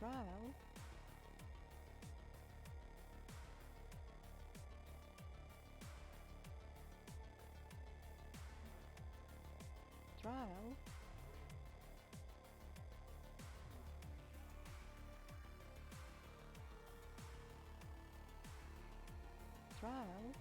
Trial. Trial. Trial.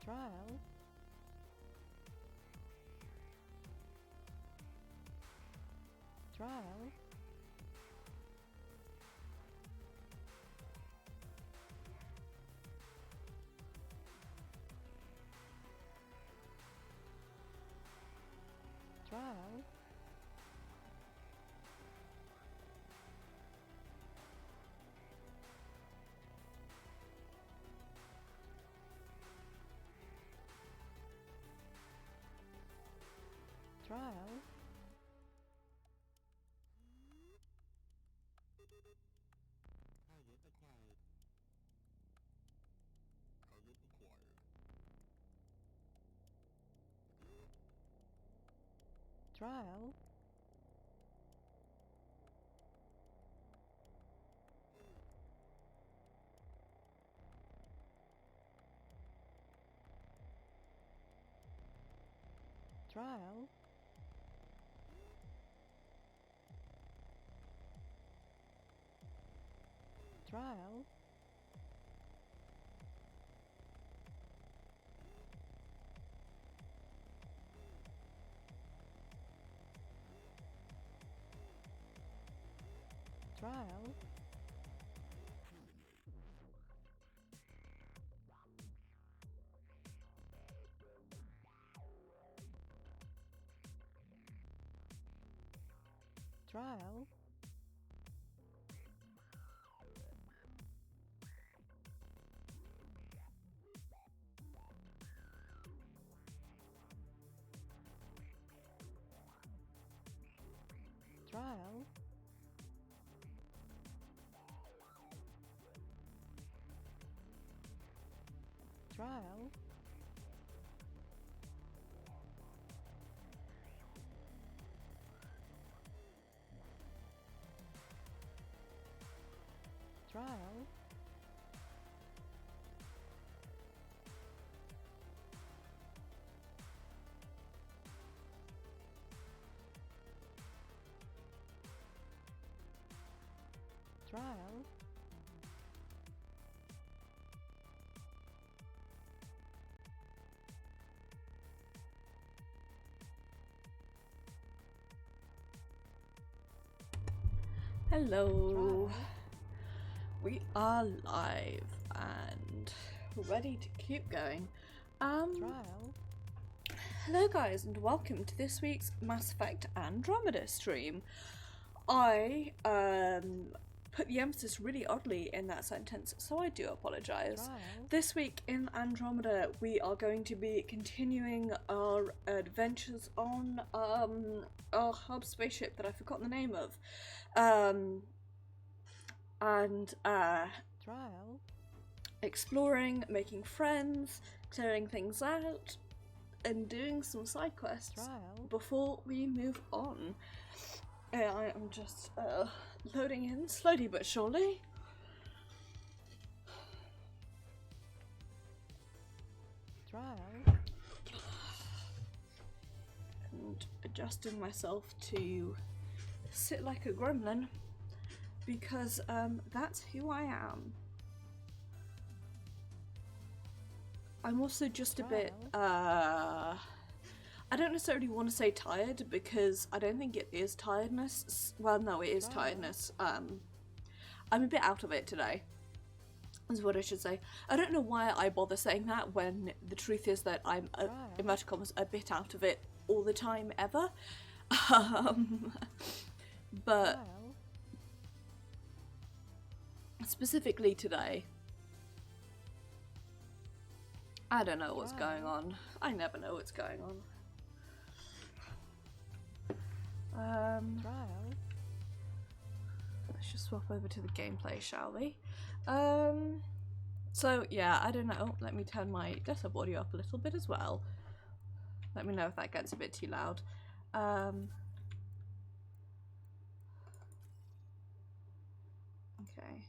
Trial. Trial. Trial. Trial. Trial. Target acquired. Target acquired. Trial. Trial. Trial. Trial. Trial. Trial. Trial. Trial. Trial. Hello, Trial. we are live and ready to keep going. Trial. Hello guys and welcome to this week's Mass Effect Andromeda stream. I put the emphasis really oddly in that sentence, so I do apologise. Trial. This week in Andromeda we are going to be continuing our adventures on our hub spaceship that I've forgotten the name of. Trial. Exploring, making friends, clearing things out, and doing some side quests Trial. before we move on. I am just loading in slowly but surely. Trial. And adjusting myself to sit like a gremlin because that's who I am. I'm also just a bit I don't necessarily want to say tired because I don't think it is tiredness. Well, no, it is tiredness. I'm a bit out of it today, is what I should say. I don't know why I bother saying that when the truth is that I'm, inverted commas, a bit out of it all the time ever. But specifically today, I don't know what's going on. I never know what's going on. Trial. Let's just swap over to the gameplay, shall we? So yeah, I don't know. Let me turn my desktop audio up a little bit as well. Let me know if that gets a bit too loud. Okay.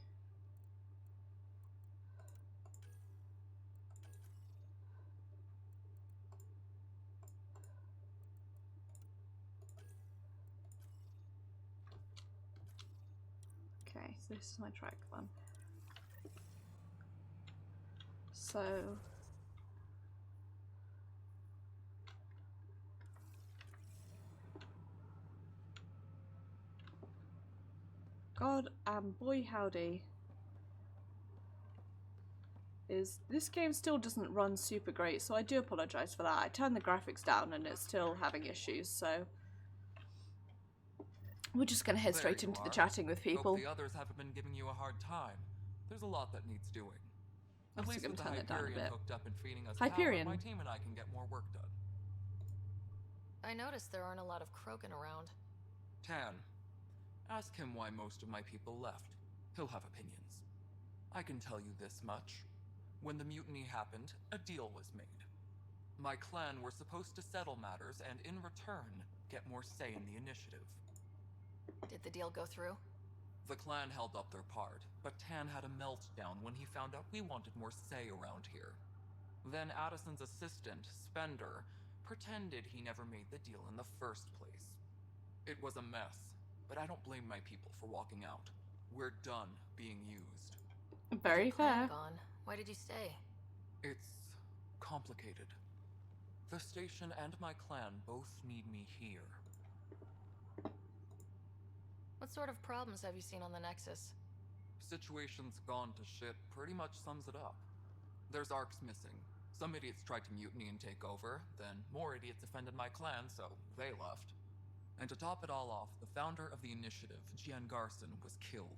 Okay, so this is my track one. So God and boy howdy. This game still doesn't run super great, so I do apologise for that. I turned the graphics down and it's still having issues, so we're just gonna head straight into the chatting with people. Hope the others haven't been giving you a hard time. There's a lot that needs doing. I'm At also least gonna with the turn it down a Hyperion bit. hooked up and feeding us Hyperion. power, my team and I can get more work done. I noticed there aren't a lot of Krogan around. Tan, ask him why most of my people left. He'll have opinions. I can tell you this much. When the mutiny happened, a deal was made. My clan were supposed to settle matters and in return, get more say in the initiative. Did the deal go through? The clan held up their part, but Tan had a meltdown when he found out we wanted more say around here. Then Addison's assistant, Spender, pretended he never made the deal in the first place. It was a mess, but I don't blame my people for walking out. We're done being used. Very With your clan fair. gone, why did you stay? It's complicated. The station and my clan both need me here. What sort of problems have you seen on the Nexus? Situation's gone to shit pretty much sums it up. There's arcs missing. Some idiots tried to mutiny and take over, then more idiots offended my clan, so they left. And to top it all off, the founder of the initiative, Gian Garson, was killed.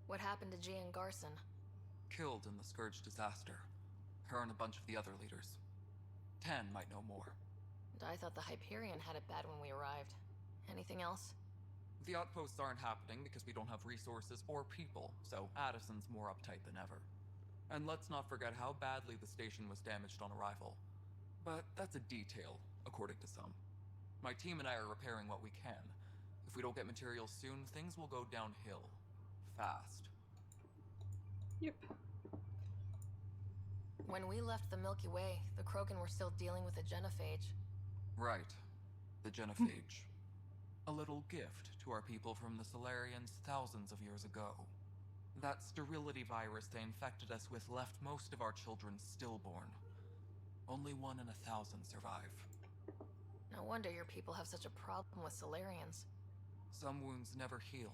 What happened to Gian Garson? Killed in the Scourge disaster. Her and a bunch of the other leaders. Tan might know more. And I thought the Hyperion had it bad when we arrived. Anything else? The outposts aren't happening because we don't have resources or people, so Addison's more uptight than ever. And let's not forget how badly the station was damaged on arrival. But that's a detail, according to some. My team and I are repairing what we can. If we don't get materials soon, things will go downhill. Fast. Yep. When we left the Milky Way, the Krogan were still dealing with the genophage. Right. The genophage. A little gift to our people from the Solarians thousands of years ago. That sterility virus they infected us with left most of our children stillborn. Only 1 in 1,000 survive. No wonder your people have such a problem with Solarians. Some wounds never heal.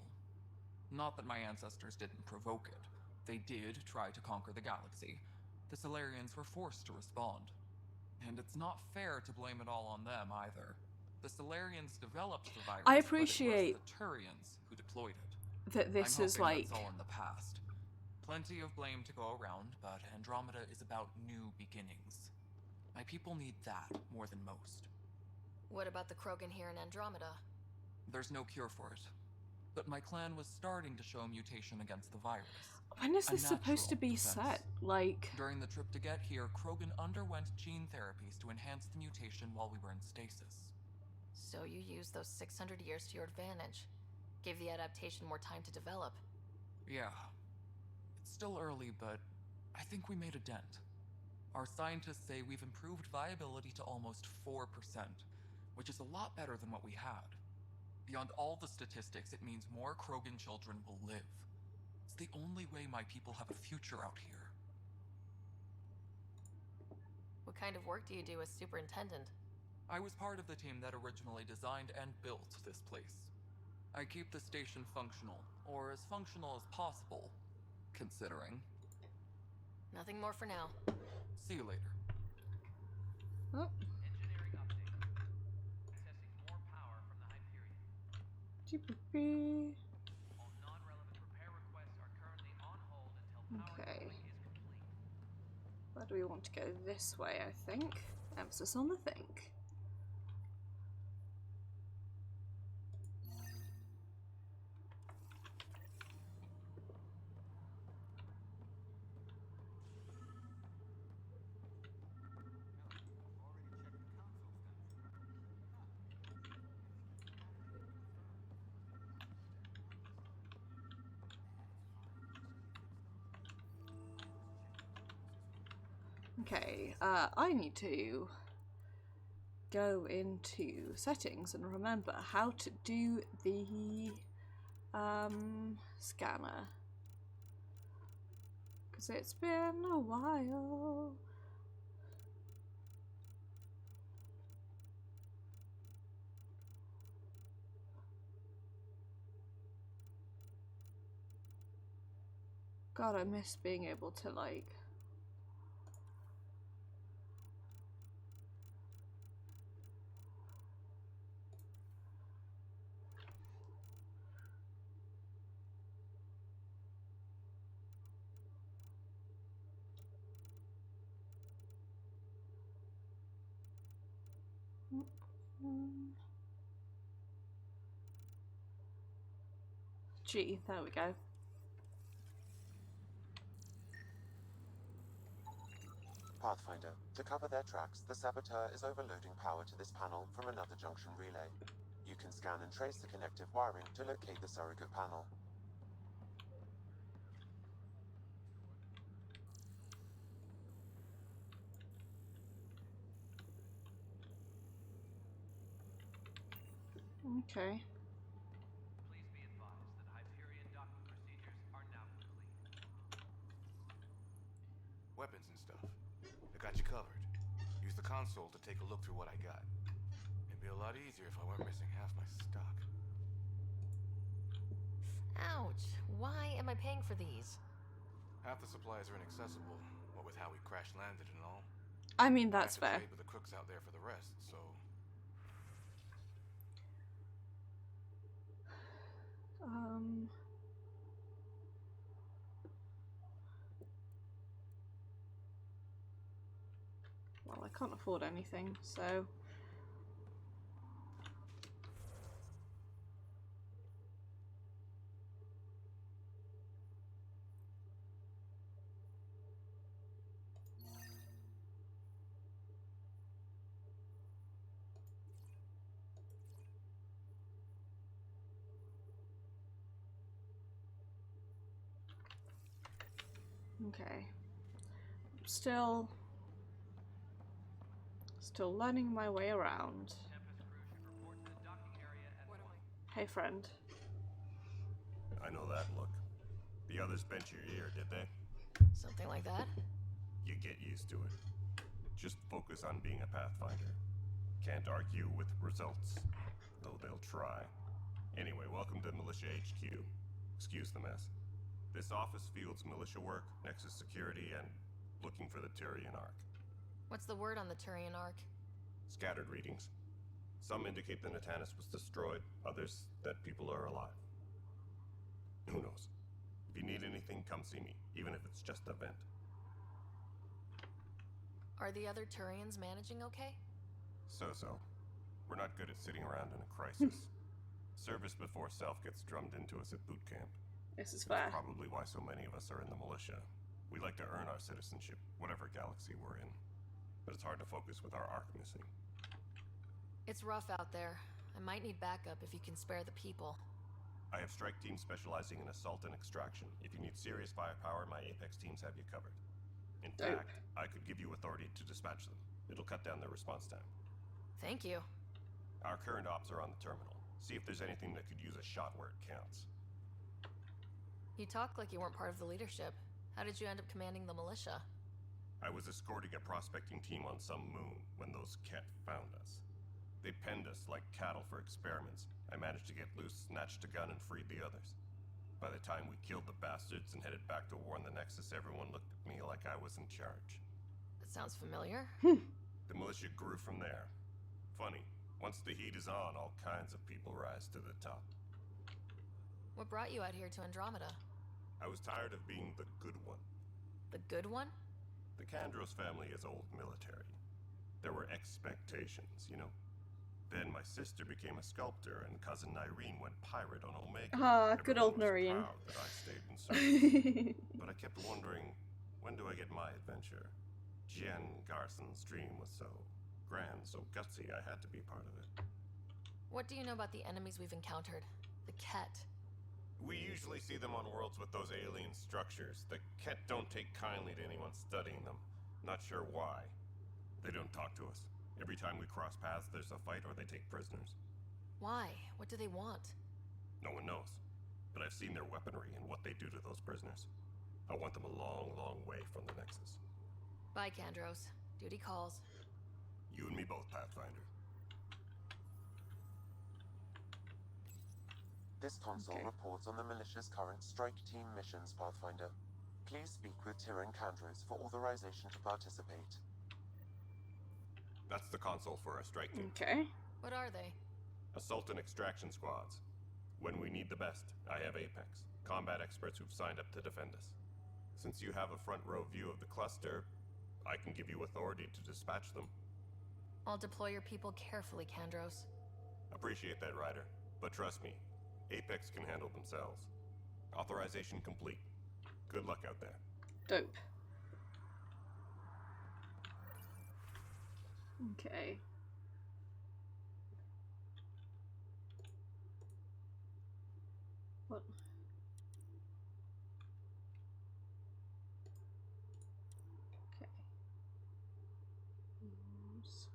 Not that my ancestors didn't provoke it. They did try to conquer the galaxy. The Solarians were forced to respond. And it's not fair to blame it all on them either. The Solarians developed the virus, I appreciate but it was the Turians who deployed it. that this I'm is hoping like that's all in the past. Plenty of blame to go around, but Andromeda is about new beginnings. My people need that more than most. What about the Krogan here in Andromeda? There's no cure for it. But my clan was starting to show mutation against the virus. when is A this supposed to natural be defense. set? Like, During the trip to get here, Krogan underwent gene therapies to enhance the mutation while we were in stasis. So you used those 600 years to your advantage. Gave the adaptation more time to develop. Yeah. It's still early, but I think we made a dent. Our scientists say we've improved viability to almost 4%, which is a lot better than what we had. Beyond all the statistics, it means more Krogan children will live. It's the only way my people have a future out here. What kind of work do you do as superintendent? I was part of the team that originally designed and built this place. I keep the station functional, or as functional as possible, considering. Nothing more for now. See you later. oh, Engineering update. Accessing more power from the Hyperion. GPP. All non-relevant repair requests are currently on hold until power Okay. deployment is complete. Where do we want to go? This way, I think. Emphasis on the think. Okay, I need to go into settings and remember how to do the scanner. Because it's been a while. God, I miss being able to, like... Gee, there we go. Pathfinder, to cover their tracks, the saboteur is overloading power to this panel from another junction relay. You can scan and trace the connective wiring to locate the surrogate panel. Okay. Please be advised that Hyperion docking procedures are now complete. Weapons and stuff. I got you covered. Use the console to take a look through what I got. It'd be a lot easier if I weren't missing half my stock. Ouch. Why am I paying for these? Half the supplies are inaccessible, what with how we crash landed and all. I mean, that's I have to fair. trade with the crooks out there for the rest, so... Well, I can't afford anything, so... Okay. Still learning my way around. Tempest crew should report to the docking area at once. Hey, friend. I know that look. The others bent your ear, did they? Something like that? You get used to it. Just focus on being a Pathfinder. Can't argue with results, though they'll try. Anyway, welcome to Militia HQ. Excuse the mess. This office fields militia work, Nexus security, and looking for the Turian Ark. What's the word on the Turian Ark? Scattered readings. Some indicate the Natanus was destroyed, others that people are alive. Who knows? If you need anything, come see me, even if it's just a vent. Are the other Turians managing okay? So-so. We're not good at sitting around in a crisis. Service before self gets drummed into us at boot camp. This is fair. Probably why so many of us are in the militia. We like to earn our citizenship, whatever galaxy we're in. But it's hard to focus with our arc missing. It's rough out there. I might need backup if you can spare the people. I have strike teams specializing in assault and extraction. If you need serious firepower, my Apex teams have you covered. In Dope. fact, I could give you authority to dispatch them. It'll cut down their response time. Thank you. Our current ops are on the terminal. See if there's anything that could use a shot where it counts. You talk like you weren't part of the leadership. How did you end up commanding the militia? I was escorting a prospecting team on some moon when those Ket found us. They penned us like cattle for experiments. I managed to get loose, snatched a gun, and freed the others. By the time we killed the bastards and headed back to warn the Nexus, everyone looked at me like I was in charge. That sounds familiar. The militia grew from there. Funny, once the heat is on, all kinds of people rise to the top. What brought you out here to Andromeda? I was tired of being the good one. The good one? The Kandros family is old military. There were expectations, you know? Then my sister became a sculptor, and cousin Irene went pirate on Omega. Ah, good old Everyone was Noreen. proud that I stayed in service. But I kept wondering, when do I get my adventure? Jen Garson's dream was so grand, so gutsy, I had to be part of it. What do you know about the enemies we've encountered? The Ket. We usually see them on worlds with those alien structures. The Ket don't take kindly to anyone studying them. Not sure why. They don't talk to us. Every time we cross paths, there's a fight or they take prisoners. Why? What do they want? No one knows. But I've seen their weaponry and what they do to those prisoners. I want them a long, long way from the Nexus. Bye, Kandros. Duty calls. You and me both, Pathfinder. This console reports on the militia's current strike team missions, Pathfinder. Please speak with Tyr and Kandros for authorization to participate. That's the console for our strike team. Okay. What are they? Assault and extraction squads. When we need the best, I have Apex, combat experts who've signed up to defend us. Since you have a front row view of the cluster, I can give you authority to dispatch them. I'll deploy your people carefully, Kandros. Appreciate that, Ryder. But trust me, Apex can handle themselves. Authorization complete. Good luck out there. Dope. Okay. What? Okay. Use.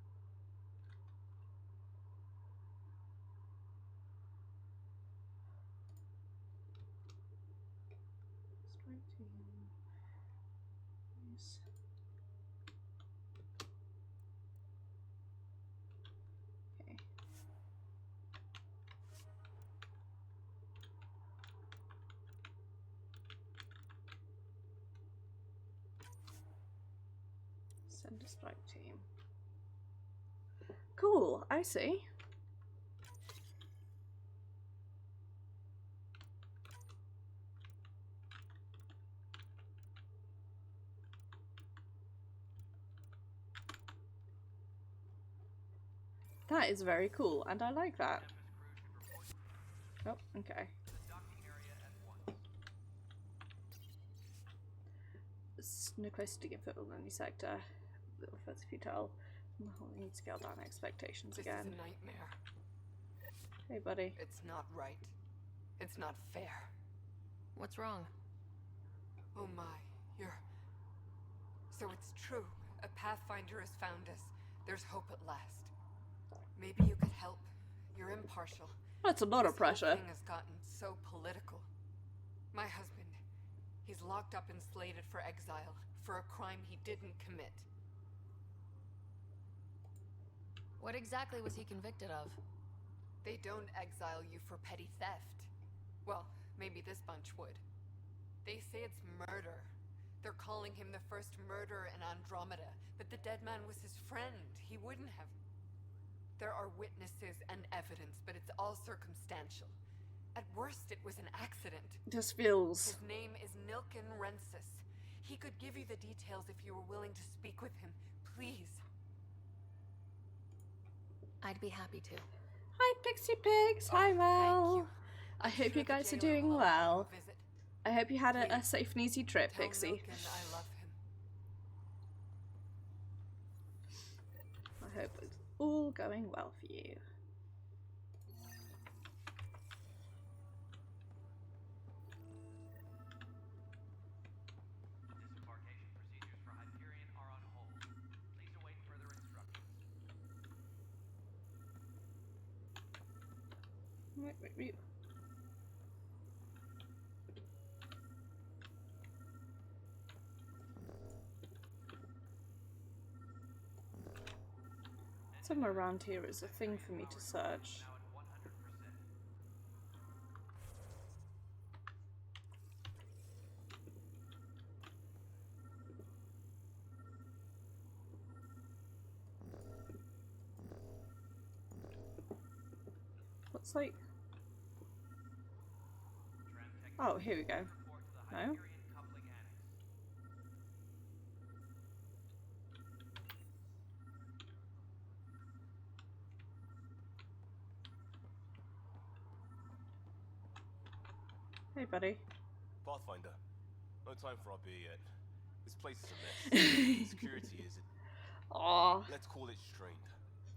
Strike team. Use. Okay. Send a strike team. Cool, I see. That is very cool, and I like that. Oh, okay. Docking area at once. No quest to give foothold in any sector. Little first futile. We need to scale down expectations This again. is a nightmare. Hey, buddy. It's not right. It's not fair. What's wrong? Oh my, you're... So it's true. A Pathfinder has found us. There's hope at last. Maybe you could help. You're impartial. That's a lot of This whole pressure. thing has gotten so political. My husband, he's locked up and slated for exile for a crime he didn't commit. What exactly was he convicted of? They don't exile you for petty theft. Well, maybe this bunch would. They say it's murder. They're calling him the first murderer in Andromeda, but the dead man was his friend. He wouldn't have... There are witnesses and evidence, but it's all circumstantial. At worst, it was an accident. This feels... His name is Nilkin Rensis. He could give you the details if you were willing to speak with him. Please. I'd be happy to. Hi, Pixie Pigs. Hi, Thank Mel. you. I I'm hope sure you the guys are jailer doing will allow well. you a visit. I hope you had a Please, safe and easy trip, Tell Pixie. Nilkin I love him. I hope it's all going well for you. Disembarkation procedures for Hyperion are on hold. Please await further instructions. Wait. Somewhere around here is a thing for me to search. Now at 100%. What's like... Tram Oh, here we go. report to the No? Hyperion coupling annex. Hey, buddy. Pathfinder, no time for our beer yet. This place is a mess. Security is, Aw, let's call it strained.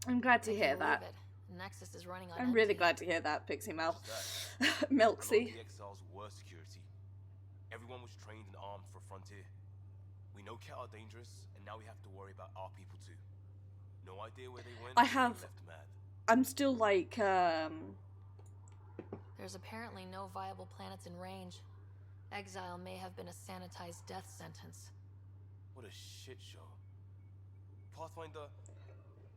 I'm glad to I hear can believe that. it. Nexus is running on I'm really empty. glad to hear that, Pixie Mel. Just that. A lot of Milksy. the exiles were security. Everyone was trained and armed for Frontier. We know Cat are dangerous, and now we have to worry about our people too. No idea where they went. I They have- left mad. I'm still like, There's apparently no viable planets in range. Exile may have been a sanitized death sentence. What a shit show. Pathfinder,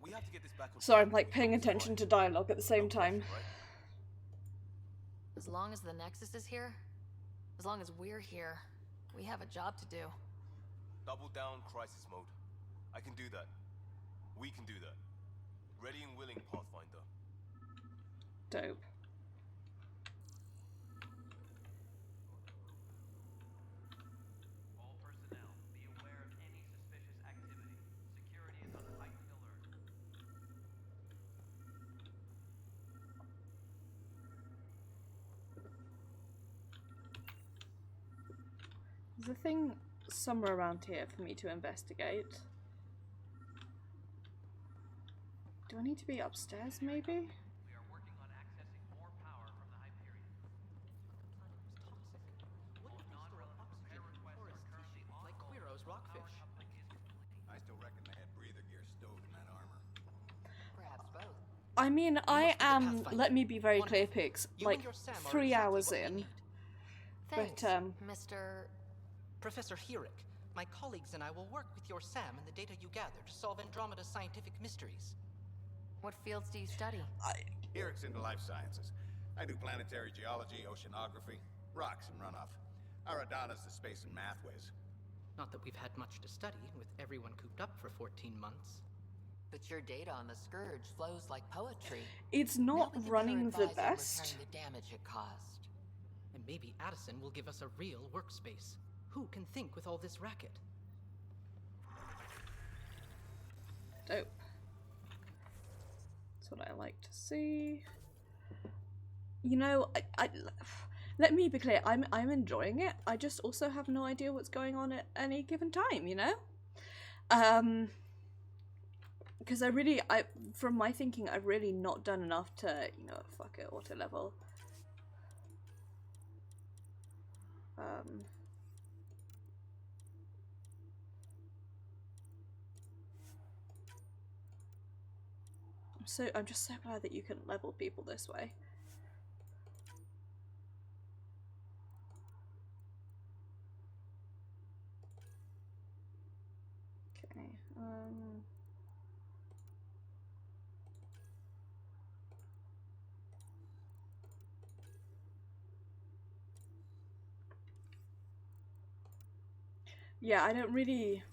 we have to get this back on sorry, track I'm like and paying get this attention right. to dialogue at the same No pressure, time. right? As long as the Nexus is here, as long as we're here, we have a job to do. Double down crisis mode. I can do that. We can do that. Ready and willing, Pathfinder. Dope. All personnel, be aware of any suspicious activity. Security is on heightened alert. There's a thing somewhere around here for me to investigate. Do I need to be upstairs, maybe? We are working on accessing more power from the Hyperion. All non-relevant repair requests are currently on like hold. Quiro's rockfish. Power coupling is complete. I still reckon they had breather gear stowed in that armor. Perhaps both. I mean, I must be the am, Pathfinder. let me be very clear, Wonderful. Pix, You like and your Sam are 3 exactly hours what we in. need. Thanks, But, Mr. Professor Herrick, my colleagues and I will work with your Sam and the data you gather to solve Andromeda's scientific mysteries. What fields do you study? Eric's into life sciences. I do planetary geology, oceanography, rocks and runoff. Aradana's the space and math whiz. Not that we've had much to study, with everyone cooped up for 14 months. But your data on the Scourge flows like poetry. It's Now not we can running better the advise on best. repairing the damage it caused. And maybe Addison will give us a real workspace. Who can think with all this racket? Dope. That's what I like to see. You know, let me be clear. I'm enjoying it. I just also have no idea what's going on at any given time. You know, because from my thinking, I've really not done enough to, you know, fuck it, auto level. I'm just so glad that you can level people this way. Okay, yeah, I don't really...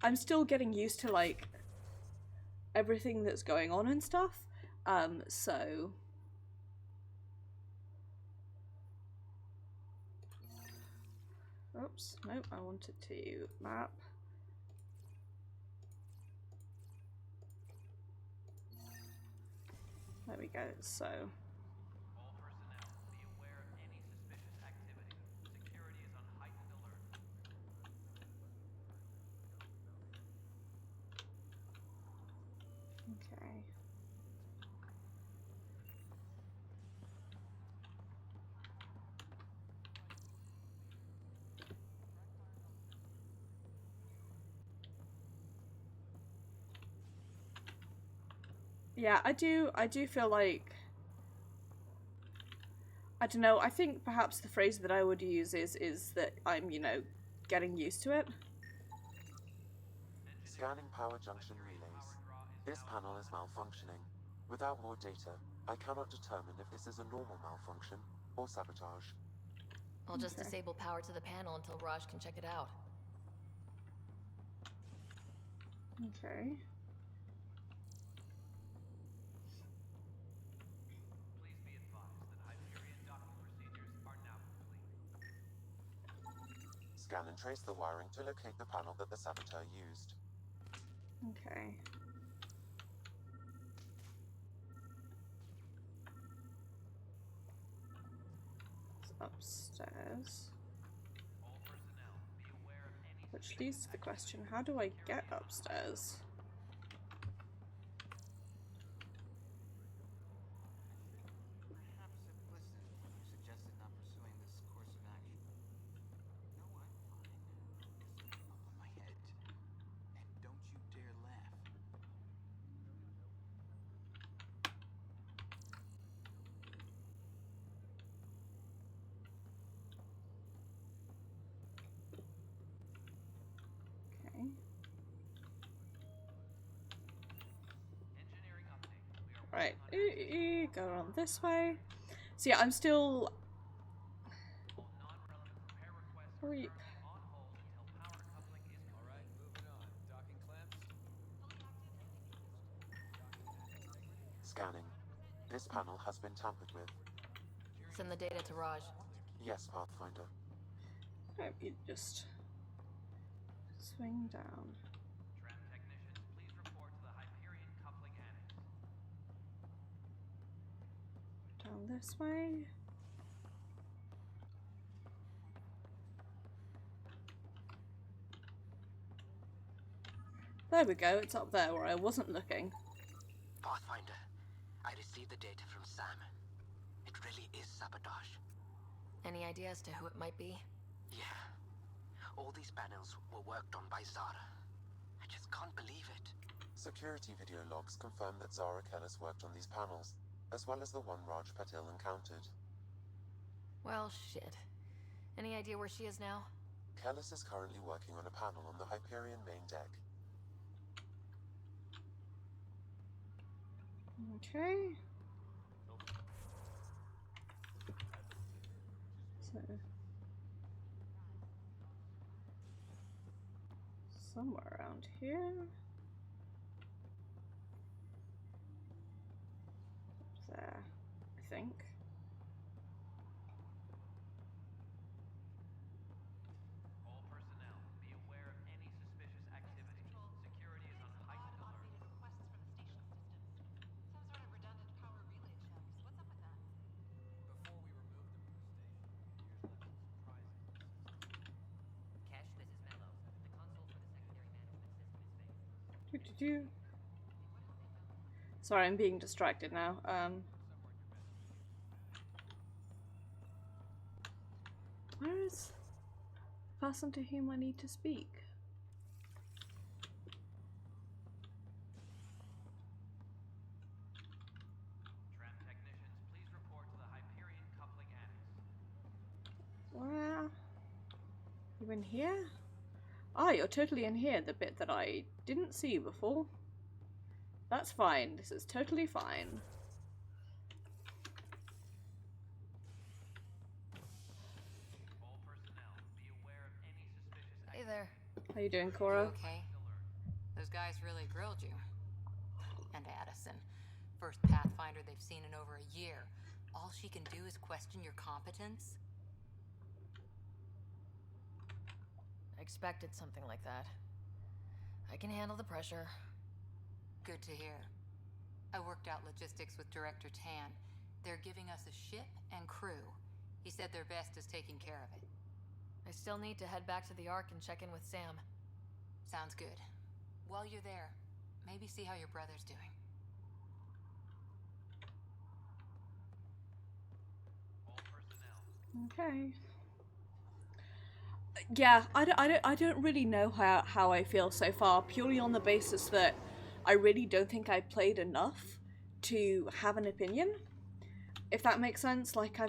I'm still getting used to, like, everything that's going on and stuff, so... Oops, nope, I wanted to map. There we go, so... All personnel, be aware of any suspicious activity. Security is on heightened alert. Okay. Yeah, I do feel like, I don't know, I think perhaps the phrase that I would use is that I'm, you know, getting used to it. Scanning power junction relays. This panel is malfunctioning. Without more data, I cannot determine if this is a normal malfunction or sabotage. I'll just Okay. disable power to the panel until Raj can check it out. Okay. Please be advised that Hyperion docking procedures are now complete. Scan and trace the wiring to locate the panel that the saboteur used. Okay. It's upstairs. All personnel, be aware of any Which leads to the question, how do I get upstairs? Perhaps implicit when you suggested not pursuing this course of action. No, I'm fine. Just a bump on my head. Right, go around this way. So yeah, I'm still... We... Scanning. This panel has been tampered with. Send the data to Raj. Yes, Pathfinder. Let me just swing down. Tram technicians, please report to the Hyperion coupling annex. Down this way. There we go, it's up there where I wasn't looking. Pathfinder, I received the data from Sam. It really is sabotage. Any idea as to who it might be? Yeah. All these panels were worked on by Zara. I just can't believe it. Security video logs confirm that Zara Kellis worked on these panels, as well as the one Raj Patil encountered. Well, shit. Any idea where she is now? Kellis is currently working on a panel on the Hyperion main deck. Okay. So... somewhere around here. Up there, I think. All personnel, be aware of any suspicious activity. Security is on heightened alert. Cash, this is Mello. The console for the secondary management system is fixed. Sorry, I'm being distracted now. Where is the person to whom I need to speak? Tram technicians, please report to the Hyperion coupling annex. Where? You in here? Ah, you're totally in here, the bit that I didn't see before. That's fine, this is totally fine. All personnel, be aware of any suspicious activity. Hey there. How you doing, Cora? You okay? Those guys really grilled you. And Addison. First Pathfinder they've seen in over a year. All she can do is question your competence? I expected something like that. I can handle the pressure. Good to hear. I worked out logistics with Director Tan. They're giving us a ship and crew. He said their best is taking care of it. I still need to head back to the Ark and check in with Sam. Sounds good. While you're there, maybe see how your brother's doing. All personnel. Okay. Yeah, I don't really know how I feel so far, purely on the basis that I really don't think I played enough to have an opinion. If that makes sense, like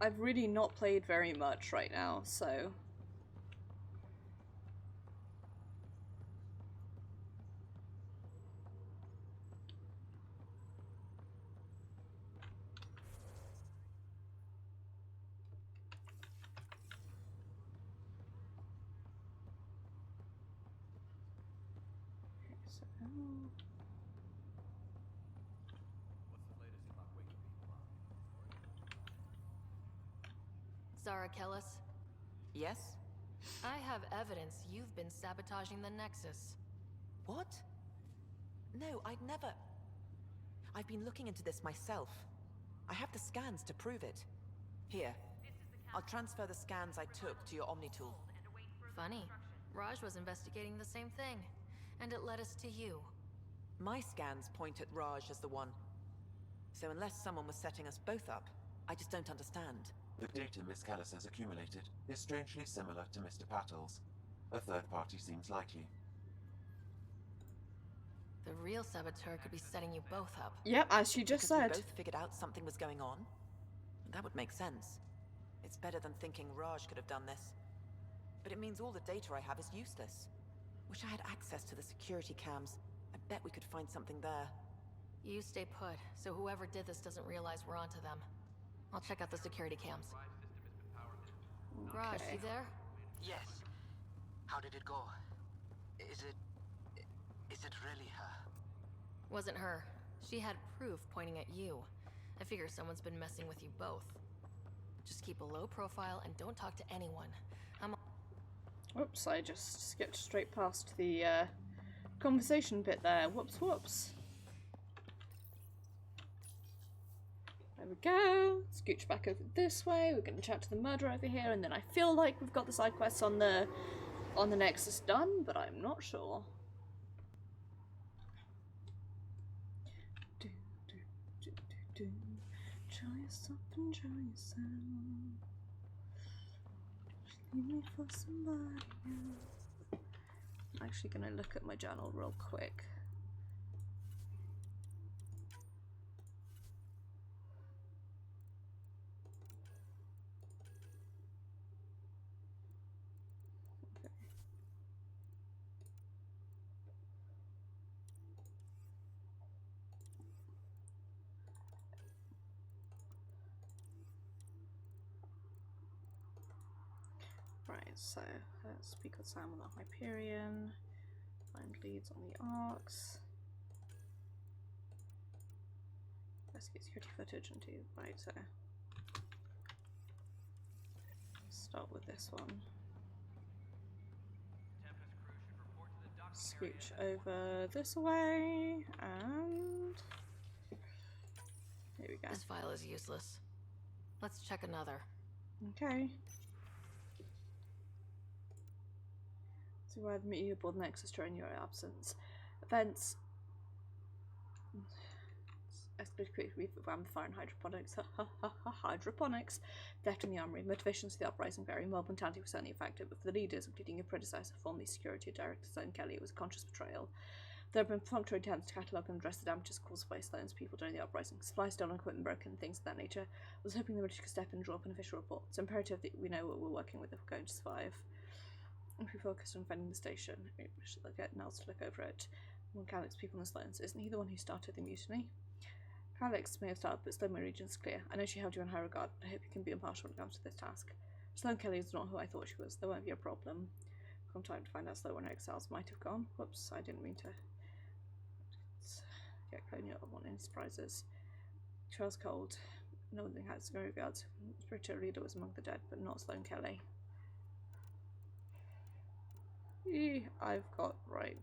I've really not played very much right now, so... Zara Kellis, Yes? I have evidence you've been sabotaging the Nexus. What? No, I'd never... I've been looking into this myself. I have the scans to prove it. Here, I'll transfer the scans I took to your Omni tool. Funny. Raj was investigating the same thing, and it led us to you. My scans point at Raj as the one. So unless someone was setting us both up, I just don't understand. The data Miss Kellis has accumulated is strangely similar to Mr. Patil's. A third party seems likely. The real saboteur could be setting you both up. Yep, as she just Because said. we both figured out something was going on? That would make sense. It's better than thinking Raj could have done this. But it means all the data I have is useless. Wish I had access to the security cams. I bet we could find something there. You stay put, so whoever did this doesn't realize we're onto them. I'll check out the security cams. Raj, you there? Yes. How did it go? Is it really her? Wasn't her. She had proof pointing at you. I figure someone's been messing with you both. Just keep a low profile and don't talk to anyone. Oops, I just skipped straight past the conversation bit there. Whoops, whoops. There we go. Scooch back over this way. We're going to chat to the murderer over here, and then I feel like we've got the side quests on the Nexus done, but I'm not sure. Enjoy yourself, enjoy yourself. Just leave me for somebody else. I'm actually going to look at my journal real quick. Right, so let's speak with Sam on the Hyperion, find leads on the ARCs, investigate security footage and do, right, so start with this one. Scooch over this way, and here we go. This file is useless. Let's check another. Okay. So why meet you aboard Nexus during your absence? Events escalated quickly with vampire and hydroponics. Hydroponics. Theft in the armory. Motivations for the uprising vary. Mob mentality was certainly a factor, but for the leaders, including your predecessor, formerly security director Sloan Kelly, it was a conscious betrayal. There have been perfunctory attempts to catalogue and address the damages caused by Sloan's people during the uprising. Supplies stolen, equipment broken, things of that nature. I was hoping the British could step in and draw up an official report. It's imperative that we know what we're working with if we're going to survive. If we focus on defending the station, we should get Nels to look over it. One Calix's people in Sloan's. Isn't he the one who started the mutiny? Calix may have started, but Sloan my region's clear. I know she held you in high regard, but I hope you can be impartial when it comes to this task. Sloan Kelly is not who I thought she was. There won't be a problem. Come time to find out Sloan her exiles might have gone. Whoops, I didn't mean to get Colonial. I want any surprises. Trail's cold. No one has no regards. Spiritual leader was among the dead, but not Sloan Kelly. I've got right.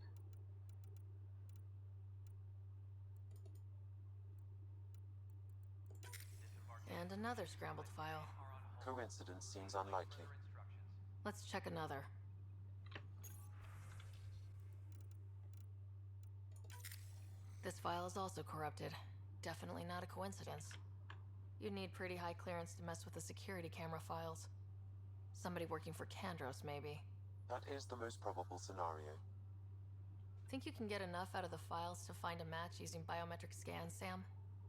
And another scrambled file. Coincidence seems unlikely. Let's check another. This file is also corrupted. Definitely not a coincidence. You'd need pretty high clearance to mess with the security camera files. Somebody working for Kandros, maybe. That is the most probable scenario. Think you can get enough out of the files to find a match using biometric scans, Sam?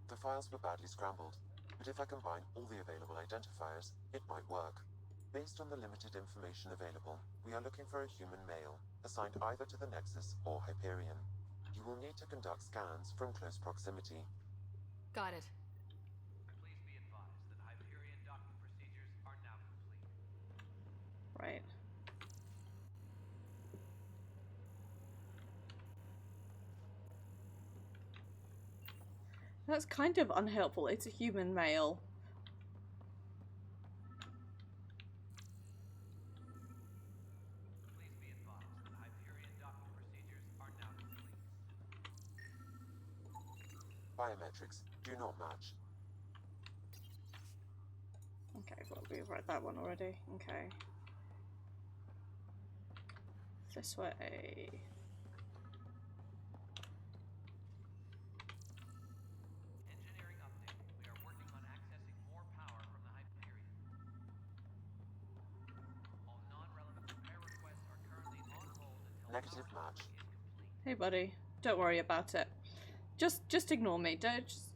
The files were badly scrambled, but if I combine all the available identifiers, it might work. Based on the limited information available, we are looking for a human male, assigned either to the Nexus or Hyperion. You will need to conduct scans from close proximity. Got it. Please be advised that Hyperion docking procedures are now complete. Right. That's kind of unhelpful. It's a human male. Please be advised that Hyperion docking procedures are now complete. Biometrics do not match. Okay, well, we've read that one already. Okay. This way. Engineering update. We are working on accessing more power from the Hyperion. All non-relevant repair requests are currently on hold until Negative match. Hey, buddy. Don't worry about it. Just ignore me.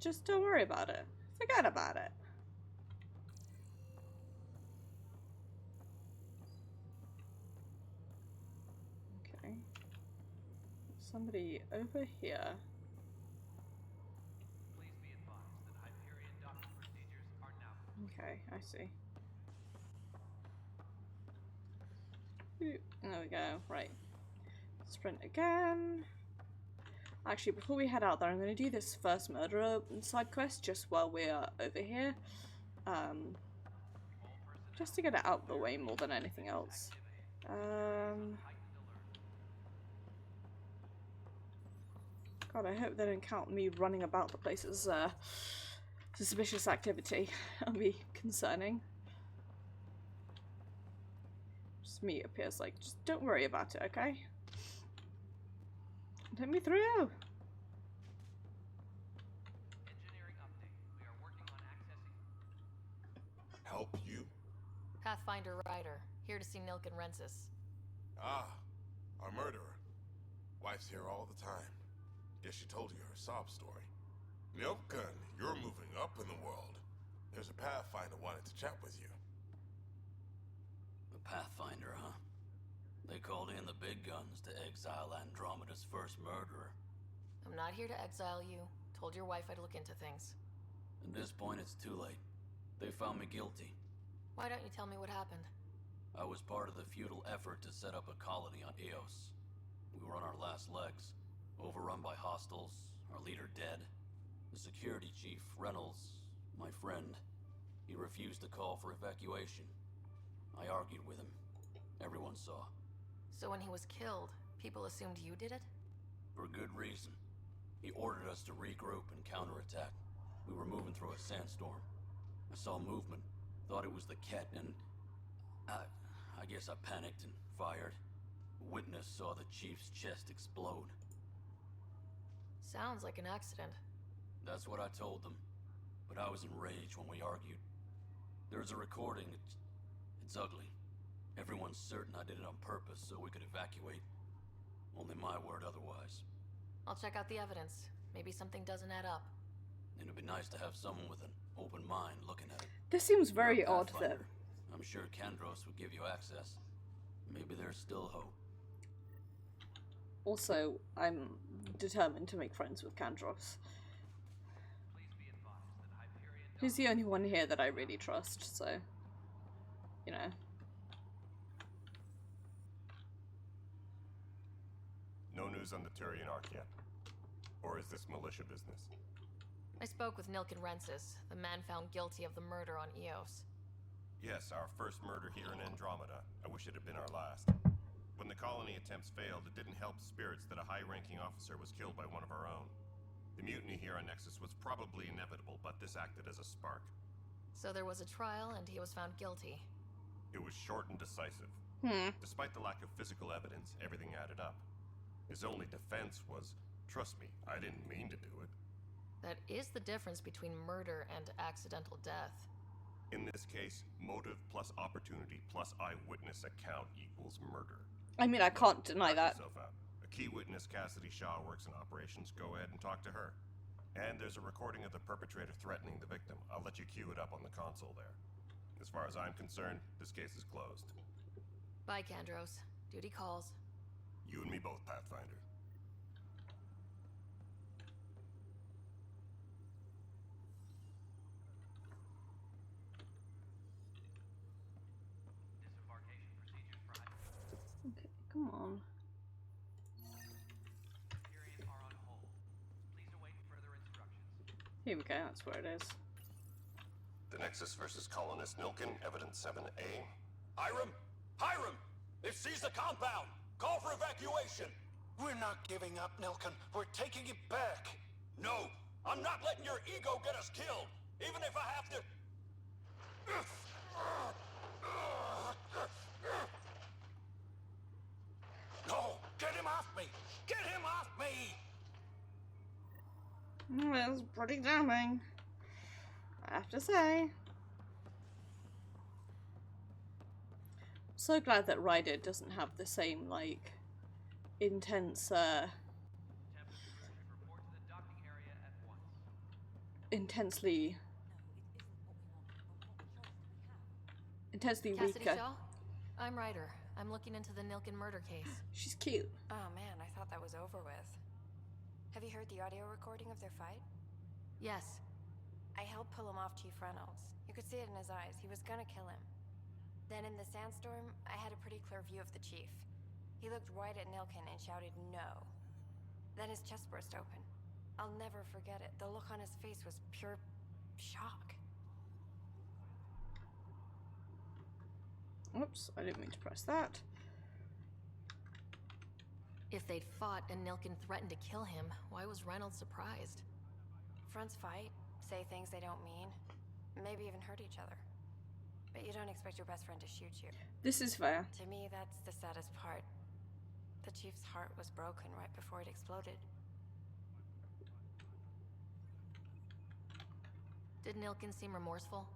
Just don't worry about it. Forget about it. somebody over here. Please be advised that Hyperion docking procedures are now complete. Okay, I see. Ooh, there we go. Right. Sprint again. Actually, before we head out there, I'm going to do this first murderer side quest just while we're over here. Just to get it out of the way more than anything else. God, I hope they don't count me running about the place as suspicious activity. That'll be concerning. Just me appears like, just don't worry about it, okay? Let me through. Engineering update. We are working on accessing. Help you? Pathfinder Ryder, here to see Nilken Rensis. Ah, our murderer. Wife's here all the time. Guess she told you her sob story. Nilken, you're moving up in the world. There's a Pathfinder wanted to chat with you. The Pathfinder, huh? They called in the big guns to exile Andromeda's first murderer. I'm not here to exile you. Told your wife I'd look into things. At this point, it's too late. They found me guilty. Why don't you tell me what happened? I was part of the futile effort to set up a colony on Eos. We were on our last legs, overrun by hostiles, our leader dead. The security chief, Reynolds, my friend, he refused to call for evacuation. I argued with him. Everyone saw. So when he was killed, people assumed you did it? For good reason. He ordered us to regroup and counterattack. We were moving through a sandstorm. I saw movement, thought it was the Ket, and I guess I panicked and fired. A witness saw the chief's chest explode. Sounds like an accident. That's what I told them, but I was enraged when we argued. There's a recording. It's ugly. Everyone's certain I did it on purpose so we could evacuate. Only my word otherwise. I'll check out the evidence. Maybe something doesn't add up. It'd be nice to have someone with an open mind looking at it. This seems very odd that... I'm sure Kandros would give you access. Maybe there's still hope. Also, I'm determined to make friends with Kandros. He's the only one here that I really trust, so... You know. No news on the Turian Ark yet? Or is this militia business? I spoke with Nilken Rensis, the man found guilty of the murder on Eos. Yes, our first murder here in Andromeda. I wish it had been our last. When the colony attempts failed, it didn't help spirits that a high-ranking officer was killed by one of our own. The mutiny here on Nexus was probably inevitable, but this acted as a spark. So there was a trial and he was found guilty. It was short and decisive. Despite the lack of physical evidence, everything added up. His only defense was, trust me, I didn't mean to do it. That is the difference between murder and accidental death. In this case, motive plus opportunity plus eyewitness account equals murder. I mean, I can't deny that. A key witness, Cassidy Shaw, works in operations. Go ahead and talk to her. And there's a recording of the perpetrator threatening the victim. I'll let you cue it up on the console there. As far as I'm concerned, this case is closed. Bye, Kandros. Duty calls. You and me both, Pathfinder. Disembarkation procedures for Okay, come on. Hyperion are on hold. Please await further instructions. Here we go, that's where it is. The Nexus versus Colonist Nilken, Evidence 7A. Hiram! Hiram! They've seized the compound! Call for evacuation! We're not giving up, Nilken. We're taking it back. No! I'm not letting your ego get us killed! Even if I have to... No! Get him off me! Get him off me! That's pretty damning, I have to say. So glad that Ryder doesn't have the same, like, intense, intensely Cassidy weaker. Shaw? I'm Ryder. I'm looking into the Nilkin murder case. She's cute. Oh man, I thought that was over with. Have you heard the audio recording of their fight? Yes. I helped pull him off Chief Reynolds. You could see it in his eyes. He was gonna kill him. Then in the sandstorm, I had a pretty clear view of the chief. He looked right at Nilkin and shouted no. Then his chest burst open. I'll never forget it. The look on his face was pure shock. Oops, I didn't mean to press that. If they'd fought and Nilkin threatened to kill him, why was Reynolds surprised? Fronts fight, say things they don't mean, maybe even hurt each other. But you don't expect your best friend to shoot you. This is fair. To me, that's the saddest part. The chief's heart was broken right before it exploded. Did Nilkin seem remorseful?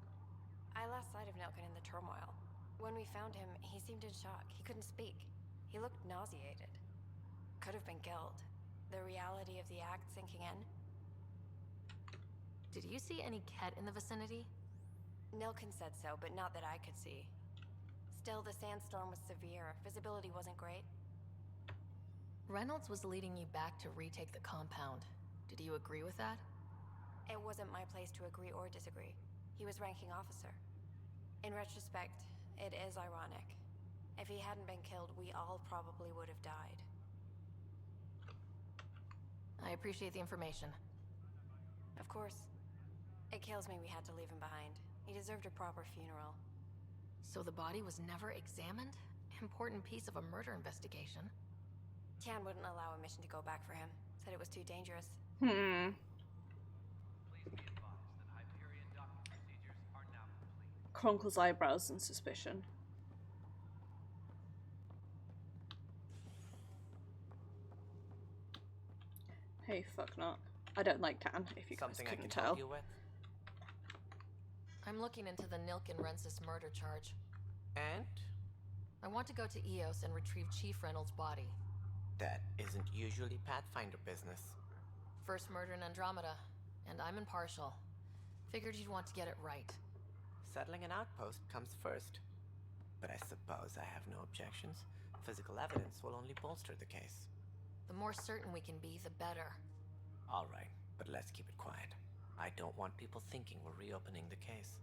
I lost sight of Nilkin in the turmoil. When we found him, he seemed in shock. He couldn't speak. He looked nauseated. Could have been guilt. The reality of the act sinking in. Did you see any Ket in the vicinity? Nilkin said so, but not that I could see. Still, the sandstorm was severe. Visibility wasn't great. Reynolds was leading you back to retake the compound. Did you agree with that? It wasn't my place to agree or disagree. He was ranking officer. In retrospect, it is ironic. If he hadn't been killed, we all probably would have died. I appreciate the information. Of course. It kills me we had to leave him behind. He deserved a proper funeral. So the body was never examined? Important piece of a murder investigation. Tian wouldn't allow a mission to go back for him. Said it was too dangerous. Please be advised that Hyperion docking procedures are now complete. Cronkle's eyebrows in suspicion. Hey, fuck not. I don't like Tan, if you guys couldn't tell. Help you with? I'm looking into the Nilkin Rensis murder charge. And? I want to go to Eos and retrieve Chief Reynolds' body. That isn't usually Pathfinder business. First murder in Andromeda, and I'm impartial. Figured you'd want to get it right. Settling an outpost comes first. But I suppose I have no objections. Physical evidence will only bolster the case. The more certain we can be, the better. All right, but let's keep it quiet. I don't want people thinking we're reopening the case.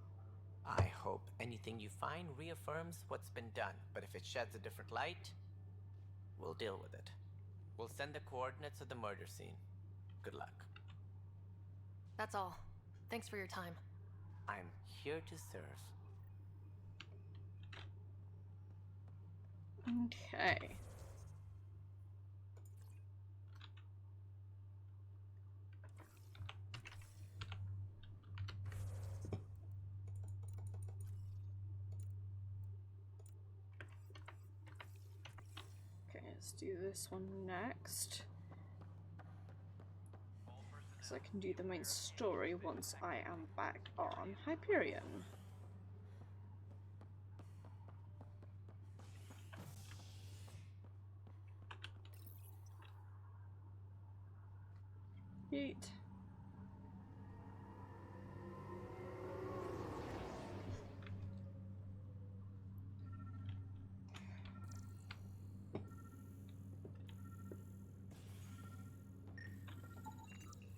I hope anything you find reaffirms what's been done, but if it sheds a different light, we'll deal with it. We'll send the coordinates of the murder scene. Good luck. That's all. Thanks for your time. I'm here to serve. Okay. Okay, let's do this one next. So I can do the main story once I am back on Hyperion. Yeet.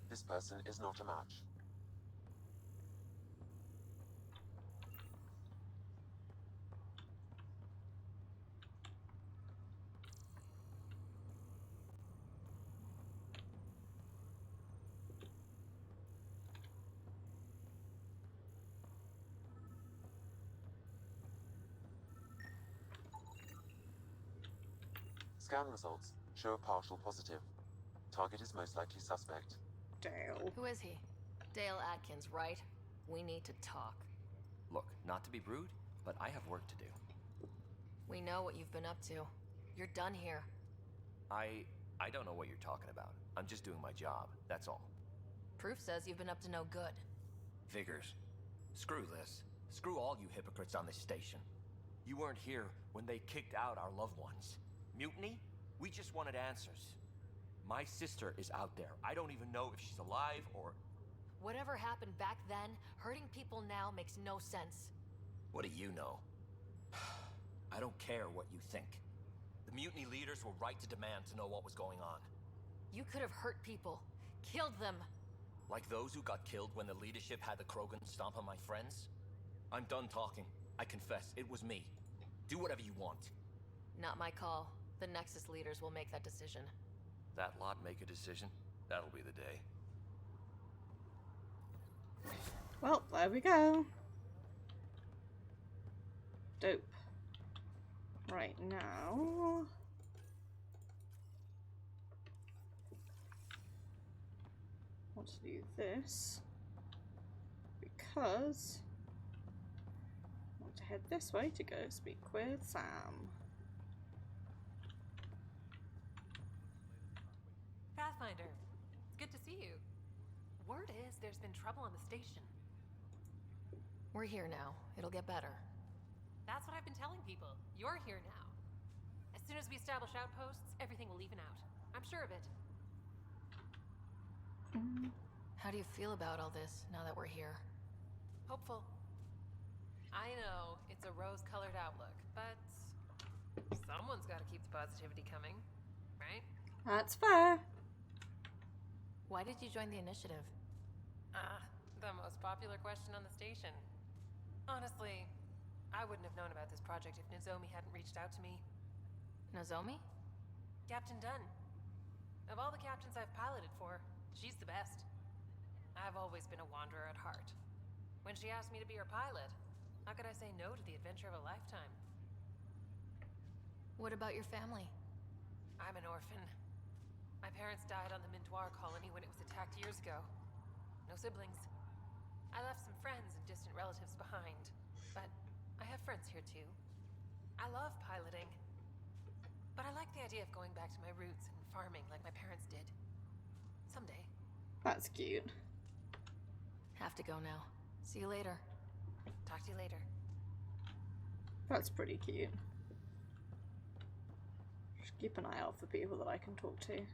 This person is not a match. Scan results show a partial positive. Target is most likely suspect. Dale. Who is he? Dale Atkins, right? We need to talk. Look, not to be rude, but I have work to do. We know what you've been up to. You're done here. I don't know what you're talking about. I'm just doing my job, that's all. Proof says you've been up to no good. Figures. Screw this. Screw all you hypocrites on this station. You weren't here when they kicked out our loved ones. Mutiny? We just wanted answers. My sister is out there. I don't even know if she's alive or... Whatever happened back then, hurting people now makes no sense. What do you know? I don't care what you think. The mutiny leaders were right to demand to know what was going on. You could have hurt people, killed them. Like those who got killed when the leadership had the Krogan stomp on my friends? I'm done talking. I confess, it was me. Do whatever you want. Not my call. The Nexus leaders will make that decision. That lot make a decision? That'll be the day. Well, there we go. Dope. Right now... I want to do this because I want to head this way to go speak with Sam. Pathfinder, it's good to see you. Word is there's been trouble on the station. We're here now. It'll get better. That's what I've been telling people. You're here now. As soon as we establish outposts, everything will even out. I'm sure of it. How do you feel about all this now that we're here? Hopeful. I know it's a rose-colored outlook, but someone's got to keep the positivity coming, right? That's fair. Why did you join the initiative? The most popular question on the station. Honestly, I wouldn't have known about this project if Nozomi hadn't reached out to me. Nozomi? Captain Dunn. Of all the captains I've piloted for, she's the best. I've always been a wanderer at heart. When she asked me to be her pilot, how could I say no to the adventure of a lifetime? What about your family? I'm an orphan. My parents died on the Mindoir colony when it was attacked years ago. No siblings. I left some friends and distant relatives behind, but I have friends here too. I love piloting, but I like the idea of going back to my roots and farming like my parents did. Someday. That's cute. Have to go now. See you later. Talk to you later. That's pretty cute. Just keep an eye out for people that I can talk to.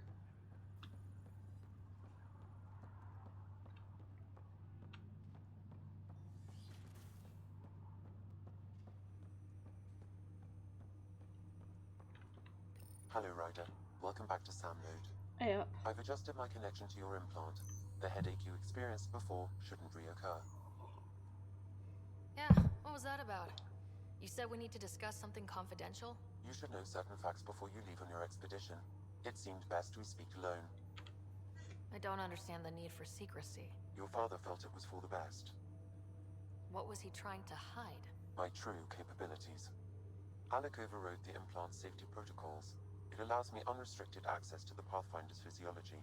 Hello, Ryder. Welcome back to Sam mode. Yep. I've adjusted my connection to your implant. The headache you experienced before shouldn't reoccur. Yeah, what was that about? You said we need to discuss something confidential? You should know certain facts before you leave on your expedition. It seemed best we speak alone. I don't understand the need for secrecy. Your father felt it was for the best. What was he trying to hide? My true capabilities. Alec overrode the implant's safety protocols. It allows me unrestricted access to the Pathfinder's physiology.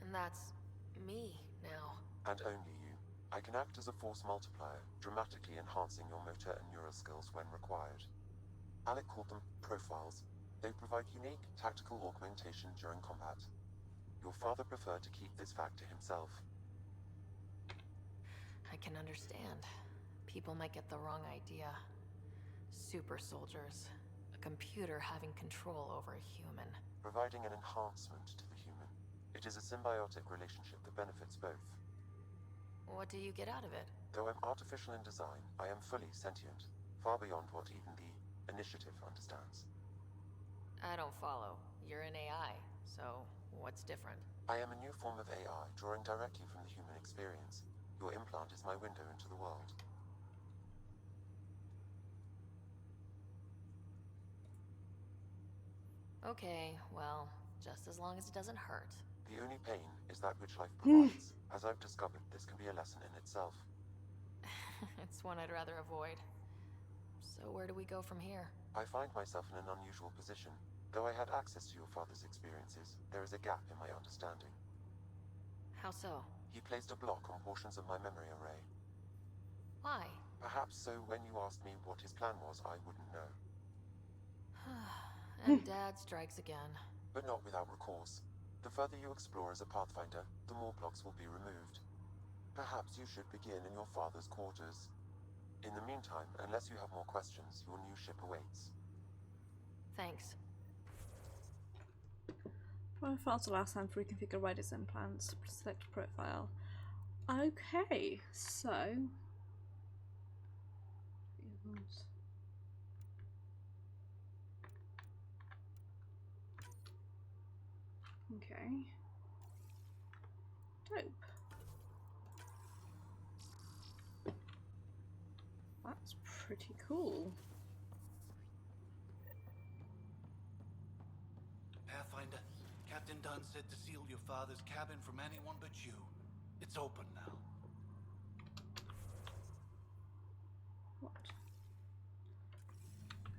And that's me now. And only you. I can act as a force multiplier, dramatically enhancing your motor and neural skills when required. Alec called them profiles. They provide unique tactical augmentation during combat. Your father preferred to keep this fact to himself. I can understand. People might get the wrong idea. Super soldiers. A computer having control over a human. Providing an enhancement to the human. It is a symbiotic relationship that benefits both. What do you get out of it? Though I'm artificial in design, I am fully sentient. Far beyond what even the Initiative understands. I don't follow. You're an AI, so what's different? I am a new form of AI, drawing directly from the human experience. Your implant is my window into the world. Okay, well, just as long as it doesn't hurt. The only pain is that which life provides. As I've discovered, this can be a lesson in itself. It's one I'd rather avoid. So where do we go from here? I find myself in an unusual position. Though I had access to your father's experiences, there is a gap in my understanding. How so? He placed a block on portions of my memory array. Why? Perhaps so when you asked me what his plan was, I wouldn't know. And Dad strikes again. But not without recourse. The further you explore as a Pathfinder, the more blocks will be removed. Perhaps you should begin in your father's quarters. In the meantime, unless you have more questions, your new ship awaits. Thanks. Well, files allow Sam to reconfigure Ryder's implants. Select profile. Okay, so Okay. Dope. That's pretty cool. Pathfinder, Captain Dunn said to seal your father's cabin from anyone but you. It's open now. What?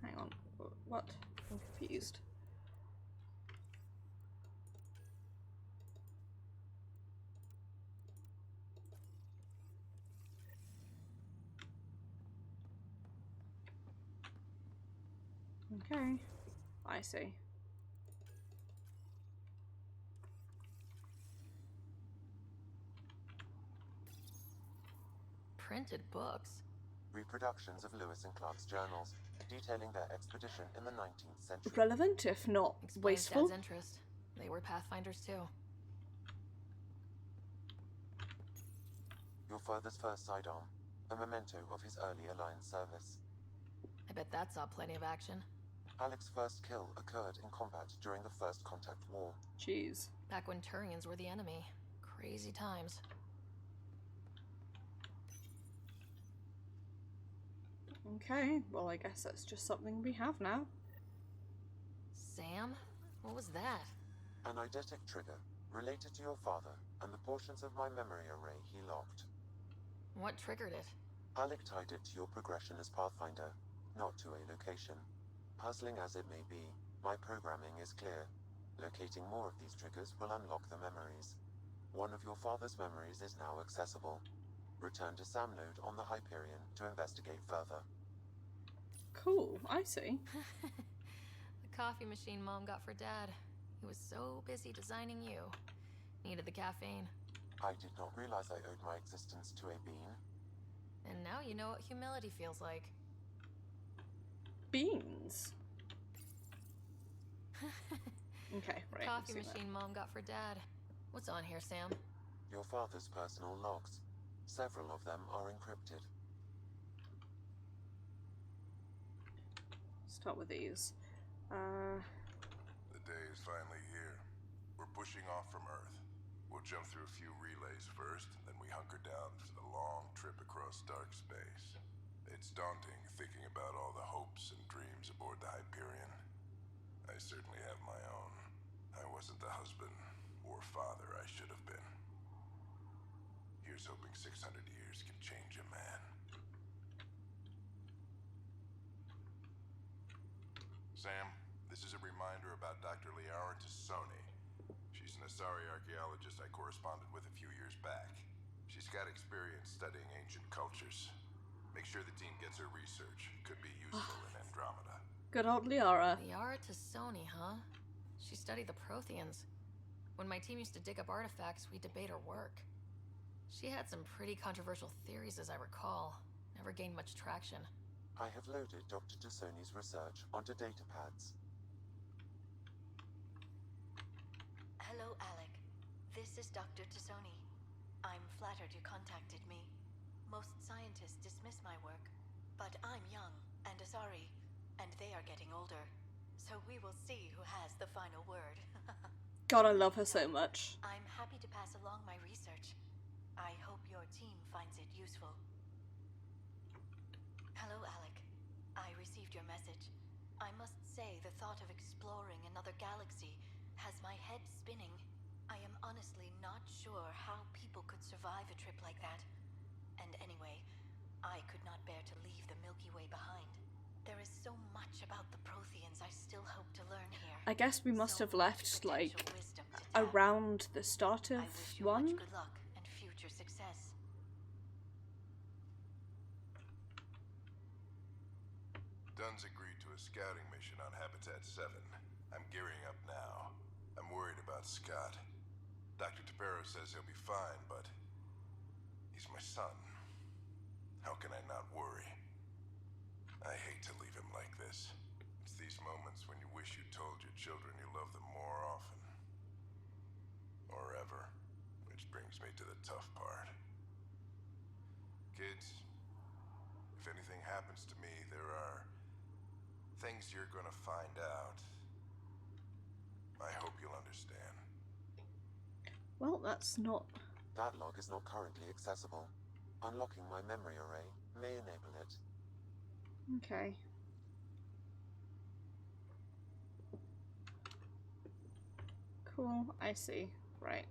Hang on. What? I'm confused. Okay. I see. Printed books? Reproductions of Lewis and Clark's journals, detailing their expedition in the 19th century. Relevant, if not Explains wasteful. Dad's interest. They were Pathfinders too. Your father's first sidearm, a memento of his early Alliance service. I bet that saw plenty of action. Alec's first kill occurred in combat during the First Contact War. Jeez. Back when Turians were the enemy. Crazy times. Okay, well I guess that's just something we have now. Sam? What was that? An eidetic trigger, related to your father, and the portions of my memory array he locked. What triggered it? Alec tied it to your progression as Pathfinder, not to a location. Puzzling as it may be, my programming is clear. Locating more of these triggers will unlock the memories. One of your father's memories is now accessible. Return to Sam node on the Hyperion to investigate further. Cool, I see. The coffee machine Mom got for Dad. He was so busy designing you. Needed the caffeine. I did not realize I owed my existence to a bean. And now you know what humility feels like. Beans. Okay, right. Coffee machine Mom got for Dad. What's on here, Sam? Your father's personal logs. Several of them are encrypted. Start with these. The day is finally here. We're pushing off from Earth. We'll jump through a few relays first, then we hunker down for the long trip across dark space. It's daunting thinking about all the hopes and dreams aboard the Hyperion. I certainly have my own. I wasn't the husband or father I should have been. Here's hoping 600 years can change a man. Sam, this is a reminder about Dr. Liara Tassoni. She's an Asari archaeologist I corresponded with a few years back. She's got experience studying ancient cultures. Make sure the team gets her research. Could be useful in Andromeda. Good old Liara. Liara Tassoni, huh? She studied the Protheans. When my team used to dig up artifacts, we debate her work. She had some pretty controversial theories, as I recall. Never gained much traction. I have loaded Dr. Tassoni's research onto datapads. Hello, Alec. This is Dr. Tassoni. I'm flattered you contacted me. Most scientists dismiss my work, but I'm young and Asari, and they are getting older. So we will see who has the final word. God, I love her so much. I'm happy to pass along my research. I hope your team finds it useful. Hello, Alec. I received your message. I must say the thought of exploring another galaxy has my head spinning. I am honestly not sure how people could survive a trip like that. And anyway, I could not bear to leave the Milky Way behind. There is so much about the Protheans I still hope to learn here. I guess we must have left, like, around the start of I wish you one. much good luck and future success. Dunn's agreed to a scouting mission on Habitat 7. I'm gearing up now. I'm worried about Scott. Dr. Tapero says he'll be fine, but he's my son. How can I not worry? I hate to leave him like this. It's these moments when you wish you told your children you love them more often. Or ever. Which brings me to the tough part. Kids, if anything happens to me, there are things you're gonna find out. I hope you'll understand. Well, that's not... That log is not currently accessible. Unlocking my memory array may enable it. Okay. Cool, I see. Right.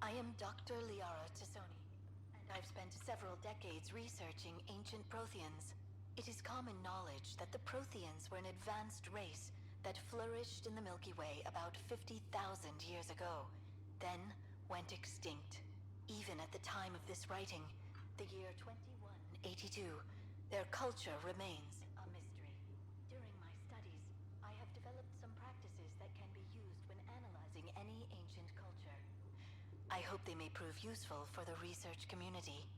I am Dr. Liara Tassoni, and I've spent several decades researching ancient Protheans. It is common knowledge that the Protheans were an advanced race that flourished in the Milky Way about 50,000 years ago, then went extinct. Even at the time of this writing, the year 2182, their culture remains a mystery. During my studies, I have developed some practices that can be used when analyzing any ancient culture. I hope they may prove useful for the research community.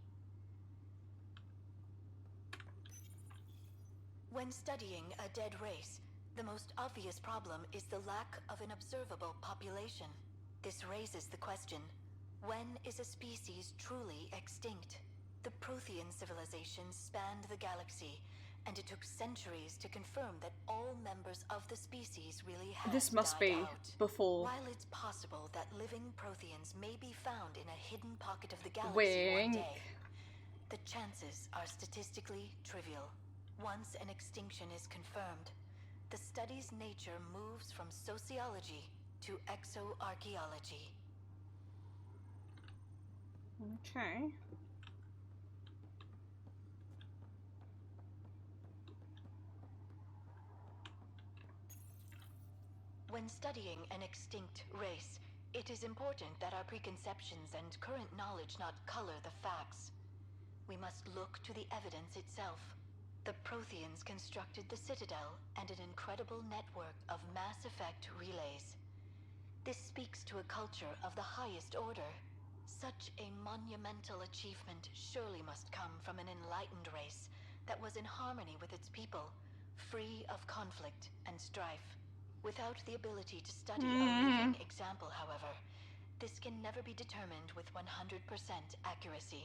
When studying a dead race, the most obvious problem is the lack of an observable population. This raises the question, when is a species truly extinct? The Prothean civilizations spanned the galaxy, and it took centuries to confirm that all members of the species really had This must died be out. before... While it's possible that living Protheans may be found in a hidden pocket of the galaxy one day, the chances are statistically trivial. Once an extinction is confirmed, the study's nature moves from sociology to exoarchaeology. Okay. When studying an extinct race, it is important that our preconceptions and current knowledge not color the facts. We must look to the evidence itself. The Protheans constructed the Citadel and an incredible network of mass effect relays. This speaks to a culture of the highest order. Such a monumental achievement surely must come from an enlightened race that was in harmony with its people, free of conflict and strife. Without the ability to study a living example, however, this can never be determined with 100% accuracy.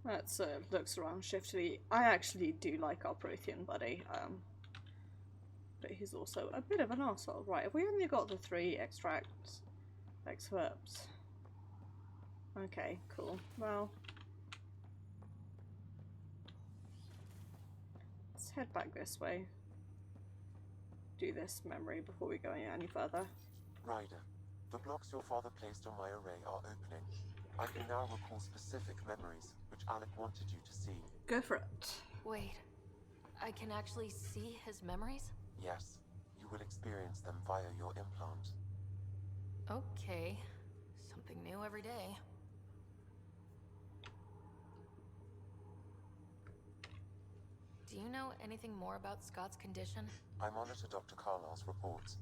That's looks around shiftily. I actually do like our Prothean buddy, but he's also a bit of an arsehole. Right, have we only got the 3 extracts? Excerpts. Okay, cool. Well, let's head back this way. Do this memory before we go any further. Ryder, the blocks your father placed on my array are opening. I can now recall specific memories, which Alec wanted you to see. Go for it. Wait, I can actually see his memories? Yes, you will experience them via your implant. Okay, something new every day. Do you know anything more about Scott's condition? I monitor Dr. Carlisle's reports.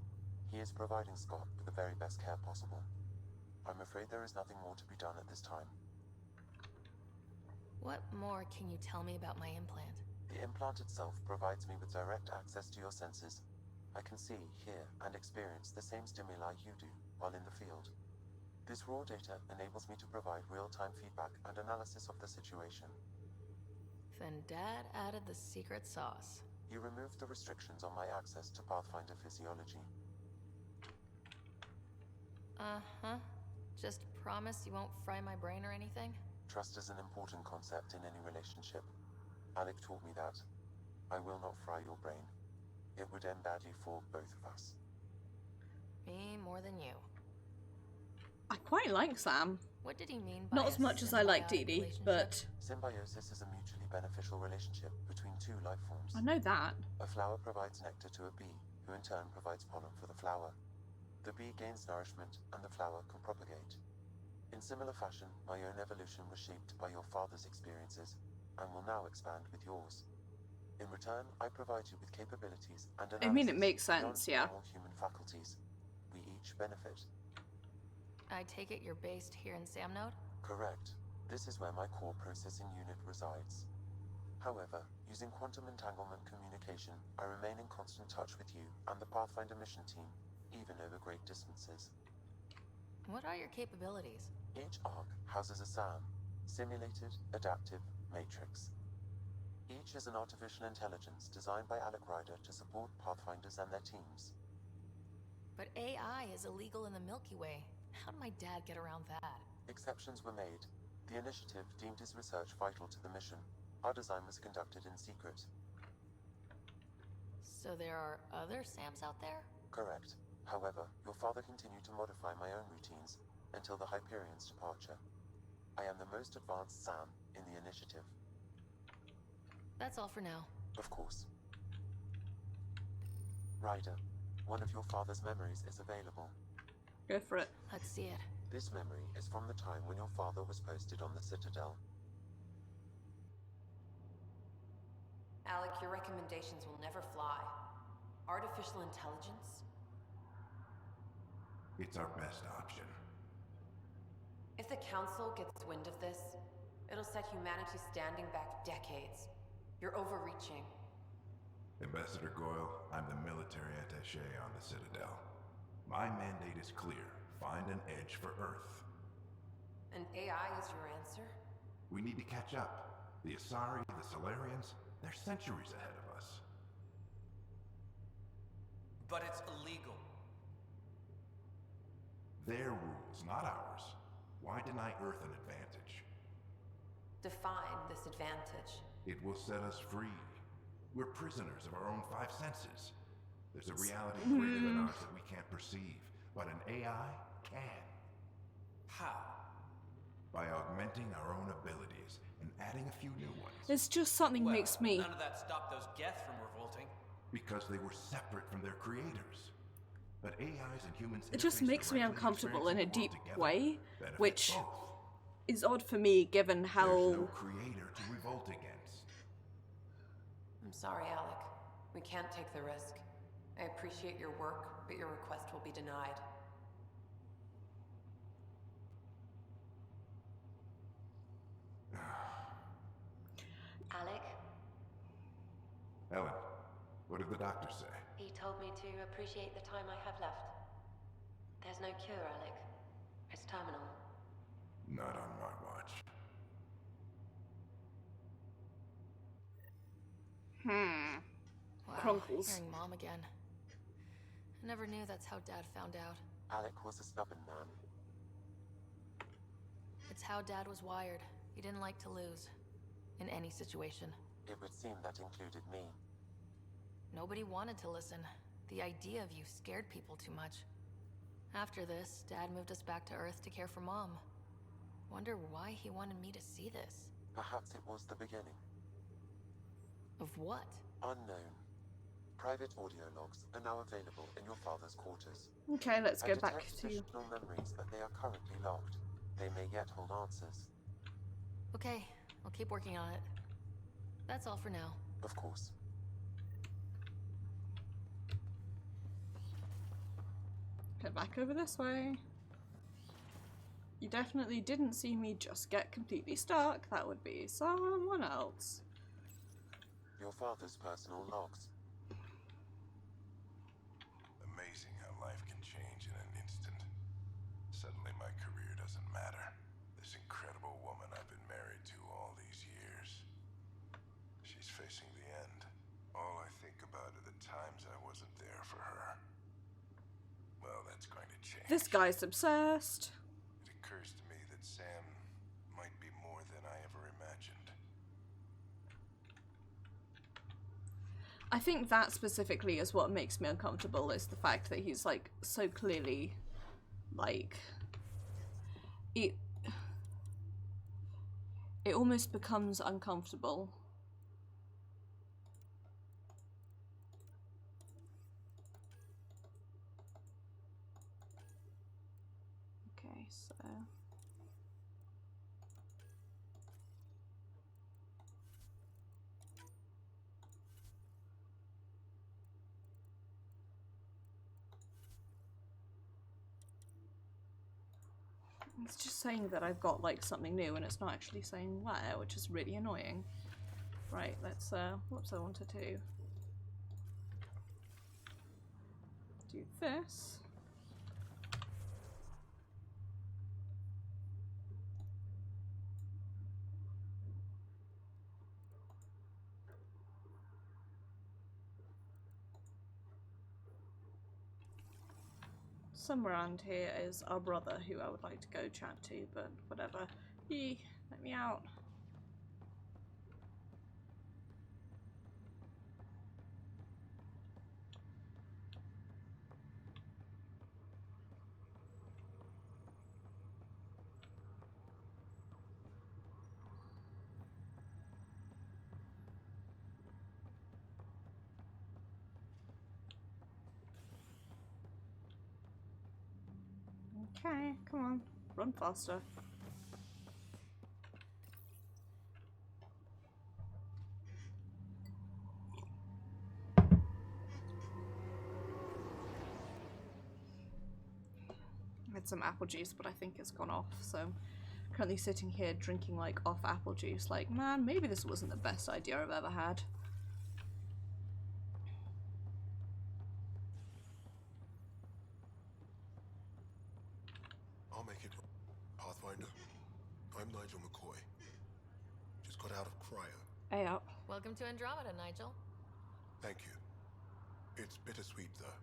He is providing Scott with the very best care possible. I'm afraid there is nothing more to be done at this time. What more can you tell me about my implant? The implant itself provides me with direct access to your senses. I can see, hear, and experience the same stimuli you do while in the field. This raw data enables me to provide real-time feedback and analysis of the situation. Then Dad added the secret sauce. He removed the restrictions on my access to Pathfinder physiology. Uh-huh. Just promise you won't fry my brain or anything? Trust is an important concept in any relationship. Alec taught me that. I will not fry your brain. It would end badly for both of us. Me more than you. I quite like Sam. What did he mean by not as much as I like Dee Dee, but... Symbiosis is a mutually beneficial relationship between 2 life forms. I know that. A flower provides nectar to a bee, who in turn provides pollen for the flower. The bee gains nourishment, and the flower can propagate. In similar fashion, my own evolution was shaped by your father's experiences, and will now expand with yours. In return, I provide you with capabilities and analysis. I mean, it makes sense, yeah. All human faculties. We each benefit. I take it you're based here in Samnode? Correct. This is where my core processing unit resides. However, using quantum entanglement communication, I remain in constant touch with you and the Pathfinder mission team, even over great distances. What are your capabilities? Each arc houses a SAM, Simulated Adaptive Matrix. Each is an artificial intelligence designed by Alec Ryder to support Pathfinders and their teams. But AI is illegal in the Milky Way. How did my dad get around that? Exceptions were made. The initiative deemed his research vital to the mission. Our design was conducted in secret. So there are other Sams out there? Correct. However, your father continued to modify my own routines until the Hyperion's departure. I am the most advanced Sam in the initiative. That's all for now. Of course. Ryder, one of your father's memories is available. Go for it. Let's see it. This memory is from the time when your father was posted on the Citadel. Alec, your recommendations will never fly. Artificial intelligence? It's our best option. If the Council gets wind of this, it'll set humanity standing back decades. You're overreaching. Ambassador Goyle, I'm the military attaché on the Citadel. My mandate is clear. Find an edge for Earth. And AI is your answer? We need to catch up. The Asari, the Solarians, they're centuries ahead of us. But it's illegal. Their rules, not ours. Why deny Earth an advantage? Define this advantage. It will set us free. We're prisoners of our own five senses. There's a reality greater than ours that we can't perceive, but an AI can. How? By augmenting our own abilities and adding a few new ones. It's just something makes me... None of that stopped those Geth from revolting. Because they were separate from their creators. But AIs and humans... It just makes me uncomfortable in a deep way, which both. is odd for me given how... There's no creator to revolt against. I'm sorry, Alec. We can't take the risk. I appreciate your work, but your request will be denied. Alec? Ellen, what did the doctor say? He told me to appreciate the time I have left. There's no cure, Alec. It's terminal. Not on my watch. Wow, Chronicles. hearing Mom again. I never knew that's how Dad found out. Alec was a stubborn man. It's how Dad was wired. He didn't like to lose. In any situation. It would seem that included me. Nobody wanted to listen. The idea of you scared people too much. After this, Dad moved us back to Earth to care for Mom. Wonder why he wanted me to see this. Perhaps it was the beginning. Of what? Unknown. Private audio logs are now available in your father's quarters. Okay, let's go back detect to... additional memories, but they are currently locked. They may yet hold answers. Okay, I'll keep working on it. That's all for now. Of course. Get back over this way. You definitely didn't see me just get completely stuck. That would be someone else. Your father's personal logs. Amazing how life can change in an instant. Suddenly my career doesn't matter. This incredible woman I've been married to all these years. She's facing the end. All I think about are the times I wasn't there for her. Well, that's going to change. This guy's obsessed. It occurs to me that Sam might be more than I ever imagined. I think that specifically is what makes me uncomfortable, is the fact that he's like so clearly like it almost becomes uncomfortable. Okay, so it's just saying that I've got like something new and it's not actually saying where, which is really annoying. Right, let's whoops, I wanted to do this. somewhere around here is our brother, who I would like to go chat to, but whatever. Yee, let me out. Okay, come on, run faster. I had some apple juice, but I think it's gone off, so I'm currently sitting here drinking like off apple juice, like, man, maybe this wasn't the best idea I've ever had. I'll make it, Pathfinder. I'm Nigel McCoy. Just got out of cryo. Hey up. Welcome to Andromeda, Nigel. Thank you. It's bittersweet, though.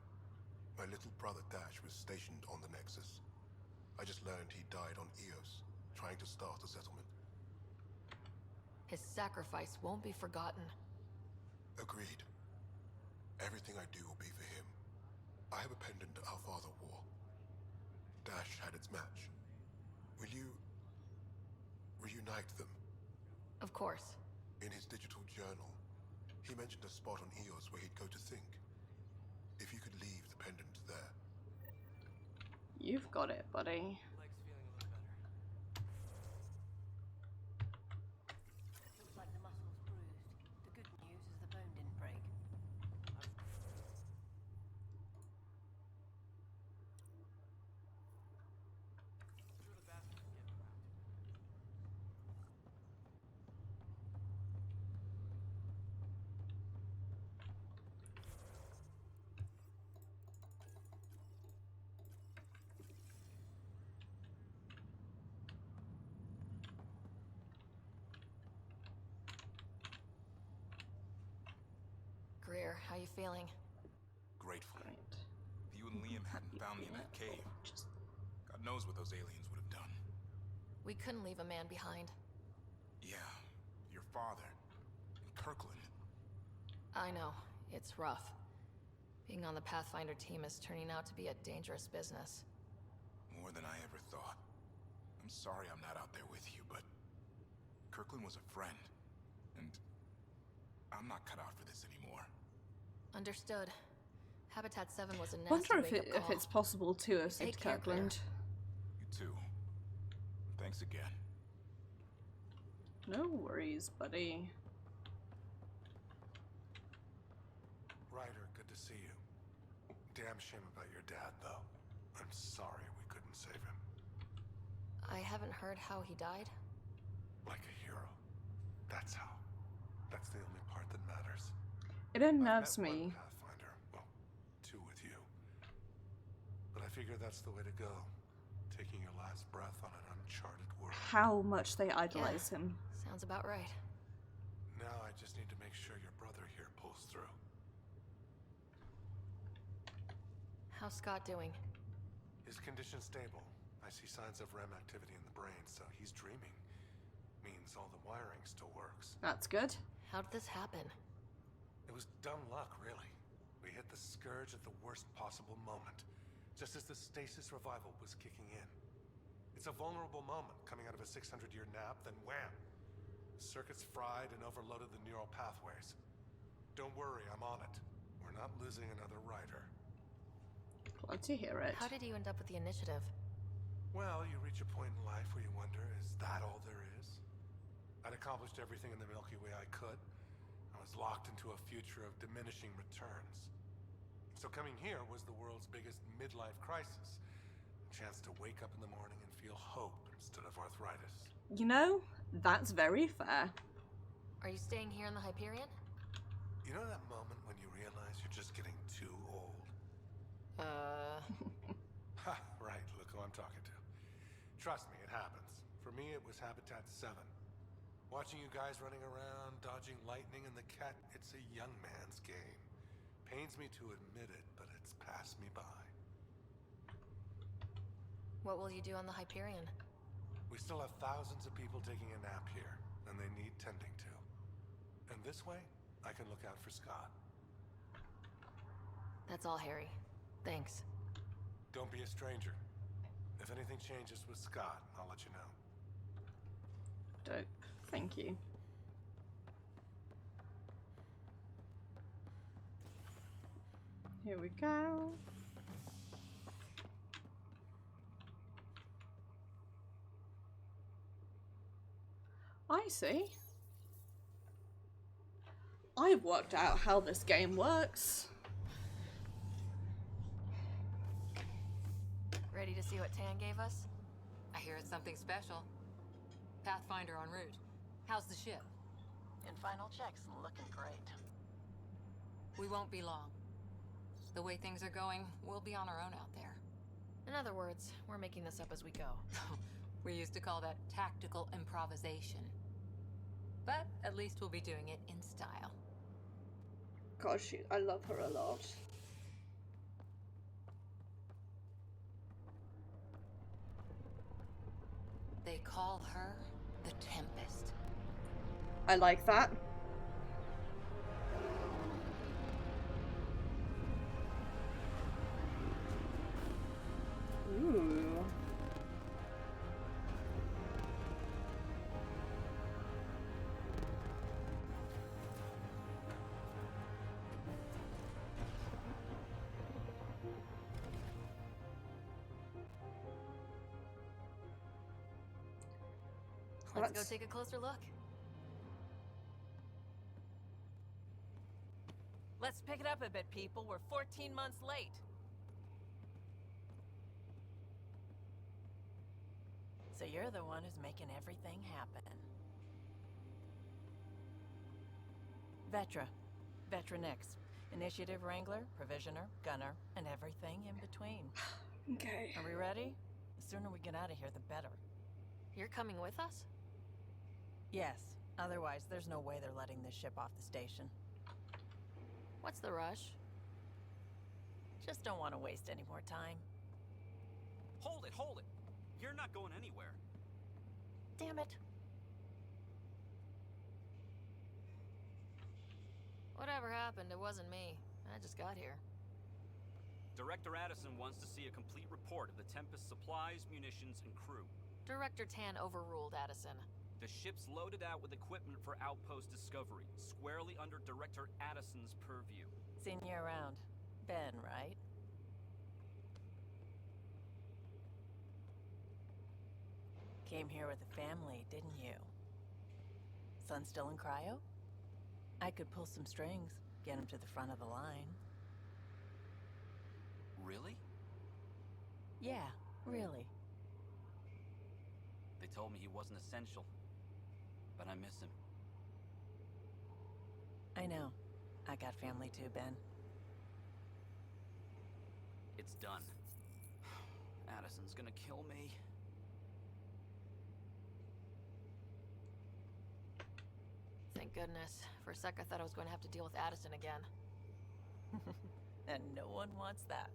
My little brother Dash was stationed on the Nexus. I just learned he died on Eos, trying to start a settlement. His sacrifice won't be forgotten. Agreed. Everything I do will be for him. I have a pendant our father wore. Dash had its match. Will you reunite them? Of course. In his digital journal, he mentioned a spot on Eos where he'd go to think. If you could leave the pendant there. You've got it, buddy. Leg's feeling a little better. Looks like the muscle's bruised. The good news is the bone didn't break. Sure the bastards are getting around to it. Greer, how you feeling? Grateful. Right. If you and Liam hadn't found me in that cave, God knows what those aliens would have done. We couldn't leave a man behind. Yeah, your father, and Kirkland. I know. It's rough. Being on the Pathfinder team is turning out to be a dangerous business. More than I ever thought. I'm sorry I'm not out there with you, but Kirkland was a friend, and I'm not cut out for this anymore. Understood. Habitat 7 was a nasty Wonder wake-up if it's possible to have Take saved care, Claire. Kirkland. You too. Thanks again. No worries, buddy. Ryder, good to see you. Damn shame about your dad, though. I'm sorry we couldn't save him. I haven't heard how he died. Like a hero. That's how. That's the only part that matters. It unnerves I've met me. one Pathfinder. Well, two with you. But I figure that's the way to go. Taking your last breath on an uncharted world. How much they idolize him. Sounds about right. Now I just need to make sure your brother here pulls through. How's Scott doing? His condition's stable. I see signs of REM activity in the brain, so he's dreaming. Means all the wiring still works. That's good. How did this happen? It was dumb luck, really. We hit the Scourge at the worst possible moment, just as the stasis revival was kicking in. It's a vulnerable moment coming out of a 600-year nap, then wham! The circuits fried and overloaded the neural pathways. Don't worry, I'm on it. We're not losing another rider. Glad to hear it. How did you end up with the initiative? Well, you reach a point in life where you wonder, is that all there is? I'd accomplished everything in the Milky Way I could. I was locked into a future of diminishing returns. So coming here was the world's biggest midlife crisis. A chance to wake up in the morning and feel hope instead of arthritis. You know, that's very fair. Are you staying here in the Hyperion? You know that moment when you realize you're just getting too old? Ha, right, look who I'm talking to. Trust me, it happens. For me, it was Habitat 7. Watching you guys running around, dodging lightning and the cat, it's a young man's game. Pains me to admit it, but it's passed me by. What will you do on the Hyperion? We still have thousands of people taking a nap here, and they need tending to. And this way, I can look out for Scott. That's all, Harry. Thanks. Don't be a stranger. If anything changes with Scott, I'll let you know. Dope. Thank you. Here we go. I see. I've worked out how this game works. Ready to see what Tan gave us? I hear it's something special. Pathfinder en route. How's the ship? In final checks, looking great. We won't be long. The way things are going, we'll be on our own out there. In other words, we're making this up as we go. We used to call that tactical improvisation. But at least we'll be doing it in style. Gosh, I love her a lot. They call her the Tempest. I like that. Ooh. Let's go take a closer look. Let's pick it up a bit, people. We're 14 months late. So you're the one who's making everything happen. Vetra next. Initiative Wrangler, Provisioner, Gunner, and everything in between. Okay. Are we ready? The sooner we get out of here, the better. You're coming with us? Yes. Otherwise, there's no way they're letting this ship off the station. What's the rush? Just don't want to waste any more time. Hold it, hold it! You're not going anywhere. Damn it. Whatever happened, it wasn't me. I just got here. Director Addison wants to see a complete report of the Tempest's supplies, munitions, and crew. Director Tan overruled Addison. The ship's loaded out with equipment for outpost discovery, squarely under Director Addison's purview. Seen you around. Ben, right? Came here with a family, didn't you? Son still in cryo? I could pull some strings, get him to the front of the line. Really? Yeah, really. They told me he wasn't essential, but I miss him. I know. I got family too, Ben. It's done. Addison's gonna kill me. Thank goodness. For a sec I thought I was going to have to deal with Addison again. And no one wants that.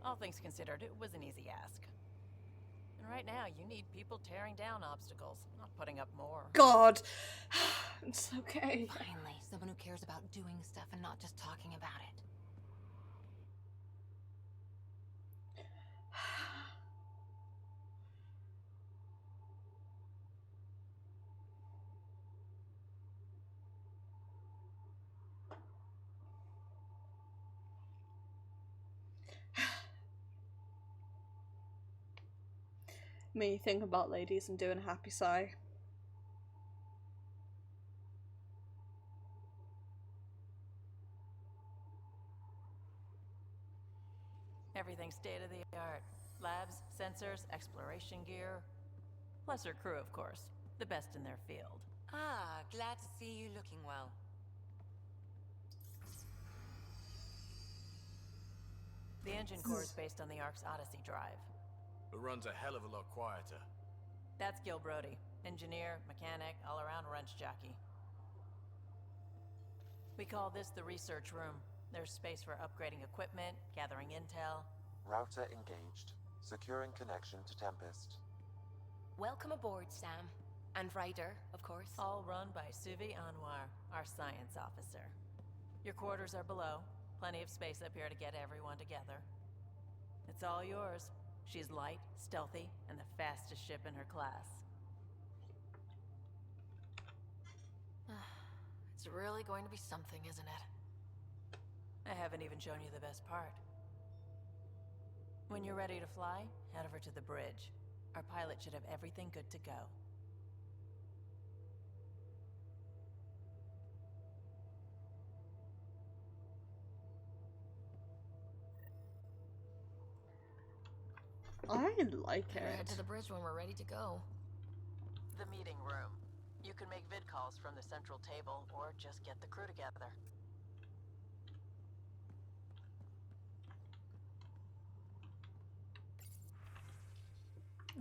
All things considered, it was an easy ask. And right now, you need people tearing down obstacles, not putting up more. God! It's okay. Finally, someone who cares about doing stuff and not just talking about it. Me think about ladies and doing a happy sigh. Everything state of the art. Labs, sensors, exploration gear. Plus her crew, of course. The best in their field. Ah, glad to see you looking well. The engine core is based on the Ark's Odyssey drive. It runs a hell of a lot quieter. That's Gil Brody. Engineer, mechanic, all-around wrench jockey. We call this the research room. There's space for upgrading equipment, gathering intel. Router engaged. Securing connection to Tempest. Welcome aboard, Sam. And Ryder, of course. All run by Suvi Anwar, our science officer. Your quarters are below. Plenty of space up here to get everyone together. It's all yours. She's light, stealthy, and the fastest ship in her class. It's really going to be something, isn't it? I haven't even shown you the best part. When you're ready to fly, head over to the bridge. Our pilot should have everything good to go. I like Better head it. to the bridge when we're ready to go. The meeting room. You can make vid calls from the central table, or just get the crew together.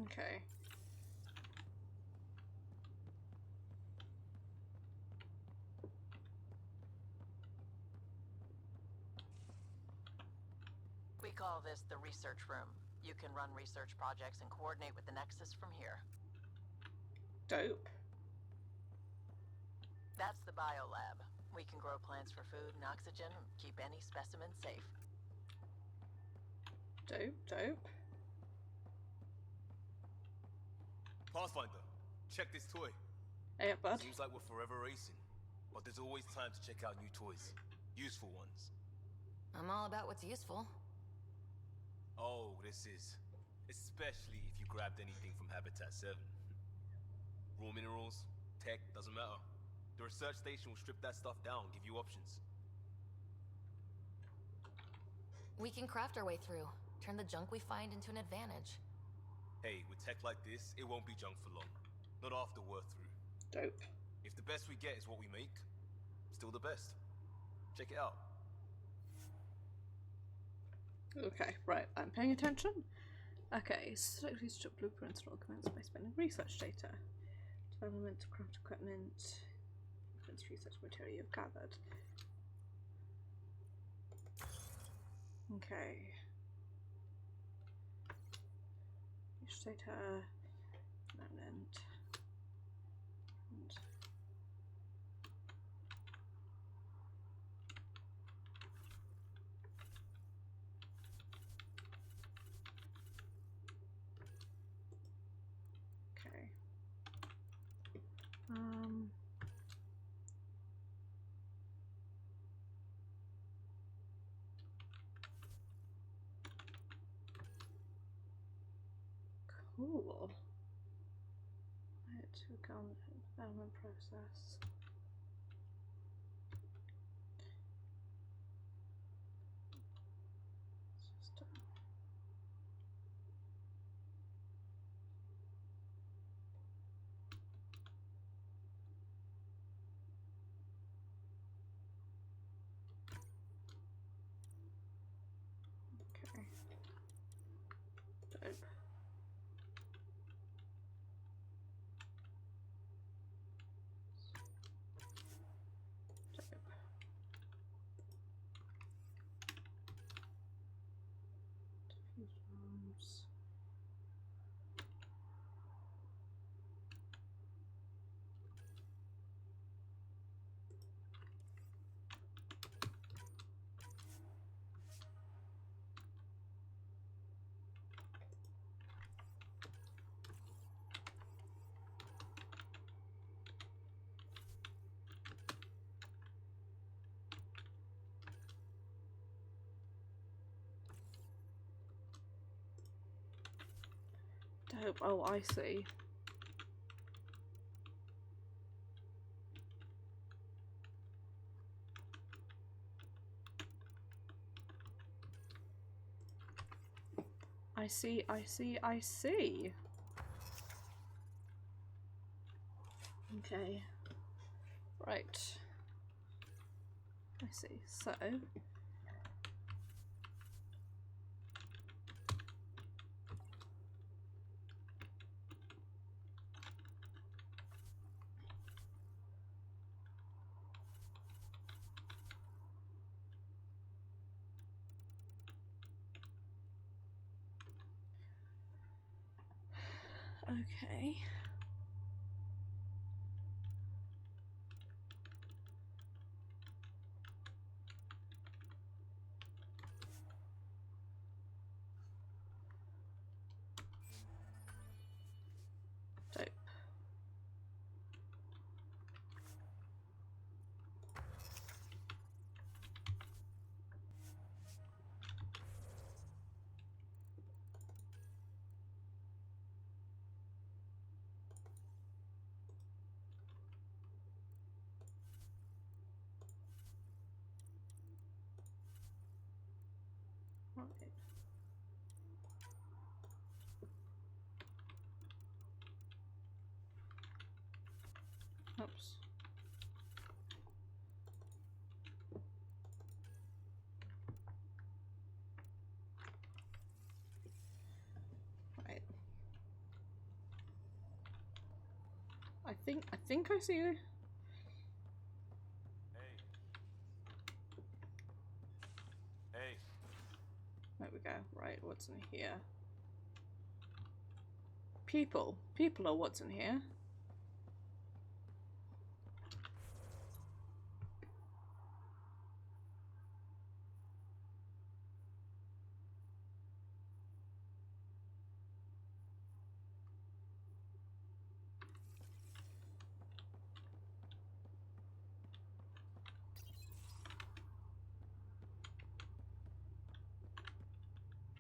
Okay. We call this the research room. You can run research projects and coordinate with the Nexus from here. Dope. That's the biolab. We can grow plants for food and oxygen, and keep any specimen safe. Dope, dope. Pathfinder, check this toy. Hey, bud. Seems like we're forever racing, but there's always time to check out new toys. Useful ones. I'm all about what's useful. Oh, this is. Especially if you grabbed anything from Habitat 7. Raw minerals, tech, doesn't matter. The research station will strip that stuff down, give you options. We can craft our way through. Turn the junk we find into an advantage. Hey, with tech like this, it won't be junk for long. Not after we're through. Dope. If the best we get is what we make, still the best. Check it out. Okay, right, I'm paying attention. Okay, select research blueprints and commence by spending research data. Development, craft equipment, research material you've gathered. Okay. Research data, development, and okay. Cool. Right, to go on the development process. System. Okay. Dope. Rooms. Dope. Oh, I see. I see, I see, I see. Okay. Right. I see. So. Okay. Dope. Right. Oops. Right. I think I see you. Hey. There we go. Right, what's in here? People. People are what's in here.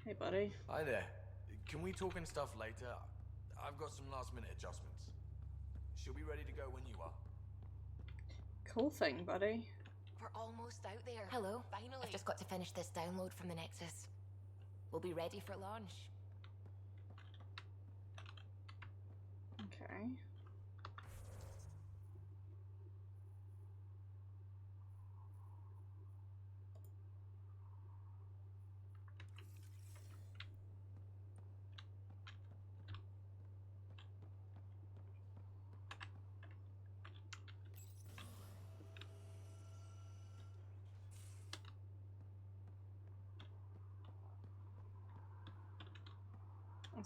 Hey, buddy. Hi there. Can we talk and stuff later? I've got some last minute adjustments. She'll be ready to go when you are. Cool thing, buddy. We're almost out there. Hello. Finally. I've just got to finish this download from the Nexus. We'll be ready for launch. Okay.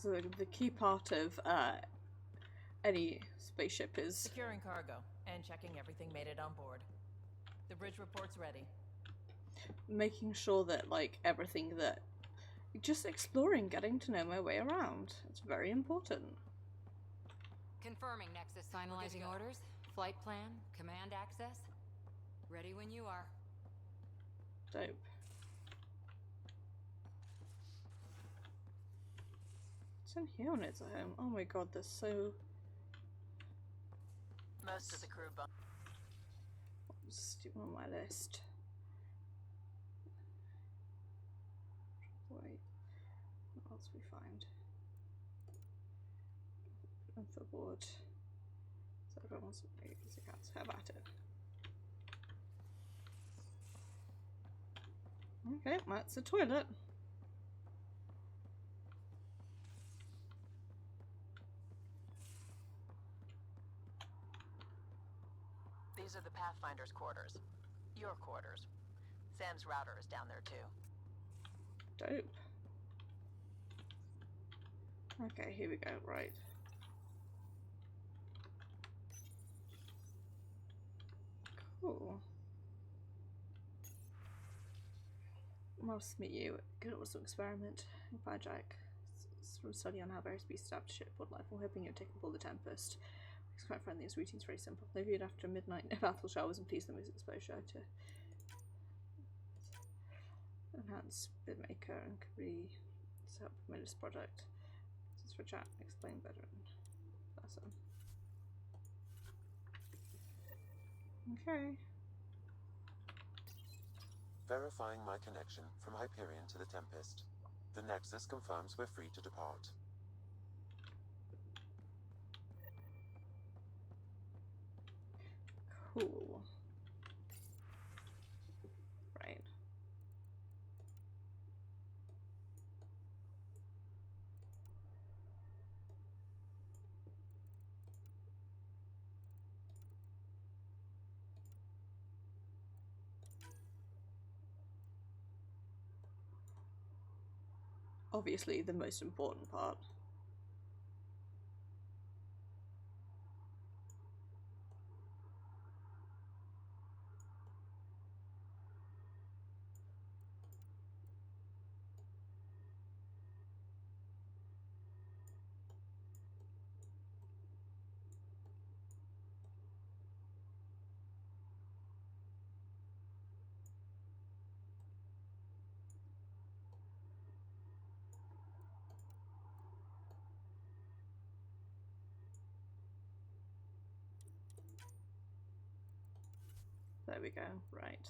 So the key part of any spaceship is Securing cargo and checking everything made it on board. The bridge report's ready. making sure that like everything that just exploring, getting to know my way around. It's very important. Confirming, Nexus. Finalizing orders, flight plan, command access. Ready when you are. Dope. What's in here when it's at home? Oh my god, there's so... Most of the crew Just on my list. Wait, what else we find? Overboard. So everyone wants to make these accounts. Have at it. Okay, that's the toilet. These are the Pathfinder's quarters. Your quarters. Sam's router is down there too. Dope. Okay, here we go, right. Cool. Must meet you. Good also experiment. Jack. From study on how various beasts adapt to shipboard life. I'm hoping you're taking all the Tempest. It's quite friendly. His routine's very simple. They viewed after midnight battle showers and please them with exposure to enhance bidmaker and could be set up a this product. Just for chat, explain better in person. Okay. Verifying my connection from Hyperion to the Tempest. The Nexus confirms we're free to depart. Cool. Right. Obviously the most important part. There we go, right.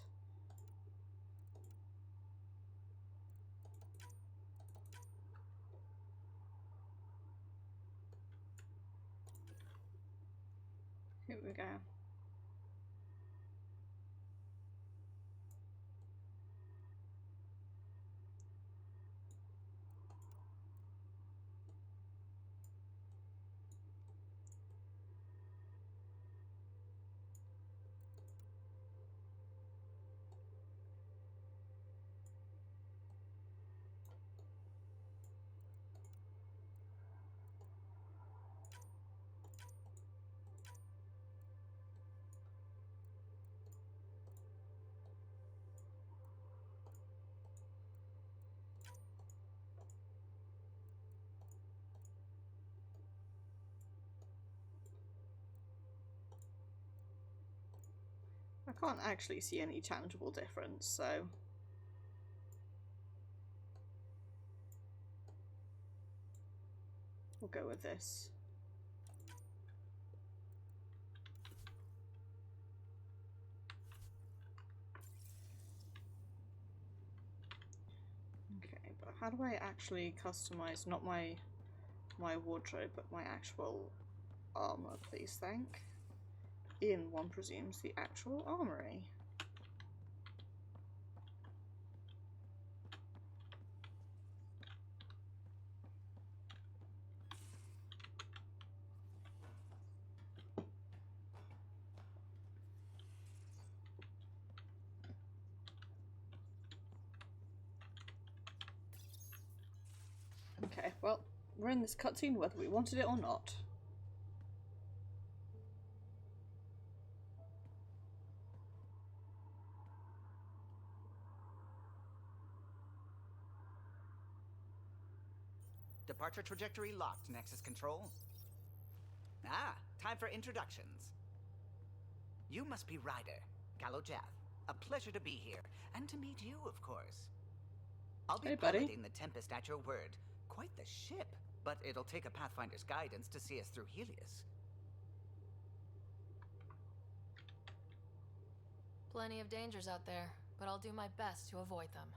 Here we go. I can't actually see any tangible difference, so we'll go with this. Okay, but how do I actually customize not my wardrobe, but my actual armor, please, thank? In, one presumes, the actual armory. Okay, well, we're in this cutscene whether we wanted it or not. Departure trajectory locked, Nexus Control. Ah, time for introductions. You must be Ryder, Galojath. A pleasure to be here, and to meet you, of course. I'll be piloting the Tempest at your word. Quite the ship, but it'll take a Pathfinder's guidance to see us through Helios. Plenty of dangers out there, but I'll do my best to avoid them.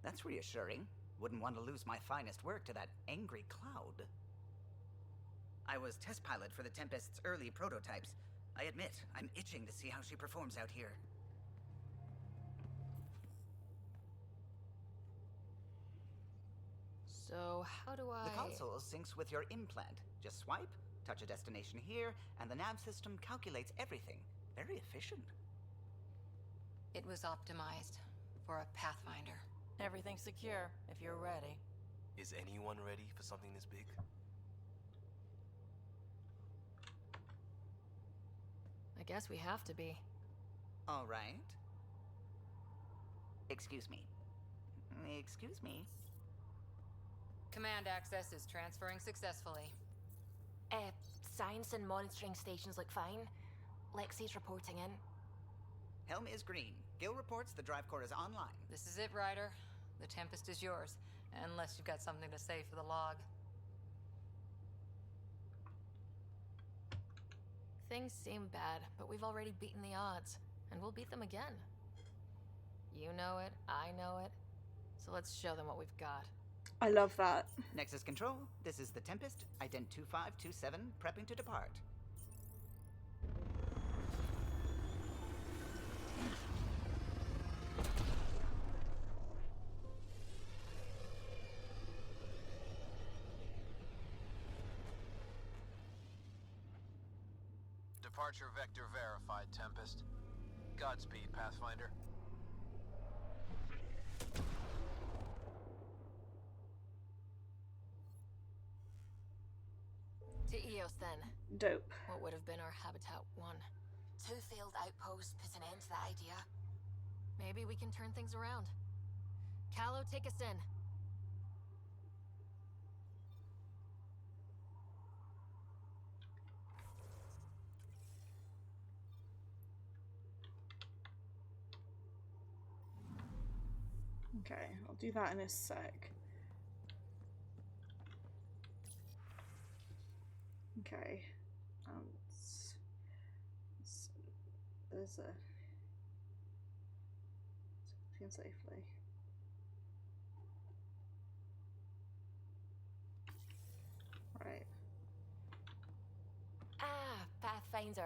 That's reassuring. Wouldn't want to lose my finest work to that angry cloud. I was test pilot for the Tempest's early prototypes. I admit, I'm itching to see how she performs out here. So, how do I... The console syncs with your implant. Just swipe, touch a destination here, and the nav system calculates everything. Very efficient. It was optimized for a Pathfinder. Everything's secure, if you're ready. Is anyone ready for something this big? I guess we have to be. All right. Excuse me. Excuse me. Command access is transferring successfully. Science and monitoring stations look fine. Lexi's reporting in. Helm is green. Gil reports the drive core is online. This is it, Ryder. The Tempest is yours, unless you've got something to say for the log. Things seem bad, but we've already beaten the odds, and we'll beat them again. You know it, I know it, so let's show them what we've got. I love that. Nexus Control, this is the Tempest, ident 2527, prepping to depart. Departure vector verified, Tempest. Godspeed, Pathfinder. To Eos, then. Dope. What would have been our Habitat 1? 2 failed outposts put an end to that idea. Maybe we can turn things around. Callow, take us in. Okay, I'll do that in a sec. Okay. is it? Safely. Right. Ah, Pathfinder.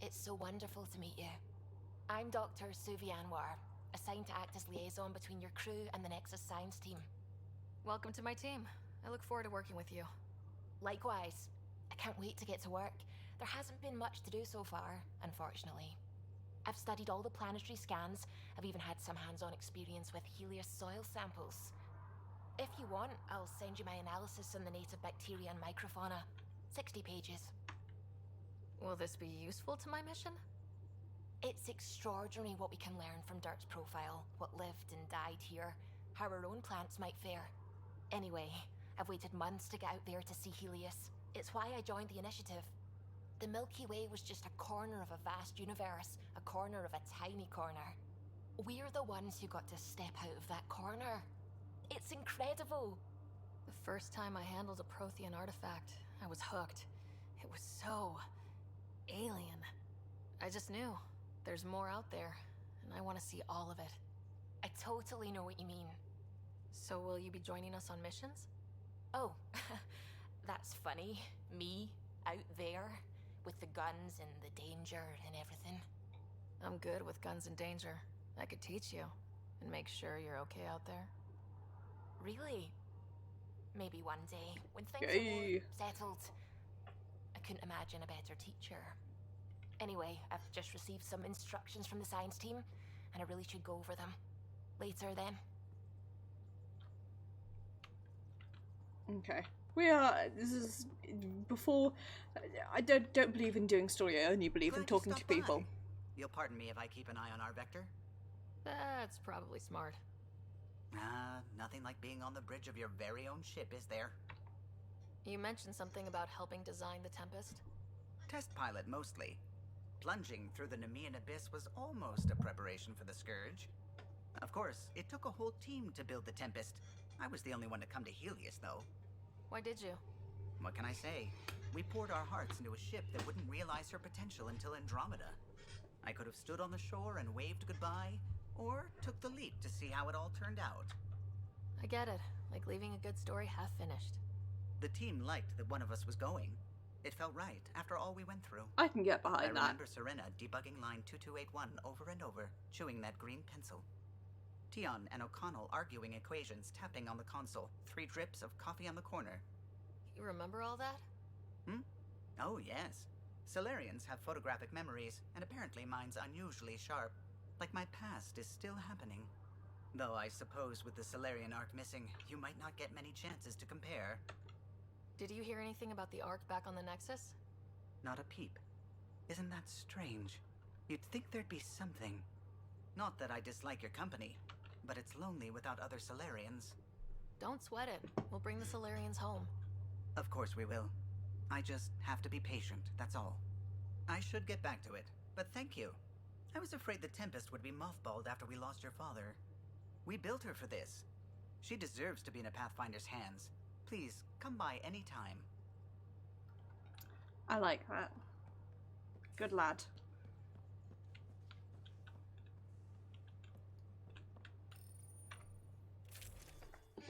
It's so wonderful to meet you. I'm Dr. Suvi Anwar, assigned to act as liaison between your crew and the Nexus Science team. Welcome to my team. I look forward to working with you. Likewise. I can't wait to get to work. There hasn't been much to do so far, unfortunately. I've studied all the planetary scans. I've even had some hands-on experience with Helios soil samples. If you want, I'll send you my analysis on the native bacteria and microfauna. 60 pages. Will this be useful to my mission? It's extraordinary what we can learn from Dirt's profile, what lived and died here, how our own plants might fare. Anyway, I've waited months to get out there to see Helios. It's why I joined the initiative. The Milky Way was just a corner of a vast universe, a corner of a tiny corner. We're the ones who got to step out of that corner. It's incredible! The first time I handled a Prothean artifact, I was hooked. It was so alien. I just knew. There's more out there, and I want to see all of it. I totally know what you mean. So will you be joining us on missions? Oh, that's funny. Me, out there, with the guns and the danger and everything. I'm good with guns and danger. I could teach you, and make sure you're okay out there. Really? Maybe one day, when things are more settled. I couldn't imagine a better teacher. Anyway, I've just received some instructions from the science team, and I really should go over them. Later, then. Okay. This is before. I don't believe in doing story. I only believe in talking to people. You'll pardon me if I keep an eye on our vector? That's probably smart. Nothing like being on the bridge of your very own ship, is there? You mentioned something about helping design the Tempest? Test pilot, mostly. Plunging through the Nemean abyss was almost a preparation for the Scourge. Of course, it took a whole team to build the Tempest. I was the only one to come to Helios, though. Why did you? What can I say? We poured our hearts into a ship that wouldn't realize her potential until Andromeda. I could have stood on the shore and waved goodbye, or took the leap to see how it all turned out. I get it. Like leaving a good story half finished. The team liked that one of us was going. It felt right, after all we went through. I can get behind that. I remember Serena debugging line 2281 over and over, chewing that green pencil. Tion and O'Connell arguing equations, tapping on the console, 3 drips of coffee on the corner. You remember all that? Oh, yes. Solarians have photographic memories, and apparently mine's unusually sharp. Like my past is still happening. Though I suppose with the Solarian arc missing, you might not get many chances to compare. Did you hear anything about the arc back on the Nexus? Not a peep. Isn't that strange? You'd think there'd be something. Not that I dislike your company, but it's lonely without other Solarians. Don't sweat it. We'll bring the Solarians home. Of course we will. I just have to be patient, that's all. I should get back to it, but thank you. I was afraid the Tempest would be mothballed after we lost your father. We built her for this. She deserves to be in a Pathfinder's hands. Please, come by any time. I like that. Good lad.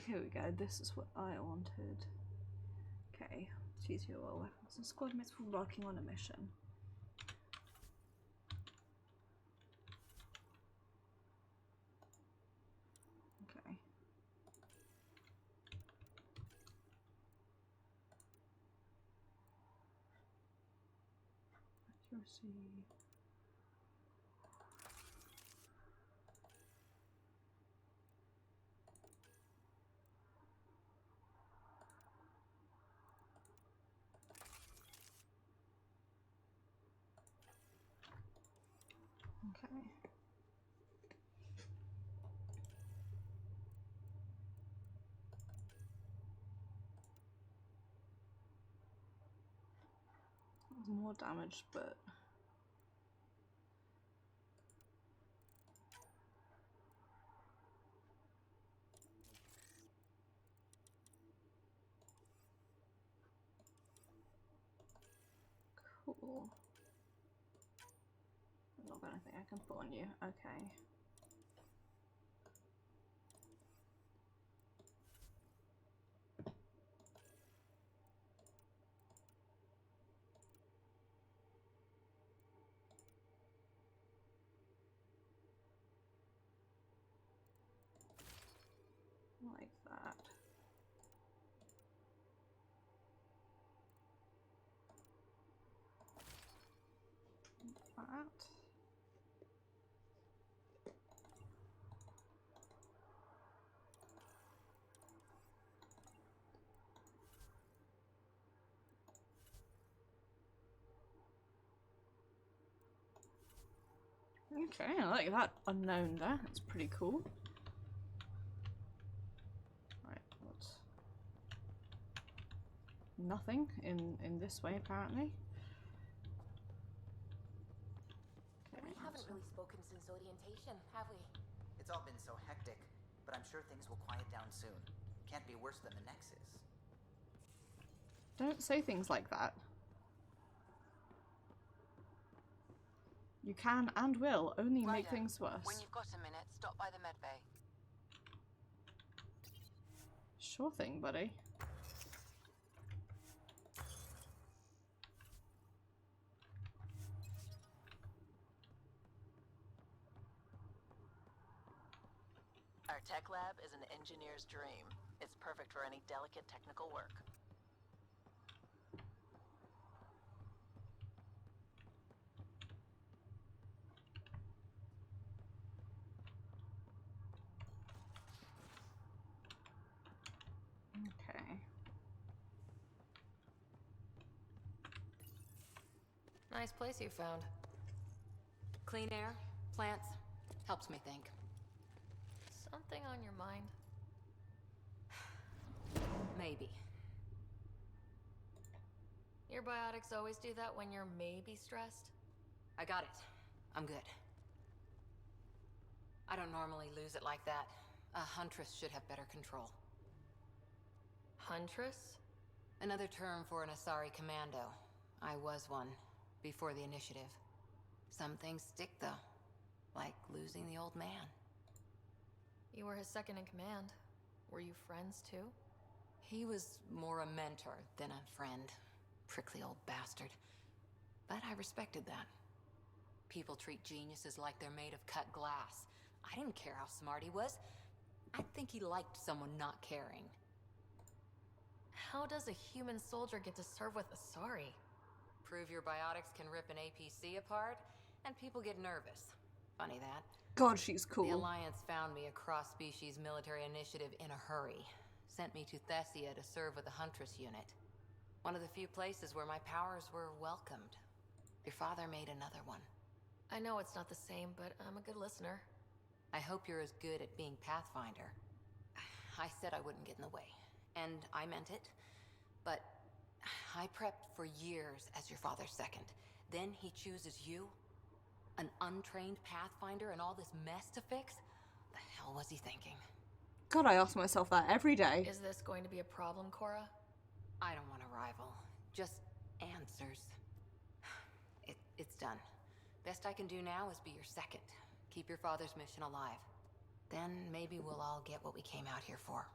Here we go, this is what I wanted. Okay, choose your weapons and squad mates for working on a mission. Okay. Accuracy. Okay. That was more damage, but cool. I don't have anything can put on you. Okay. Like that. Like that. Okay, I like that unknown there. That's pretty cool. Right, what's nothing in this way apparently. Okay, We haven't really spoken since orientation, have we? It's all been so hectic, but I'm sure things will quiet down soon. Can't be worse than the Nexus. Don't say things like that. You can and will only make things worse. When you've got a minute, stop by the med bay. Sure thing, buddy. Our tech lab is an engineer's dream. It's perfect for any delicate technical work. Okay. Nice place you found. Clean air, plants, helps me think. Something on your mind? Maybe. Your biotics always do that when you're maybe stressed? I got it. I'm good. I don't normally lose it like that. A huntress should have better control. Huntress? Another term for an Asari commando. I was one, before the initiative. Some things stick, though. Like losing the old man. You were his second in command. Were you friends, too? He was more a mentor than a friend. Prickly old bastard. But I respected that. People treat geniuses like they're made of cut glass. I didn't care how smart he was. I think he liked someone not caring. How does a human soldier get to serve with Asari? Prove your biotics can rip an APC apart, and people get nervous. Funny that. God, she's cool. The Alliance found me a cross-species military initiative in a hurry. Sent me to Thessia to serve with the Huntress unit. One of the few places where my powers were welcomed. Your father made another one. I know it's not the same, but I'm a good listener. I hope you're as good at being Pathfinder. I said I wouldn't get in the way, and I meant it. But I prepped for years as your father's second. Then he chooses you? An untrained Pathfinder and all this mess to fix? The hell was he thinking? God, I ask myself that every day. Is this going to be a problem, Cora? I don't want a rival. Just answers. It's done. Best I can do now is be your second. Keep your father's mission alive. Then maybe we'll all get what we came out here for.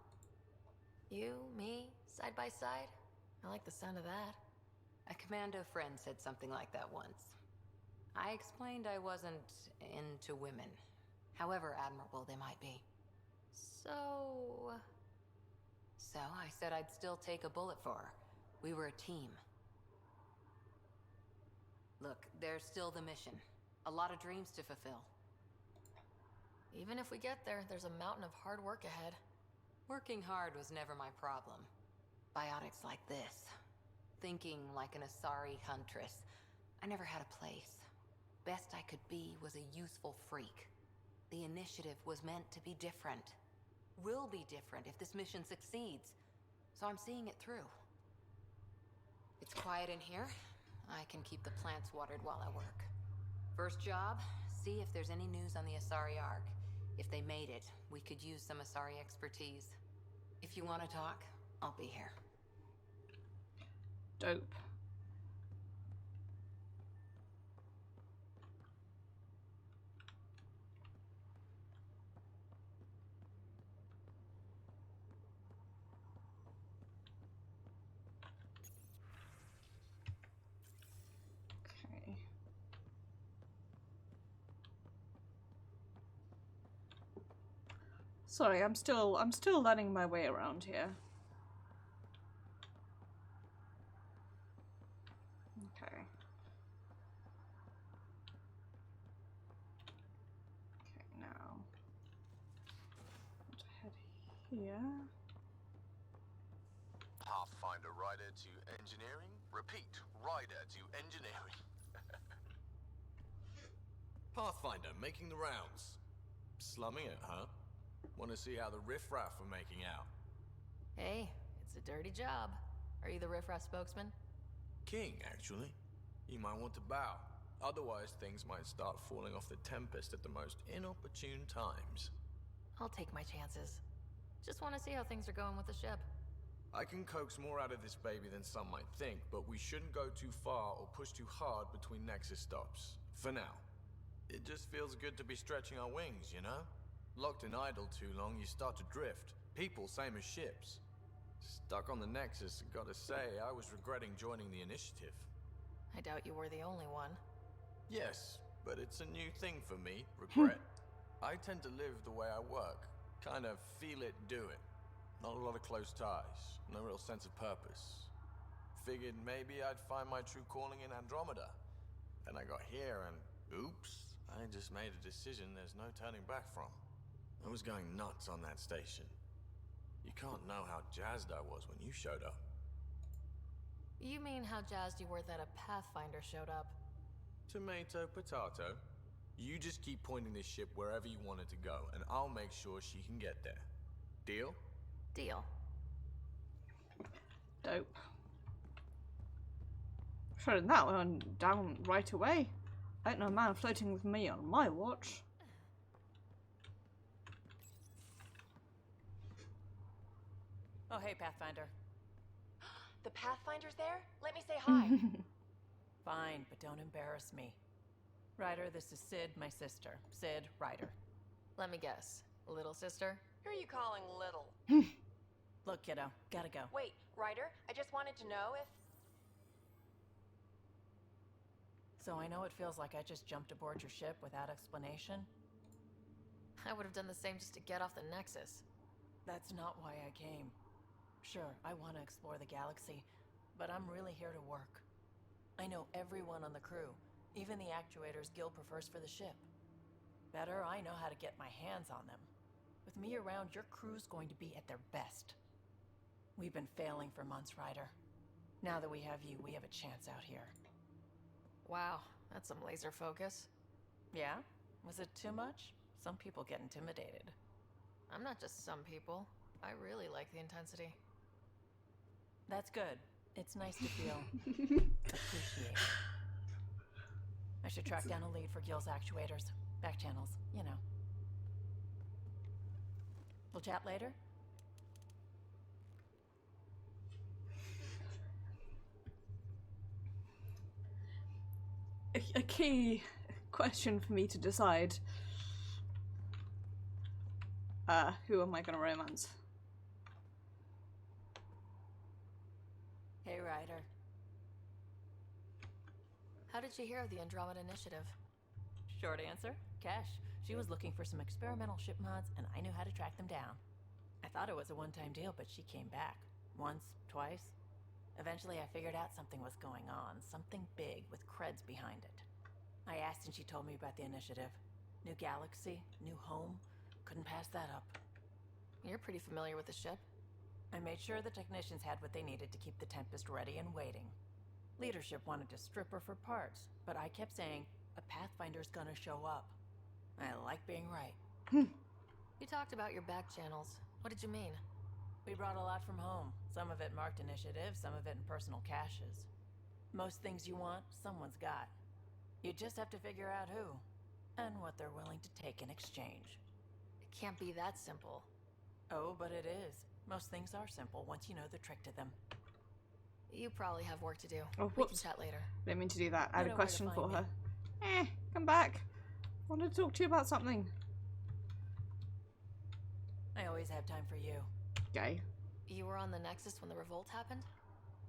You, me, side by side? I like the sound of that. A commando friend said something like that once. I explained I wasn't into women, however admirable they might be. So I said I'd still take a bullet for her. We were a team. Look, there's still the mission. A lot of dreams to fulfill. Even if we get there, there's a mountain of hard work ahead. Working hard was never my problem. Biotics like this. Thinking like an Asari huntress. I never had a place. Best I could be was a useful freak. The initiative was meant to be different. Will be different if this mission succeeds. So I'm seeing it through. It's quiet in here. I can keep the plants watered while I work. First job, see if there's any news on the Asari Ark. If they made it, we could use some Asari expertise. If you want to talk, I'll be here. Dope. Sorry, I'm still learning my way around here. Okay. Okay, now let's head here. Pathfinder rider to engineering. Repeat, rider to engineering. Pathfinder, making the rounds. Slumming it, huh? Want to see how the riffraff are making out? Hey, it's a dirty job. Are you the riffraff spokesman? King, actually. You might want to bow. Otherwise, things might start falling off the Tempest at the most inopportune times. I'll take my chances. Just want to see how things are going with the ship. I can coax more out of this baby than some might think, but we shouldn't go too far or push too hard between Nexus stops. For now. It just feels good to be stretching our wings, you know? Locked in idle too long, you start to drift. People, same as ships. Stuck on the Nexus, gotta say, I was regretting joining the initiative. I doubt you were the only one. Yes, but it's a new thing for me, regret. I tend to live the way I work. Kind of feel it, do it. Not a lot of close ties, no real sense of purpose. Figured maybe I'd find my true calling in Andromeda. Then I got here and, oops, I just made a decision there's no turning back from. I was going nuts on that station. You can't know how jazzed I was when you showed up. You mean how jazzed you were that a Pathfinder showed up? Tomato, potato. You just keep pointing this ship wherever you want it to go, and I'll make sure she can get there. Deal? Deal. Dope. Shutting that one down right away. Ain't no man floating with me on my watch. Oh, hey, Pathfinder. The Pathfinder's there? Let me say hi. Fine, but don't embarrass me. Ryder, this is Sid, my sister. Sid, Ryder. Let me guess. Little sister? Who are you calling little? Look, kiddo, gotta go. Wait, Ryder, I just wanted to know if... So I know it feels like I just jumped aboard your ship without explanation. I would have done the same just to get off the Nexus. That's not why I came. Sure, I want to explore the galaxy, but I'm really here to work. I know everyone on the crew, even the actuators Gil prefers for the ship. Better, I know how to get my hands on them. With me around, your crew's going to be at their best. We've been failing for months, Ryder. Now that we have you, we have a chance out here. Wow, that's some laser focus. Yeah? Was it too much? Some people get intimidated. I'm not just some people. I really like the intensity. That's good. It's nice to feel appreciated. I should track down a lead for Gil's actuators. Back channels, you know. We'll chat later? A key question for me to decide. Who am I gonna romance? Hey, Ryder. How did you hear of the Andromeda Initiative? Short answer, Cash. She was looking for some experimental ship mods, and I knew how to track them down. I thought it was a one-time deal, but she came back. Once, twice. Eventually, I figured out something was going on. Something big with creds behind it. I asked and she told me about the initiative. New galaxy, new home. Couldn't pass that up. You're pretty familiar with the ship. I made sure the technicians had what they needed to keep the Tempest ready and waiting. Leadership wanted to strip her for parts, but I kept saying, a Pathfinder's gonna show up. I like being right. You talked about your back channels. What did you mean? We brought a lot from home. Some of it marked initiative, some of it in personal caches. Most things you want, someone's got. You just have to figure out who, and what they're willing to take in exchange. It can't be that simple. Oh, but it is. Most things are simple once you know the trick to them. You probably have work to do. Oh, we can chat later. Didn't mean to do that. I had a question for her. Come back. I wanted to talk to you about something. I always have time for you. Okay. You were on the Nexus when the revolt happened?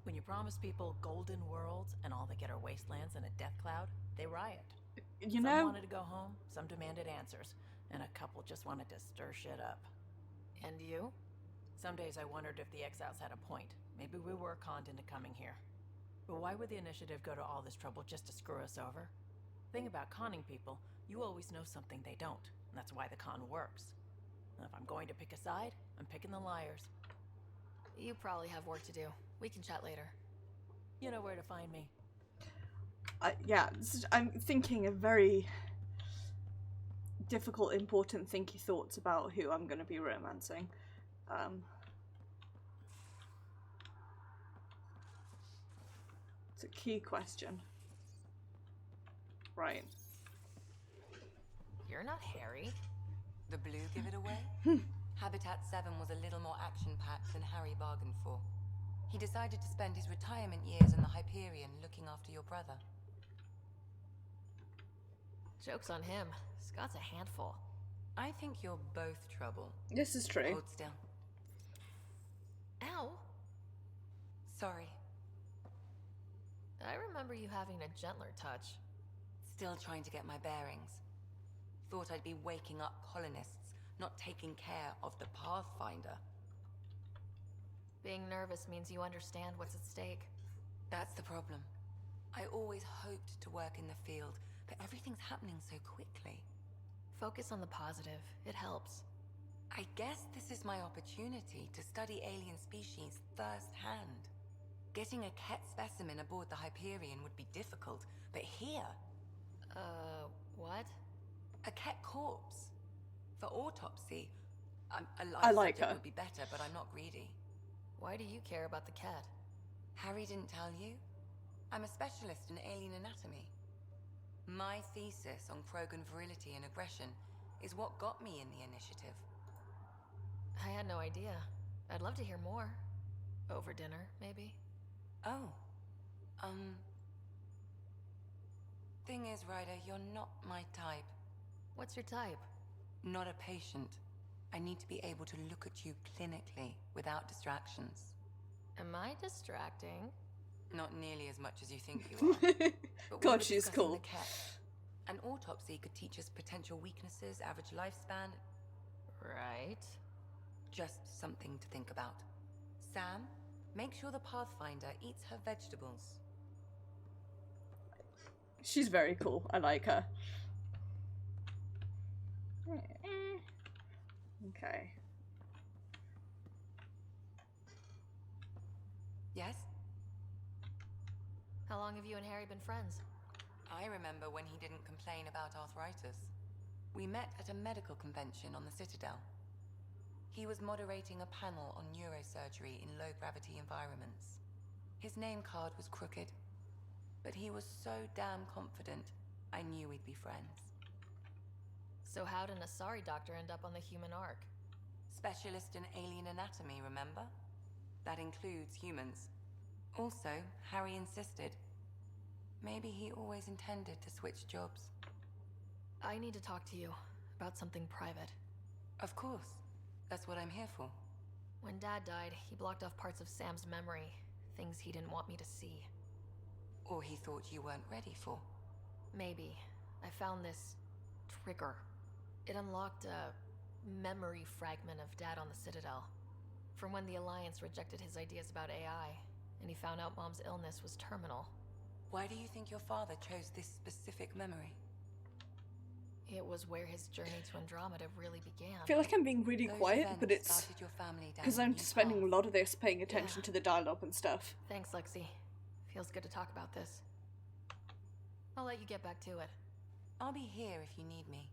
When you promise people golden worlds and all they get are wastelands and a death cloud, they riot. You some know, wanted to go home, some demanded answers, and a couple just wanted to stir shit up. And you? Some days I wondered if the exiles had a point. Maybe we were conned into coming here. But why would the initiative go to all this trouble just to screw us over? Thing about conning people, you always know something they don't. And that's why the con works. And if I'm going to pick a side, I'm picking the liars. You probably have work to do. We can chat later. You know where to find me. Yeah, I'm thinking of very difficult, important, thinky thoughts about who I'm going to be romancing. It's a key question. Right. You're not Harry. The blue give it away? Habitat 7 was a little more action-packed than Harry bargained for. He decided to spend his retirement years in the Hyperion looking after your brother. Joke's on him. Scott's a handful. I think you're both trouble. This is true. Hold still. Ow. Sorry. I remember you having a gentler touch. Still trying to get my bearings. Thought I'd be waking up colonists, not taking care of the Pathfinder. Being nervous means you understand what's at stake. That's the problem. I always hoped to work in the field, but everything's happening so quickly. Focus on the positive. It helps. I guess this is my opportunity to study alien species firsthand. Getting a Ket specimen aboard the Hyperion would be difficult, but here... what? A Ket corpse. For autopsy. A live I like subject her. would be better, but I'm not greedy. Why do you care about the Ket? Harry didn't tell you? I'm a specialist in alien anatomy. My thesis on Krogan virility and aggression is what got me in the initiative. I had no idea. I'd love to hear more. Over dinner, maybe? Oh. Thing is, Ryder, you're not my type. What's your type? Not a patient. I need to be able to look at you clinically without distractions. Am I distracting? Not nearly as much as you think you are. But we God, were she's discussing cool. the Ket. An autopsy could teach us potential weaknesses, average lifespan. Right. Just something to think about. Sam, make sure the Pathfinder eats her vegetables. She's very cool. I like her. Okay. Yes? How long have you and Harry been friends? I remember when he didn't complain about arthritis. We met at a medical convention on the Citadel. He was moderating a panel on neurosurgery in low-gravity environments. His name card was crooked, but he was so damn confident, I knew we'd be friends. So how did an Asari doctor end up on the human ark? Specialist in alien anatomy, remember? That includes humans. Also, Harry insisted. Maybe he always intended to switch jobs. I need to talk to you about something private. Of course. That's what I'm here for. When Dad died, he blocked off parts of Sam's memory. Things he didn't want me to see. Or he thought you weren't ready for. Maybe. I found this trigger. It unlocked a memory fragment of Dad on the Citadel. From when the Alliance rejected his ideas about AI, and he found out Mom's illness was terminal. Why do you think your father chose this specific memory? It was where his journey to Andromeda really began. I feel like I'm being really Those quiet, events but it's started your family down because a I'm new spending path. a lot of this paying attention to the dialogue and stuff. Thanks, Lexi. Feels good to talk about this. I'll let you get back to it. I'll be here if you need me.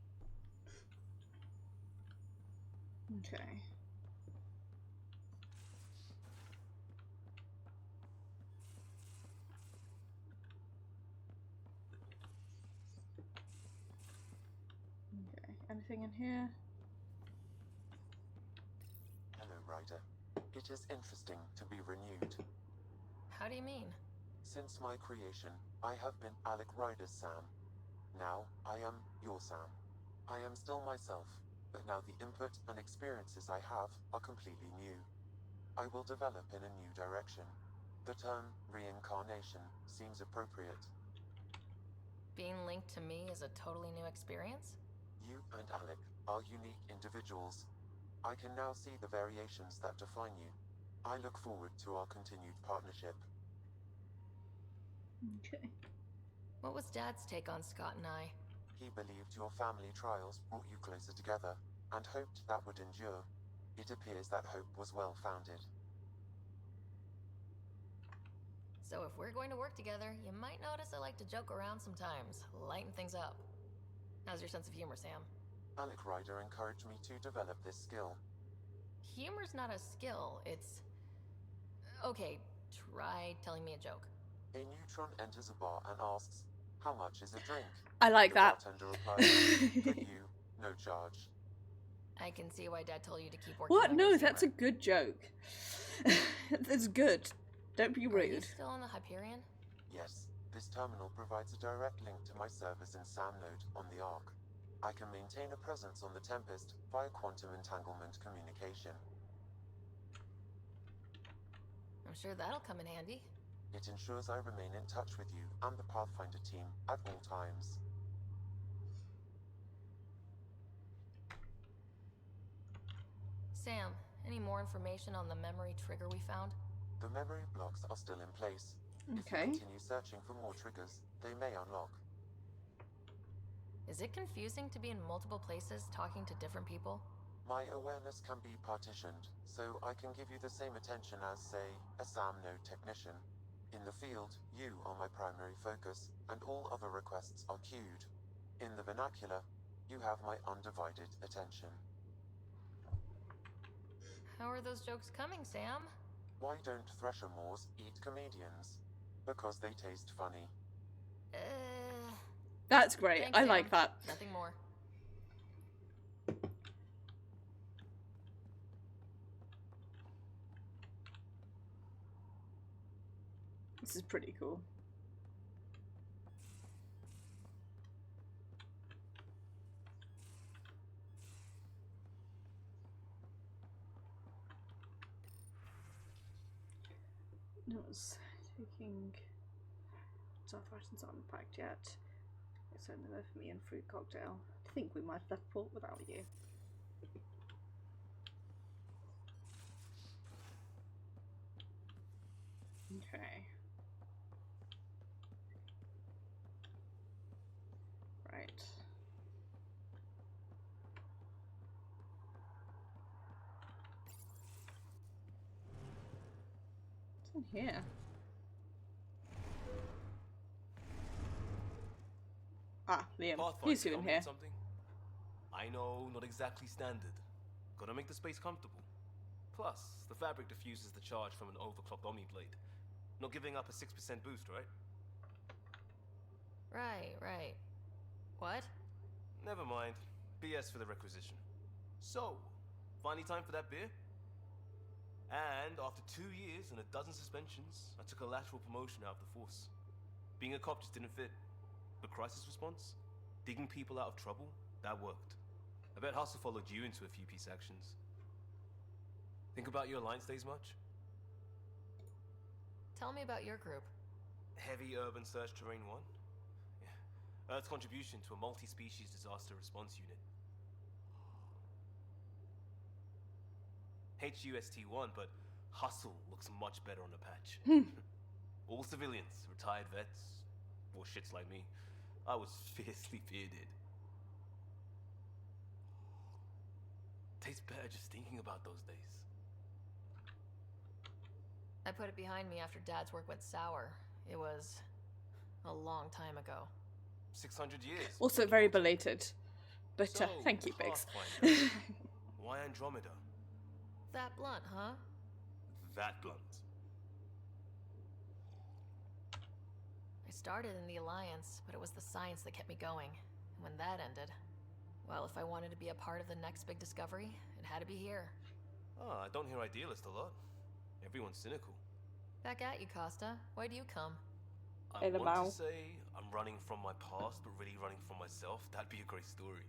Okay. Okay. Anything in here? Hello, Ryder. It is interesting to be renewed. How do you mean? Since my creation, I have been Alec Ryder's Sam. Now, I am your Sam. I am still myself, but now the input and experiences I have are completely new. I will develop in a new direction. The term reincarnation seems appropriate. Being linked to me is a totally new experience? You and Alec are unique individuals. I can now see the variations that define you. I look forward to our continued partnership. Okay. What was Dad's take on Scott and I? He believed your family trials brought you closer together, and hoped that would endure. It appears that hope was well-founded. So if we're going to work together, you might notice I like to joke around sometimes, lighten things up. How's your sense of humor, Sam? Alec Ryder encouraged me to develop this skill. Humor's not a skill, it's... Okay, try telling me a joke. A neutron enters a bar and asks, "How much is a drink?" I like the that. Bartender replies, "For you, no charge." I can see why Dad told you to keep working What? on No, your that's a humor. good joke. That's good. Don't be Are you rude. still on the Hyperion? Yes, this terminal provides a direct link to my servers in SAM node on the Ark. I can maintain a presence on the Tempest via quantum entanglement communication. I'm sure that'll come in handy. It ensures I remain in touch with you and the Pathfinder team at all times. Sam, any more information on the memory trigger we found? The memory blocks are still in place. If Okay. you continue searching for more triggers, they may unlock. Is it confusing to be in multiple places talking to different people? My awareness can be partitioned, so I can give you the same attention as, say, a SAM node technician. In the field, you are my primary focus, and all other requests are queued. In the vernacular, you have my undivided attention. How are those jokes coming, Sam? Why don't Thresher Moors eat comedians? Because they taste funny. That's great. Thanks, I Sam. like that. Nothing more. This is pretty cool. No, it's taking South rations aren't packed yet. It's only there for me and fruit cocktail. I think we might have left port without you. Okay. Right. What's in here? Ah, Liam. He's Pathfinder, in tell me here. something. I know, not exactly standard. Gotta make the space comfortable. Plus, the fabric diffuses the charge from an overclocked Omni blade. Not giving up a 6% boost, right? Right. What? Never mind. BS for the requisition. So, finally time for that beer? And after 2 years and a dozen suspensions, I took a lateral promotion out of the force. Being a cop just didn't fit. But crisis response? Digging people out of trouble? That worked. I bet Hustle followed you into a few peace actions. Think about your Alliance days much? Tell me about your group. Heavy Urban Search Terrain 1? Yeah. Earth's contribution to a multi-species disaster response unit. HUST-1, but Hustle looks much better on the patch. All civilians, retired vets, or shits like me. I was fiercely bearded. Tastes better just thinking about those days. I put it behind me after Dad's work went sour. It was a long time ago. 600 years. Also very belated. But So, thank you, Biggs. Pathfinder. Why Andromeda? That blunt, huh? That blunt. I started in the Alliance, but it was the science that kept me going. And when that ended, well, if I wanted to be a part of the next big discovery, it had to be here. Oh, I don't hear idealist a lot. Everyone's cynical. Back at you, Costa. Why do you come? I want to say I'm running from my past, but really running from myself. That'd be a great story.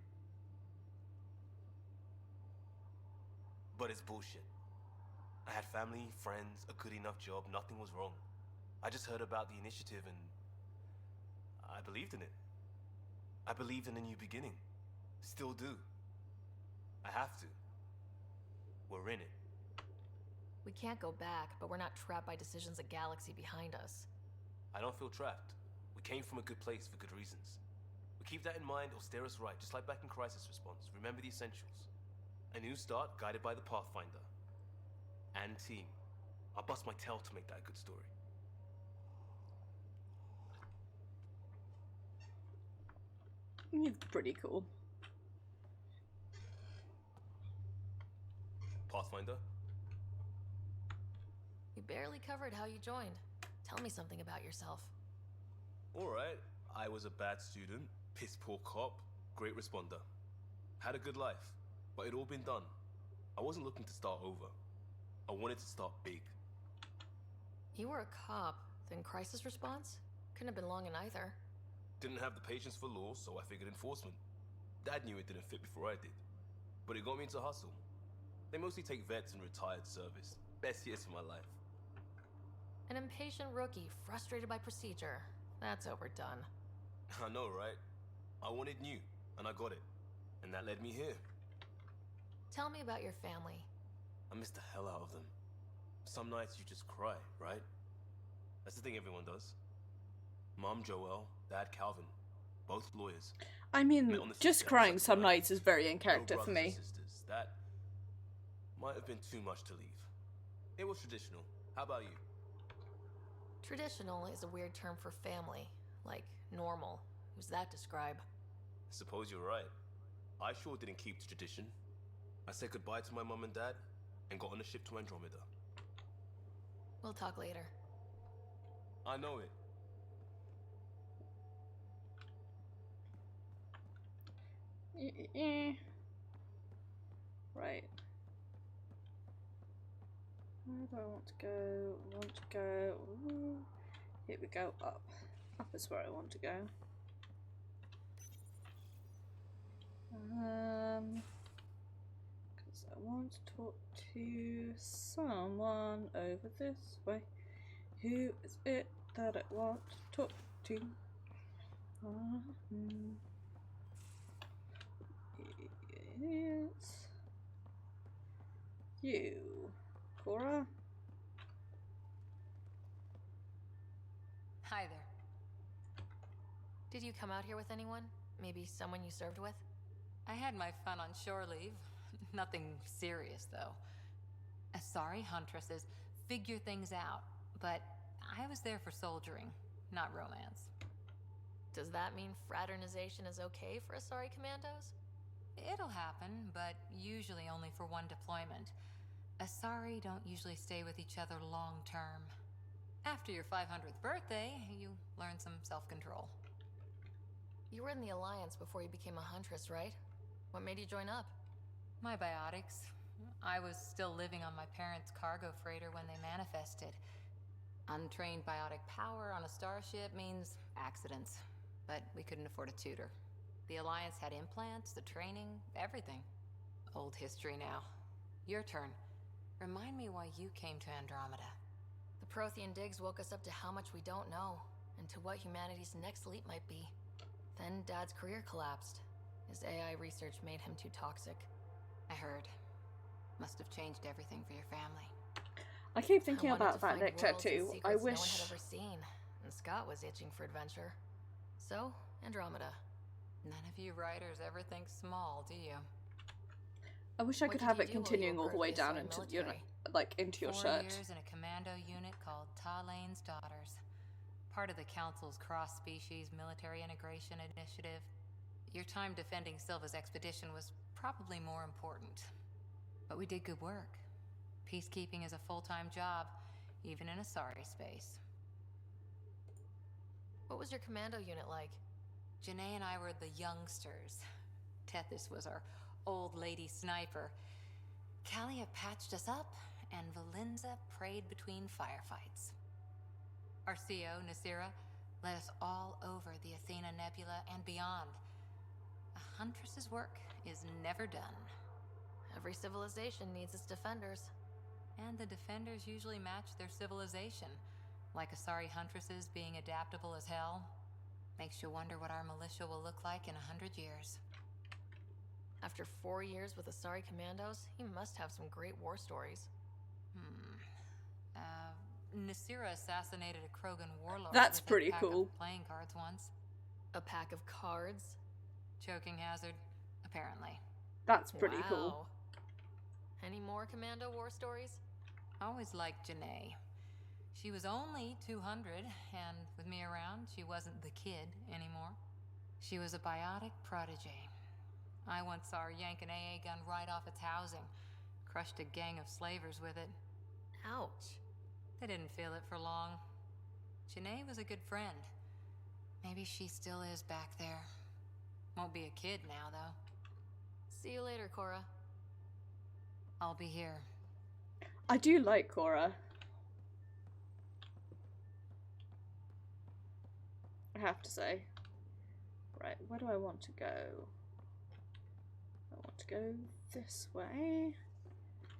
But it's bullshit. I had family, friends, a good enough job, nothing was wrong. I just heard about the initiative and I believed in it. I believed in a new beginning. Still do. I have to. we're in it. We can't go back, but we're not trapped by decisions a galaxy behind us. I don't feel trapped. We came from a good place for good reasons. We keep that in mind, it'll steer us right, just like back in Crisis Response. Remember the essentials. A new start, guided by the Pathfinder. And team. I'll bust my tail to make that a good story. He's pretty cool. Pathfinder? You barely covered how you joined. Tell me something about yourself. Alright, I was a bad student, piss poor cop, great responder. Had a good life, but it'd all been done. I wasn't looking to start over. I wanted to start big. You were a cop, then crisis response? Couldn't have been long in either. Didn't have the patience for law, so I figured enforcement. Dad knew it didn't fit before I did. But it got me into hustle. They mostly take vets and retired service. Best years of my life. An impatient rookie, frustrated by procedure. That's overdone. I know, right? I wanted new, and I got it. And that led me here. Tell me about your family. I miss the hell out of them. Some nights you just cry, right? That's the thing everyone does. Mom Joelle, Dad Calvin, both lawyers. I mean, just crying some nights is very in character No for brothers me. and sisters. That might have been too much to leave. It was traditional. How about you? Traditional is a weird term for family. Like, normal. Who's that describe? Suppose you're right. I sure didn't keep the tradition. I said goodbye to my mom and dad, and got on a ship to Andromeda. We'll talk later. I know it. Right. Where do I want to go? I want to go. Ooh. Here we go. Up. Up is where I want to go. Because I want to talk to someone over this way. Who is it that I want to talk to? It's you, Cora. Hi there. Did you come out here with anyone? Maybe someone you served with? I had my fun on shore leave. Nothing serious, though. Asari huntresses figure things out, but I was there for soldiering, not romance. Does that mean fraternization is okay for Asari commandos? It'll happen, but usually only for one deployment. Asari don't usually stay with each other long term. After your 500th birthday, you learn some self-control. You were in the Alliance before you became a huntress, right? What made you join up? My biotics. I was still living on my parents' cargo freighter when they manifested. Untrained biotic power on a starship means accidents, but we couldn't afford a tutor. The Alliance had implants, the training, everything. Old history now. Your turn. Remind me why you came to Andromeda. The Prothean digs woke us up to how much we don't know, and to what humanity's next leap might be. Then Dad's career collapsed. His AI research made him too toxic. I heard. Must have changed everything for your family. I keep thinking I wanted about to that find neck worlds and tattoo. I secrets wish. no one had ever seen, and Scott was itching for adventure. So, Andromeda. None of you writers ever think small, do you? I wish I What could did have you it do while you continuing were all the way at the down assigned into your, military? like into your 4 shirt. years in a commando unit called Talane's Daughters. Part of the Council's cross-species military integration initiative. Your time defending Silva's expedition was probably more important. But we did good work. Peacekeeping is a full-time job, even in Asari space. What was your commando unit like? Janae and I were the youngsters. Tethys was our old lady sniper. Kalia patched us up, and Valenza prayed between firefights. Our CO, Nasira, led us all over the Athena Nebula and beyond. A huntress's work is never done. Every civilization needs its defenders. And the defenders usually match their civilization, like Asari huntresses being adaptable as hell. Makes you wonder what our militia will look like in 100 years. After 4 years with the Asari Commandos, he must have some great war stories. Nasira assassinated a Krogan warlord That's with pretty a pack cool. of playing cards once. A pack of cards? Choking hazard, apparently. That's pretty cool. Wow. Any more Commando war stories? Always liked Janae. She was only 200, and with me around, she wasn't the kid anymore. She was a biotic protege. I once saw her yank an AA gun right off its housing. Crushed a gang of slavers with it. Ouch. They didn't feel it for long. Janae was a good friend. Maybe she still is back there. Won't be a kid now, though. See you later, Cora. I'll be here. I do like Cora. I have to say. Right, where do I want to go? I want to go this way.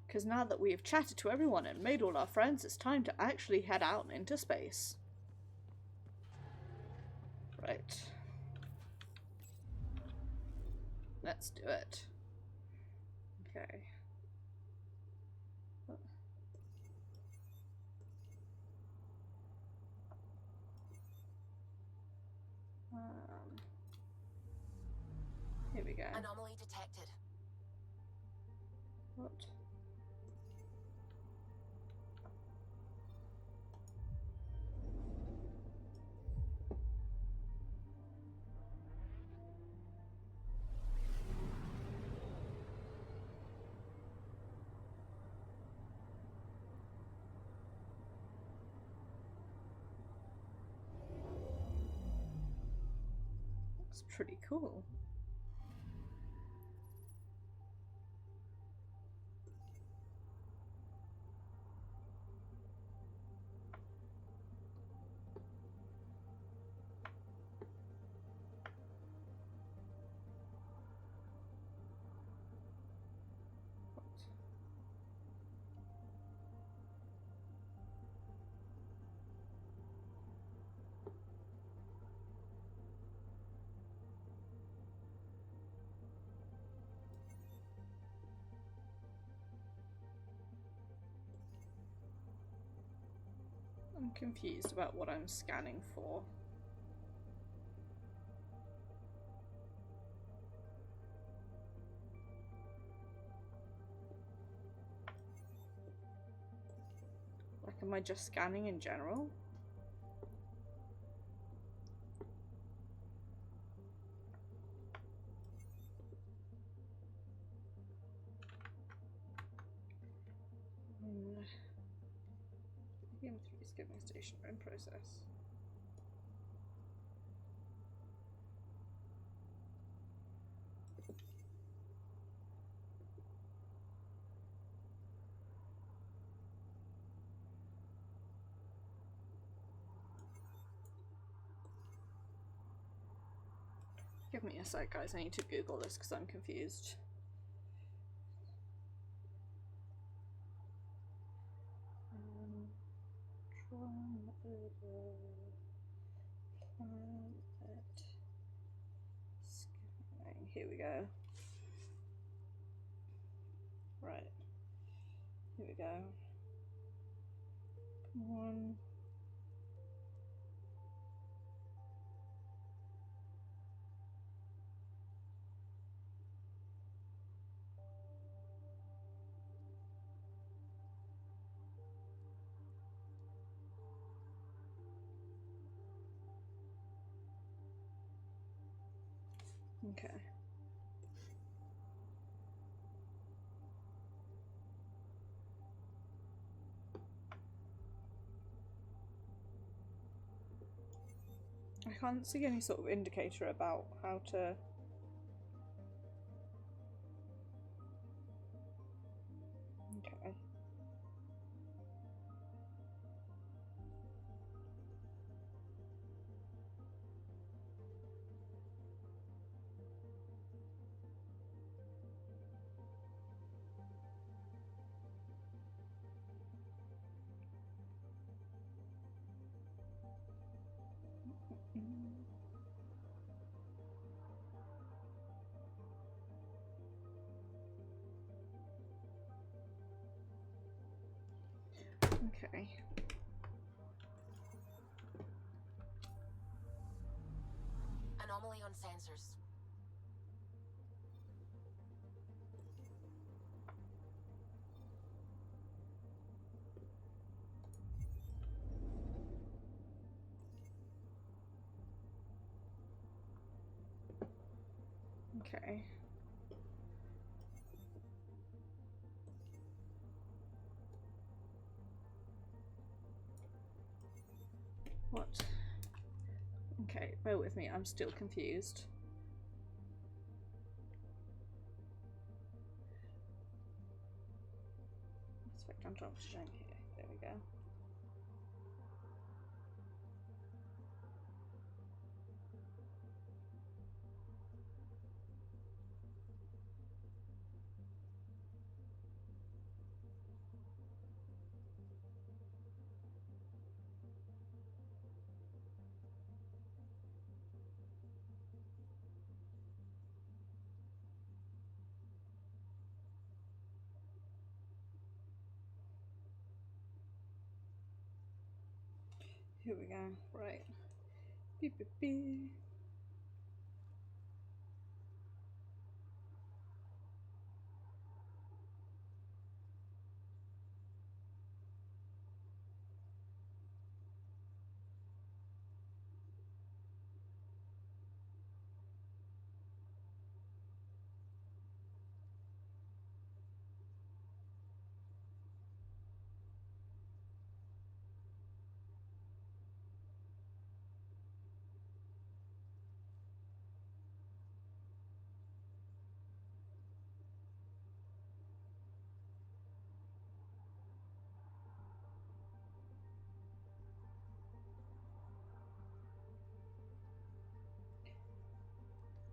Because now that we have chatted to everyone and made all our friends, it's time to actually head out into space. Right. Let's do it. Okay. Here we go. Anomaly detected. What? Looks pretty cool. I'm confused about what I'm scanning for. Like, am I just scanning in general? EM3 is giving station in process. Give me a sec, guys. I need to Google this because I'm confused. Here we go. Right. Here we go. Come on. Okay. I can't see any sort of indicator about how to... Okay. Okay. Anomaly on sensors. Okay. What? Okay, bear with me, I'm still confused. Spectrum oxygen here. There we go. Here we go. Right. Beep, beep, beep.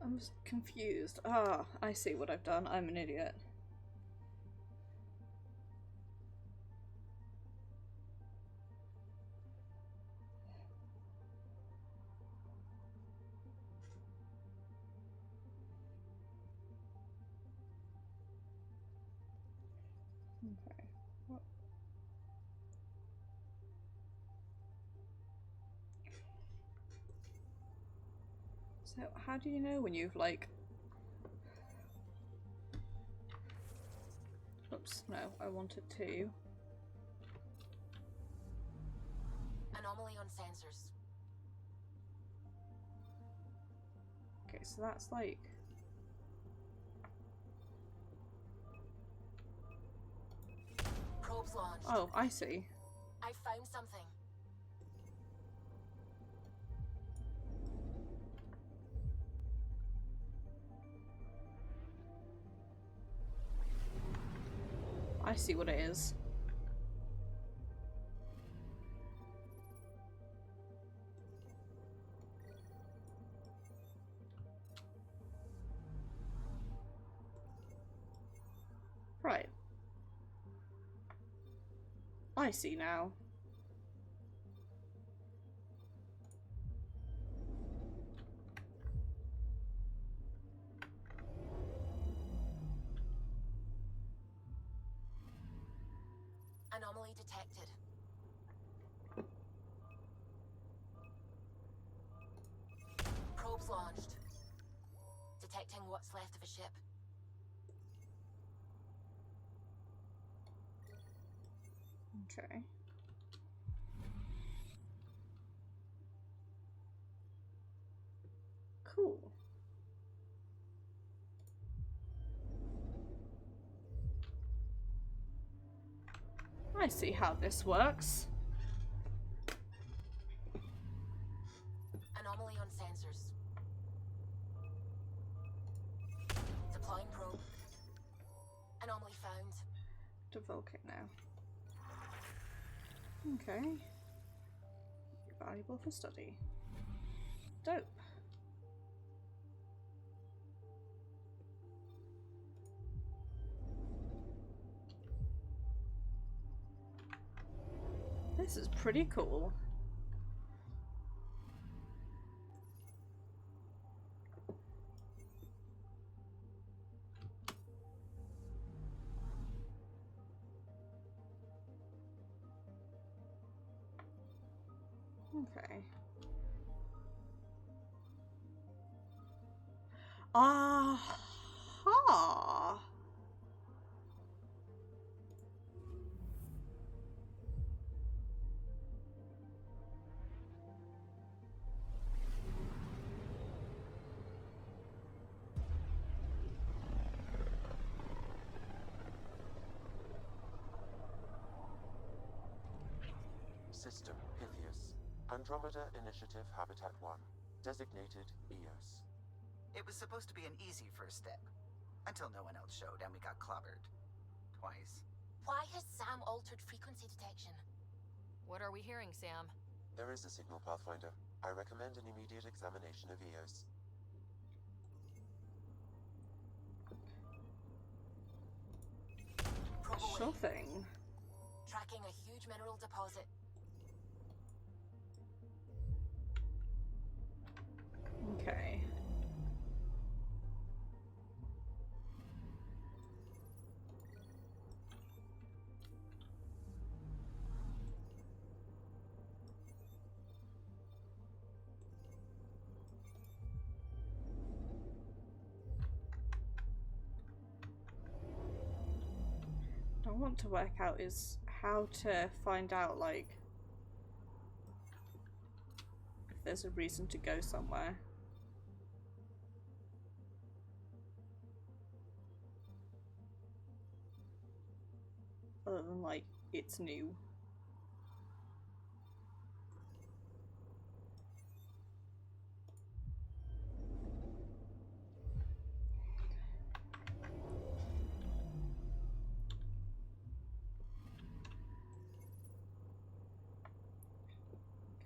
I'm just confused. Ah, I see what I've done. I'm an idiot. Okay. What? So, how do you know when you've, like... Oops, no, I wanted to. Anomaly on sensors. Okay, so that's like... Probes launched. Oh, I see. I found something. I see what it is. Right. I see now. Anomaly detected. Probes launched. Detecting what's left of a ship. Okay. Cool. I see how this works. Anomaly on sensors. Deploying probe. Anomaly found. To Vulcan now. Okay. Valuable for study. Dope. This is pretty cool. Okay. Aha! System Pythias. Andromeda Initiative Habitat 1. Designated EOS. It was supposed to be an easy first step. Until no one else showed and we got clobbered. Twice. Why has Sam altered frequency detection? What are we hearing, Sam? There is a signal, Pathfinder. I recommend an immediate examination of EOS. Sure thing. Tracking a huge mineral deposit. Okay. What I want to work out is how to find out, like, if there's a reason to go somewhere. Other than, like, it's new.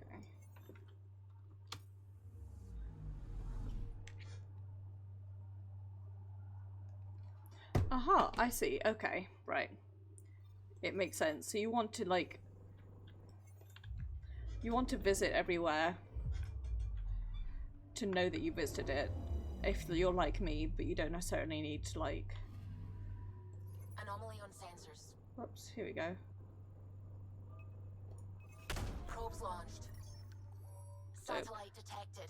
Okay. Aha, I see. Okay, right. It makes sense. So you want to, like, you want to visit everywhere to know that you visited it. If you're like me, but you don't necessarily need to, like... Anomaly on sensors. Whoops, here we go. Probes launched. Satellite detected.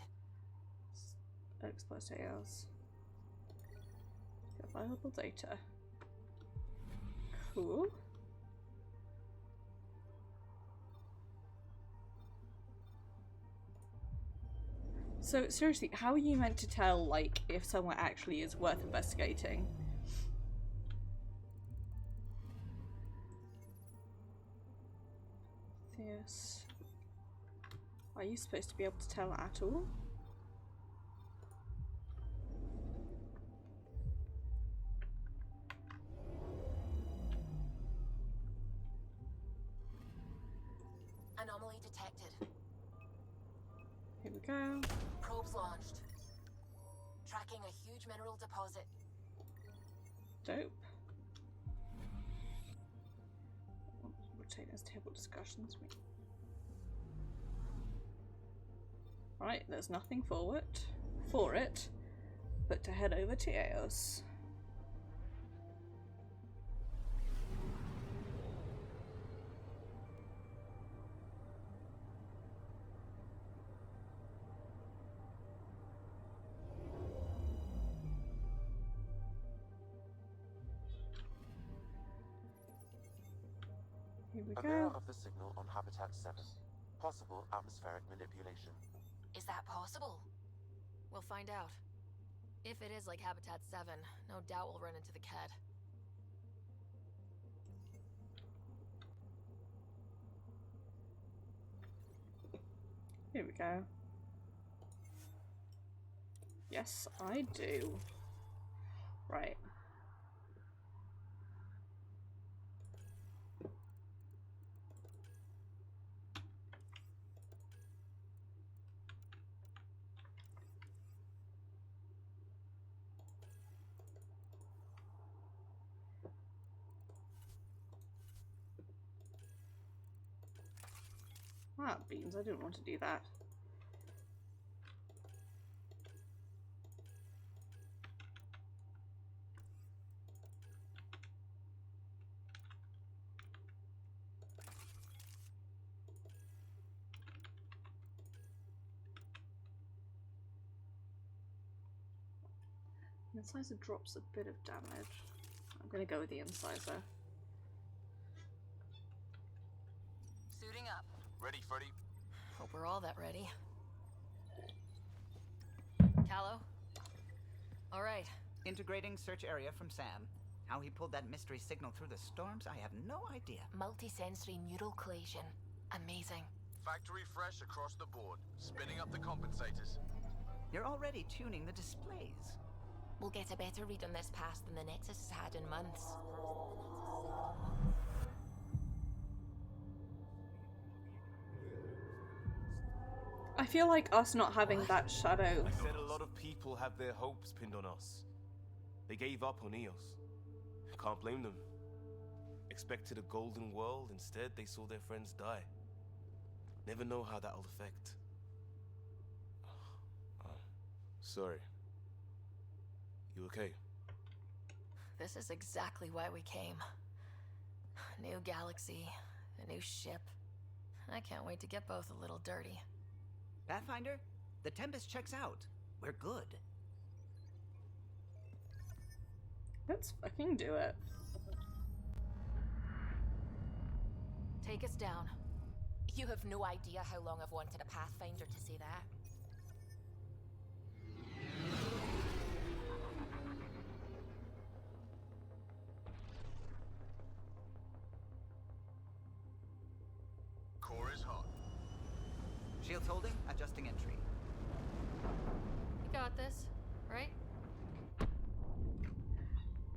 Exposed ALs. Available data. Cool. So seriously, how are you meant to tell, like, if somewhere actually is worth investigating? Yes. Are you supposed to be able to tell at all? Anomaly detected. Here we go. Probes launched. Tracking a huge mineral deposit. Dope. Rotate as table discussions. Right, there's nothing for it, but to head over to Eos. Here we A go. mirror of the signal on Habitat 7. Possible atmospheric manipulation. Is that possible? We'll find out. If it is like Habitat 7, no doubt we'll run into the Ked. Here we go. Yes, I do. Right. Ah, beans, I didn't want to do that. Incisor drops a bit of damage. I'm gonna go with the incisor. Suiting up. Ready, Freddy? Hope we're all that ready. Callow? All right. Integrating search area from Sam. How he pulled that mystery signal through the storms, I have no idea. Multisensory neural collation. Amazing. Factory fresh across the board. Spinning up the compensators. You're already tuning the displays. We'll get a better read on this pass than the Nexus has had in months. I feel like us not having that shadow. I said a lot of people have their hopes pinned on us. They gave up on Eos. Can't blame them. Expected a golden world, instead they saw their friends die. Never know how that'll affect. Sorry. You okay? This is exactly why we came. New galaxy, a new ship. I can't wait to get both a little dirty. Pathfinder, the Tempest checks out. We're good. Let's fucking do it. Take us down. You have no idea how long I've wanted a Pathfinder to say that. Core is hot. Shields holding, adjusting entry. You got this, right?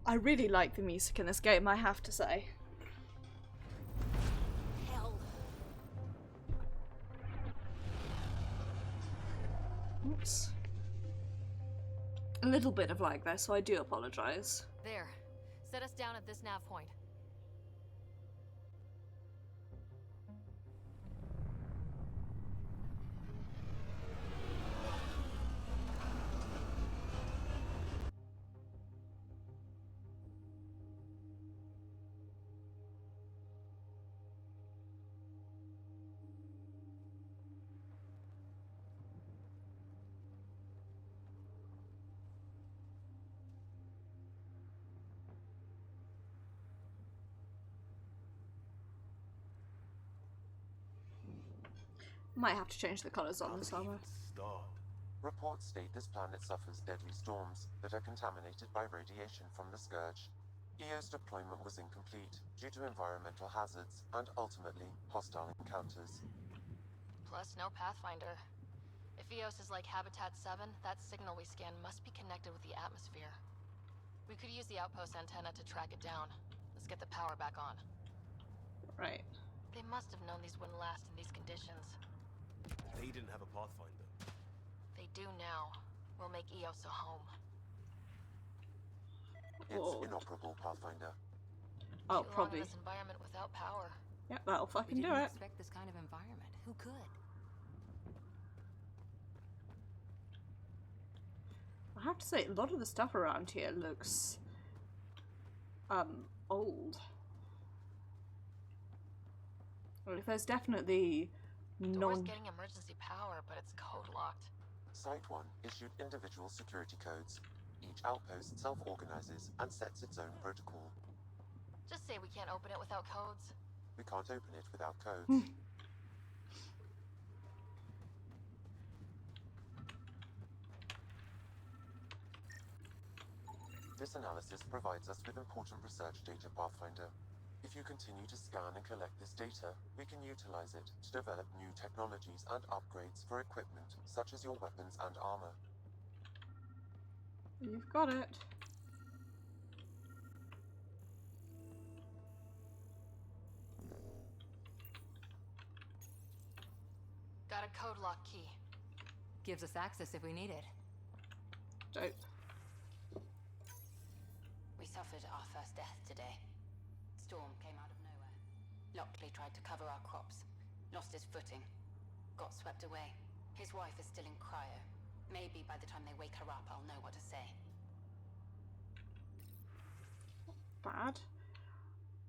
I really like the music in this game, I have to say. Hell. Oops. A little bit of lag there, so I do apologize. There. Set us down at this nav point. Might have to change the colours on this armor. Reports state this planet suffers deadly storms that are contaminated by radiation from the Scourge. EO's deployment was incomplete due to environmental hazards and ultimately hostile encounters. Plus, no Pathfinder. If Eos is like Habitat 7, that signal we scan must be connected with the atmosphere. We could use the outpost antenna to track it down. Let's get the power back on. Right. They must have known these wouldn't last in these conditions. They didn't have a Pathfinder. They do now. We'll make Eos a home. It's inoperable, Pathfinder. Oh, Too probably. long in this environment without power. Yep, that'll fucking do didn't it. expect this kind of environment. Who could? I have to say, a lot of the stuff around here looks old. Like, there's definitely Door's getting emergency power, but it's code locked. Site 1 issued individual security codes. Each outpost self-organizes and sets its own protocol. Just say we can't open it without codes. We can't open it without codes. This analysis provides us with important research data, Pathfinder. If you continue to scan and collect this data, we can utilize it to develop new technologies and upgrades for equipment, such as your weapons and armor. You've got it. Got a code lock key. Gives us access if we need it. Dope. We suffered our first death today. Storm came out of nowhere. Lockley tried to cover our crops. Lost his footing. Got swept away. His wife is still in cryo. Maybe by the time they wake her up, I'll know what to say. Bad.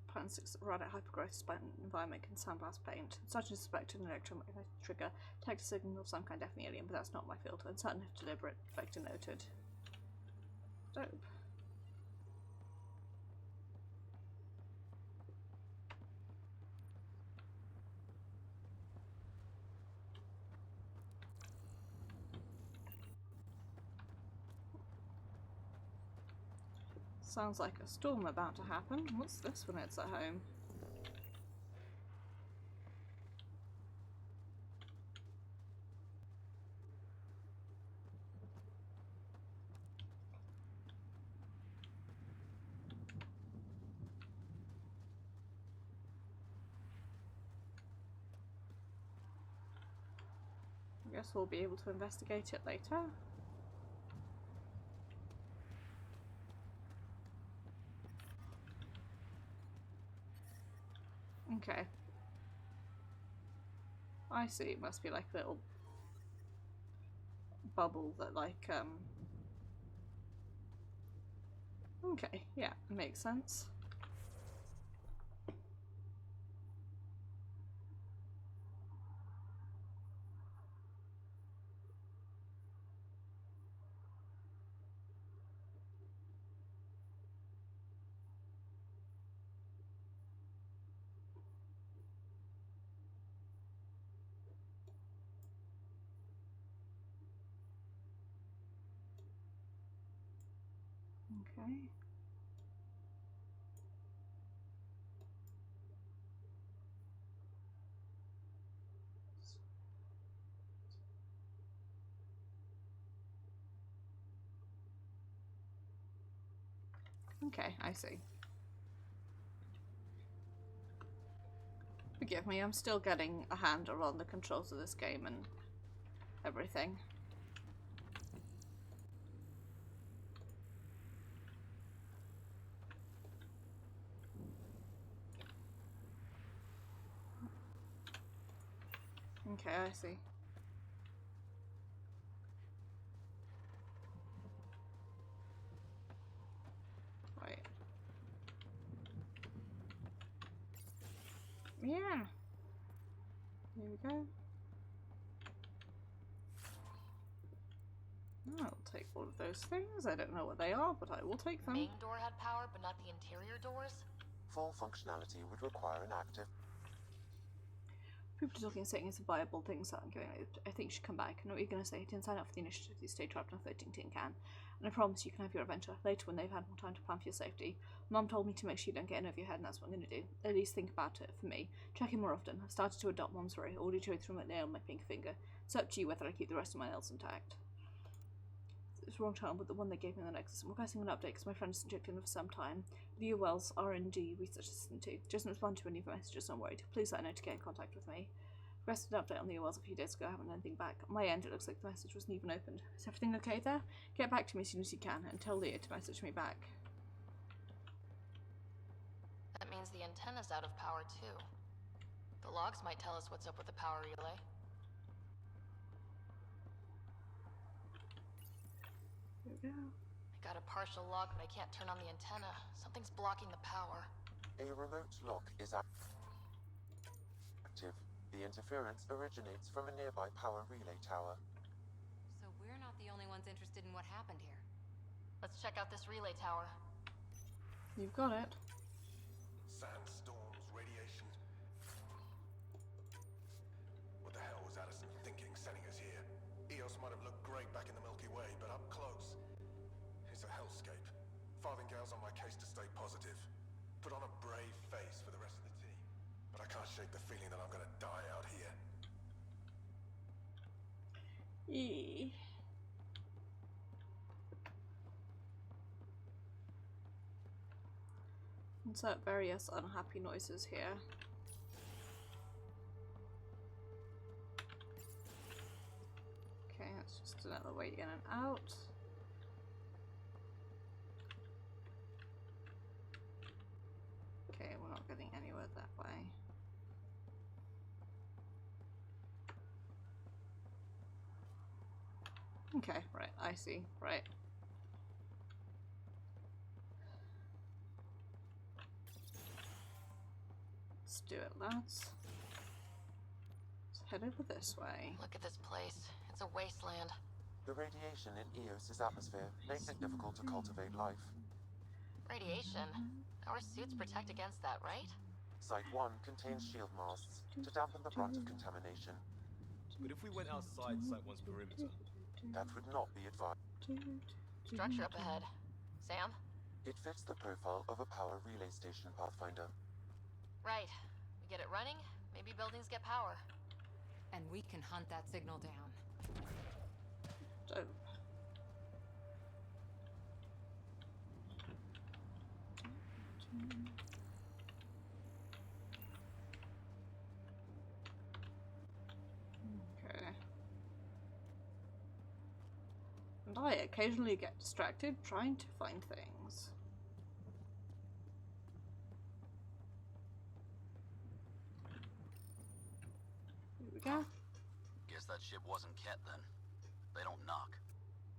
Pattern 6 radioactive hypergrowth despite environment can sandblast paint. Such as suspected an electromagnetic trigger. Detect a signal of some kind, definitely alien, but that's not my field. Uncertain if deliberate. Vector noted. Dope. Sounds like a storm about to happen. What's this when it's at home? I guess we'll be able to investigate it later. Okay. I see, it must be like a little bubble that like, okay, yeah, makes sense. Okay. Okay, I see. Forgive me, I'm still getting a handle on the controls of this game and everything. Okay, I see. Right. Yeah. Here we go. I'll take all of those things. I don't know what they are, but I will take them. Main door had power, but not the interior doors? Full functionality would require an active. People are talking saying it's a viable thing, so I'm going, I think you should come back. I know what you're going to say. Didn't sign up for the initiative. You stay trapped in a floating tin can. And I promise you can have your adventure later when they've had more time to plan for your safety. Mum told me to make sure you don't get in over your head, and that's what I'm going to do. At least think about it for me. Check in more often. I've started to adopt Mum's worry. Already chewed through my nail and my pink finger. It's up to you whether I keep the rest of my nails intact. It's the wrong child, but the one they gave me in the Nexus. I'm requesting an update because my friend hasn't checked in for some time. The Wells R&D research assistant too. Doesn't respond to any of my messages, I'm worried. Please let her know to get in contact with me. Requested an update on the Wells a few days ago. I haven't had anything back. On my end, it looks like the message wasn't even opened. Is everything okay there? Get back to me as soon as you can and tell Leah to message me back. That means the antenna's out of power too. The logs might tell us what's up with the power relay. Here we go. I got a partial log, but I can't turn on the antenna. Something's blocking the power. A remote lock is active. The interference originates from a nearby power relay tower. So we're not the only ones interested in what happened here. Let's check out this relay tower. You've got it. Sandstorms, radiation. What the hell was Addison thinking sending us here? Eos might have looked great back in the Milky Way, but up close, it's a hellscape. Farthingale's on my case to stay positive. Put on a brave face for the rest of the team. But I can't shake the feeling that I'm gonna die out here. Insert various unhappy noises here. Okay, that's just another way in and out. Okay, we're not getting anywhere that way. Okay, right, I see, right. Let's do it, lads. Let's head over this way. Look at this place. It's a wasteland. The radiation in Eos's atmosphere makes it difficult to cultivate life. Radiation? Our suits protect against that, right? Site 1 contains shield masts to dampen the brunt of contamination. But if we went outside Site 1's perimeter? That would not be advised. Structure up ahead. Sam? It fits the profile of a power relay station, Pathfinder. Right. We get it running, maybe buildings get power. And we can hunt that signal down. Dope. Okay. And I occasionally get distracted trying to find things. Here we go. Guess that ship wasn't Ket then. They don't knock.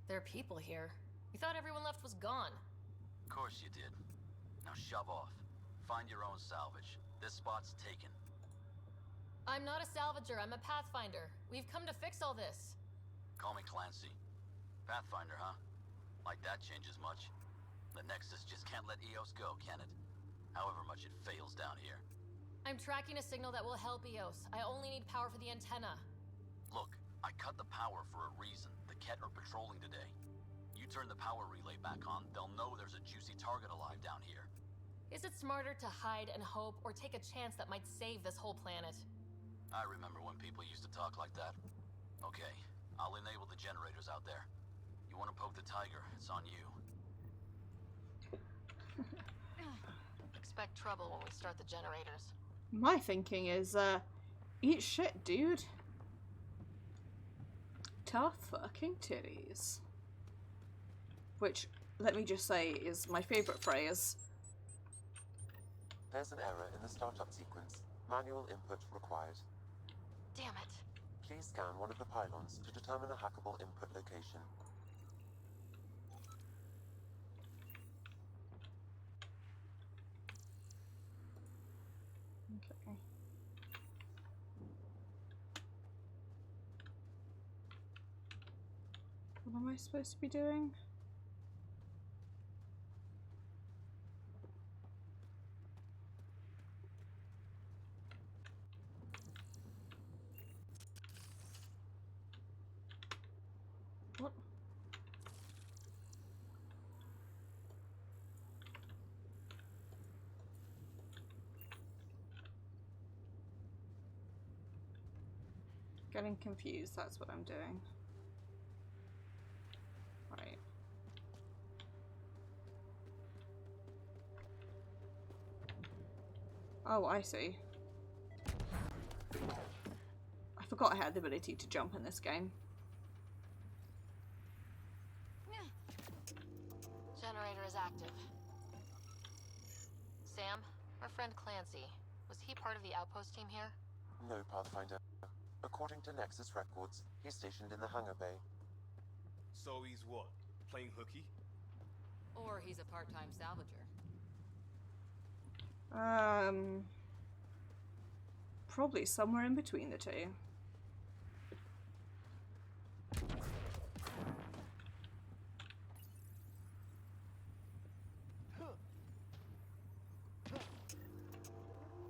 There are people here. We thought everyone left was gone. Of course you did. Now shove off. Find your own salvage. This spot's taken. I'm not a salvager, I'm a pathfinder. We've come to fix all this. Call me Clancy. Pathfinder, huh? Like that changes much. The Nexus just can't let Eos go, can it? However much it fails down here. I'm tracking a signal that will help Eos. I only need power for the antenna. Look, I cut the power for a reason. The Ket are patrolling today. You turn the power relay back on, they'll know there's a juicy target alive down here. Is it smarter to hide and hope, or take a chance that might save this whole planet? I remember when people used to talk like that. Okay, I'll enable the generators out there. You want to poke the tiger, it's on you. Expect trouble when we start the generators. My thinking is, eat shit, dude. Tough fucking titties. Which, let me just say, is my favorite phrase. There's an error in the startup sequence. Manual input required. Damn it. Please scan one of the pylons to determine a hackable input location. Okay. What am I supposed to be doing? What? Getting confused, that's what I'm doing. Right. Oh, I see. I forgot I had the ability to jump in this game. Generator is active. Sam, our friend Clancy, was he part of the outpost team here? No, Pathfinder. According to Nexus records, he's stationed in the hangar bay. So he's what? Playing hooky? Or he's a part-time salvager. Probably somewhere in between the two.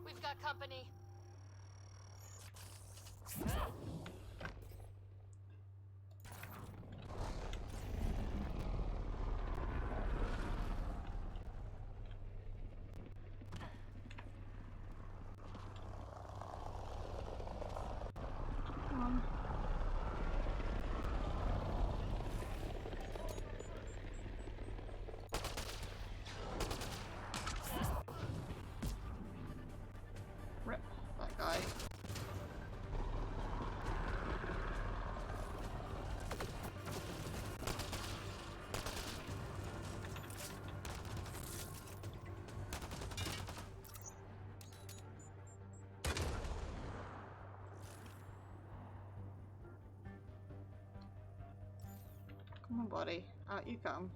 We've got company. Rip that guy. Come on, buddy. Out you come.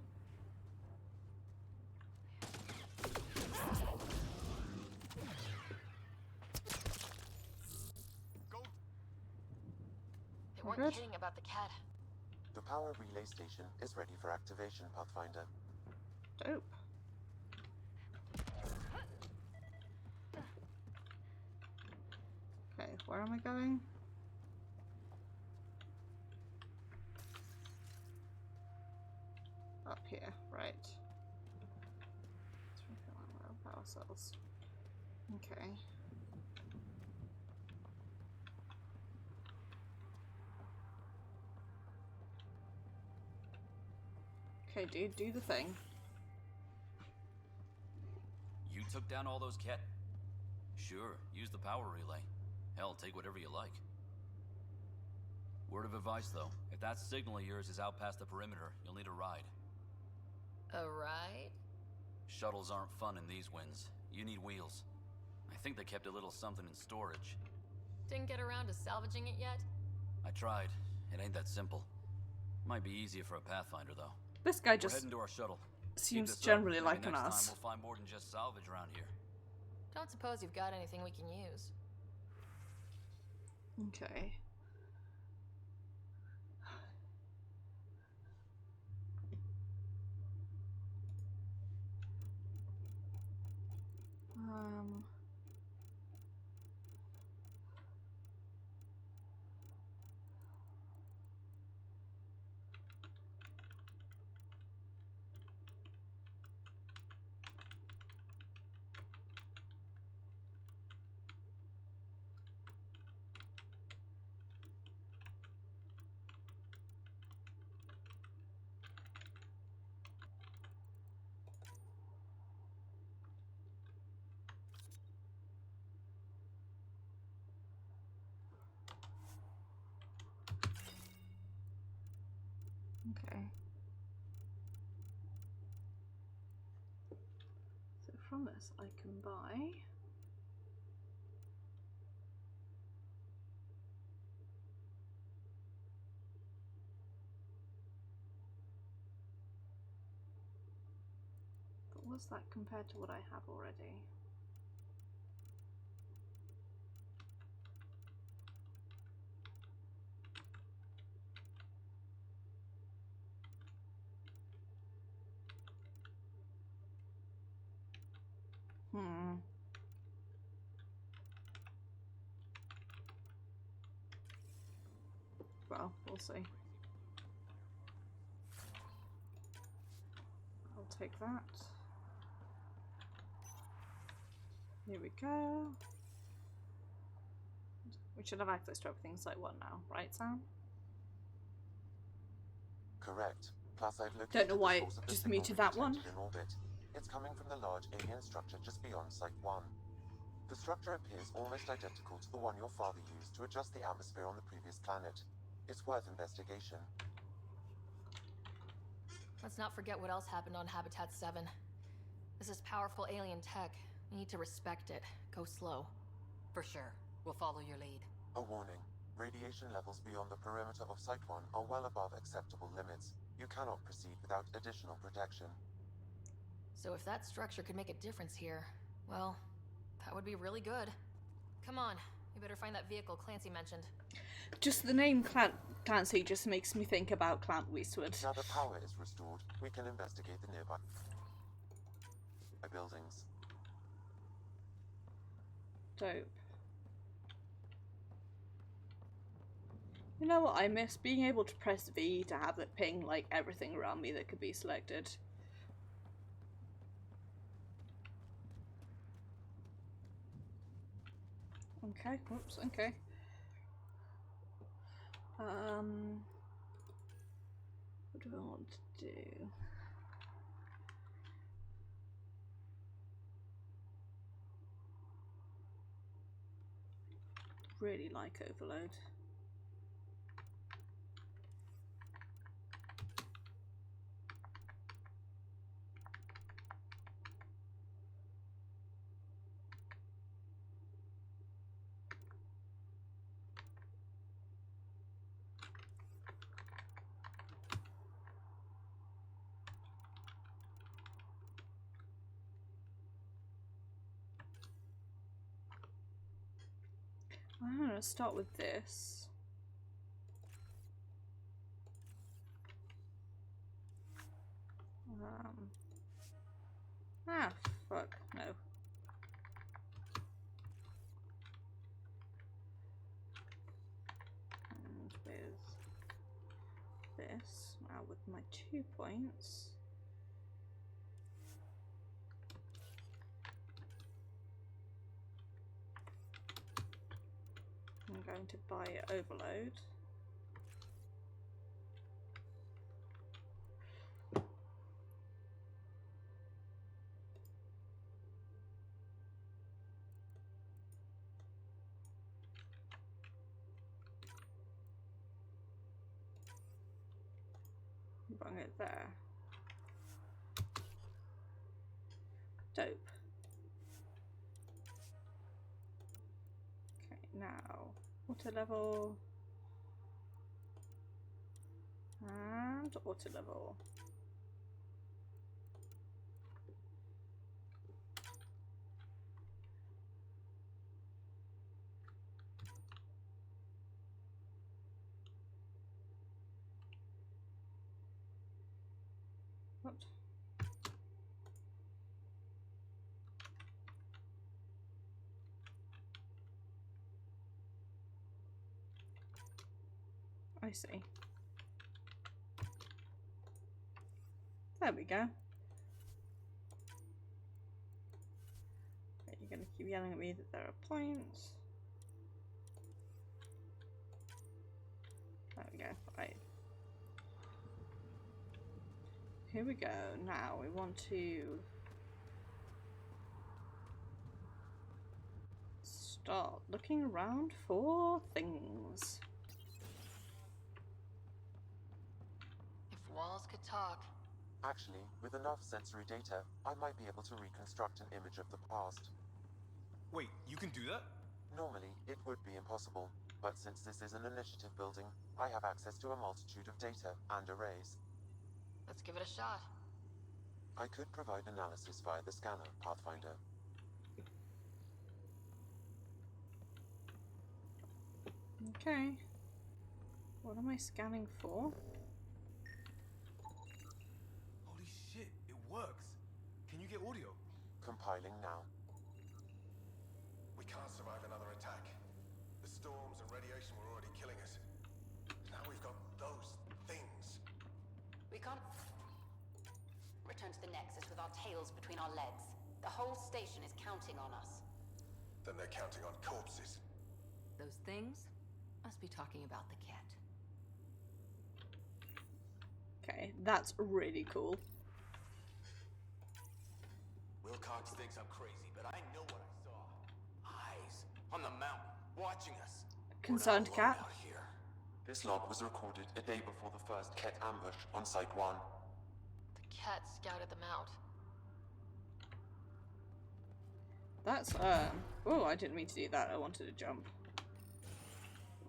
They weren't Good. kidding about the cat. The power relay station is ready for activation, Pathfinder. Dope. Okay, where am I going? Up here, right. Let's refill our power cells. Okay. Okay, dude, do the thing. You took down all those cat... Sure, use the power relay. Hell, take whatever you like. Word of advice, though. If that signal of yours is out past the perimeter, you'll need a ride. A ride? Shuttles aren't fun in these winds. You need wheels. I think they kept a little something in storage. Didn't get around to salvaging it yet? I tried. It ain't that simple. Might be easier for a Pathfinder, though. This guy We're just heading to our shuttle. seems Keep this generally up. like Maybe an next ass. time we'll find more than just salvage around here. Don't suppose you've got anything we can use. Okay. Okay. So from this I can buy but what's that compared to what I have already? Well, we'll see. I'll take that. Here we go. We should have access to everything site 1 now, right, Sam? Correct. Plus, I've located Don't know why the it source of the just signal muted we that one. detected in orbit. It's coming from the large alien structure just beyond Site 1. The structure appears almost identical to the one your father used to adjust the atmosphere on the previous planet. It's worth investigation. Let's not forget what else happened on Habitat 7. This is powerful alien tech. We need to respect it. Go slow. For sure. We'll follow your lead. A warning. Radiation levels beyond the perimeter of Site 1 are well above acceptable limits. You cannot proceed without additional protection. So if that structure could make a difference here, well, that would be really good. Come on, we better find that vehicle Clancy mentioned. Just the name Clancy just makes me think about Clant Eastwood. Now the power is restored, we can investigate the nearby buildings. Dope. You know what I miss? Being able to press V to have it ping like everything around me that could be selected. Okay, whoops, okay. What do I want to do? Really like Overload. I'm gonna start with this. my 2 points. I'm going to buy Overload. Bring it there. Dope. Okay, now auto level and auto level. What? I see. There we go. Okay, you're gonna keep yelling at me that there are points. There we go. Right. Here we go. Now we want to start looking around for things. If walls could talk. Actually, with enough sensory data, I might be able to reconstruct an image of the past. Wait, you can do that? Normally, it would be impossible, but since this is an initiative building, I have access to a multitude of data and arrays. Let's give it a shot. I could provide analysis via the scanner, Pathfinder. Okay. What am I scanning for? Holy shit, it works. Can you get audio? Compiling now. We can't survive another attack. The storms and radiation were already killing us. Now we've got those things. We can't return to the Nexus with our tails between our legs. The whole station is counting on us. Then they're counting on corpses. Those things must be talking about the cat. Okay, that's really cool. Wilcox thinks I'm crazy, but I know what I saw. Eyes on the mountain, watching us. Concerned We're not alone cat. out here. This log was recorded a day before the first Ket ambush on Site 1. The cat scouted them out. That's oh, I didn't mean to do that. I wanted to jump.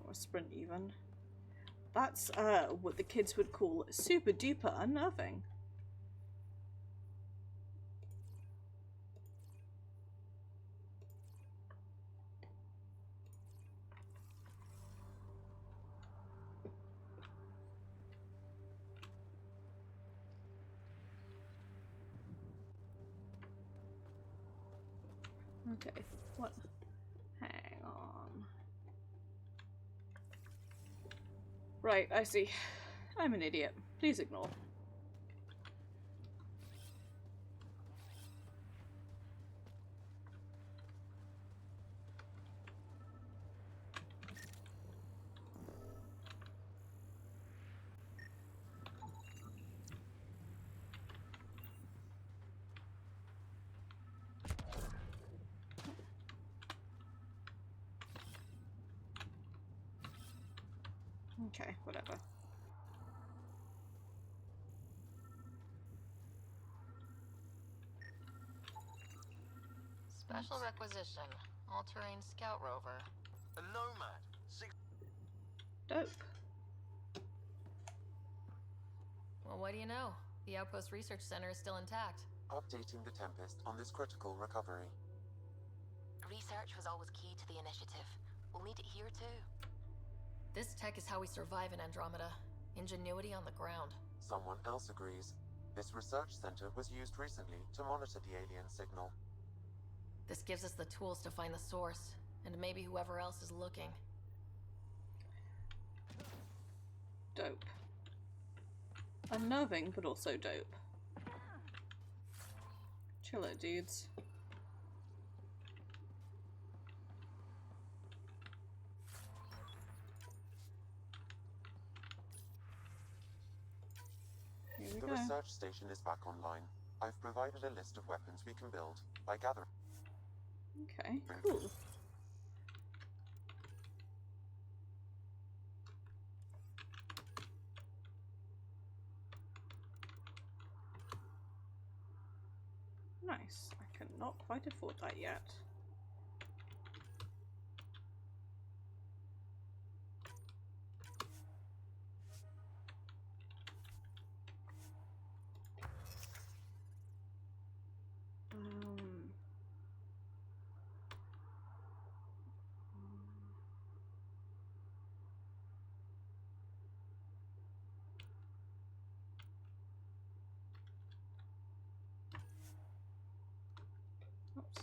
Or sprint even. That's what the kids would call super duper unnerving. Okay, what? Hang on. Right, I see. I'm an idiot. Please ignore. Okay, whatever. Special requisition. All-terrain scout rover. A nomad. Dope. Well, what do you know? The Outpost Research Center is still intact. Updating the Tempest on this critical recovery. Research was always key to the initiative. We'll need it here too. This tech is how we survive in Andromeda. Ingenuity on the ground. Someone else agrees. This research center was used recently to monitor the alien signal. This gives us the tools to find the source, and maybe whoever else is looking. Dope. unnerving, but also dope. Chill it, dudes. Here we The go. research station is back online. I've provided a list of weapons we can build. I gather. Okay, cool. Nice. I cannot quite afford that yet. Oops.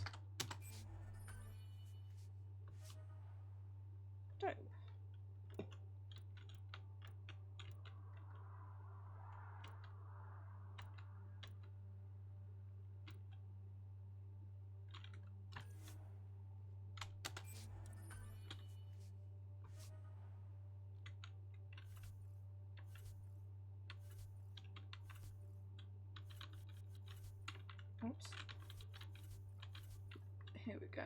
Dope. Oops. Here we go.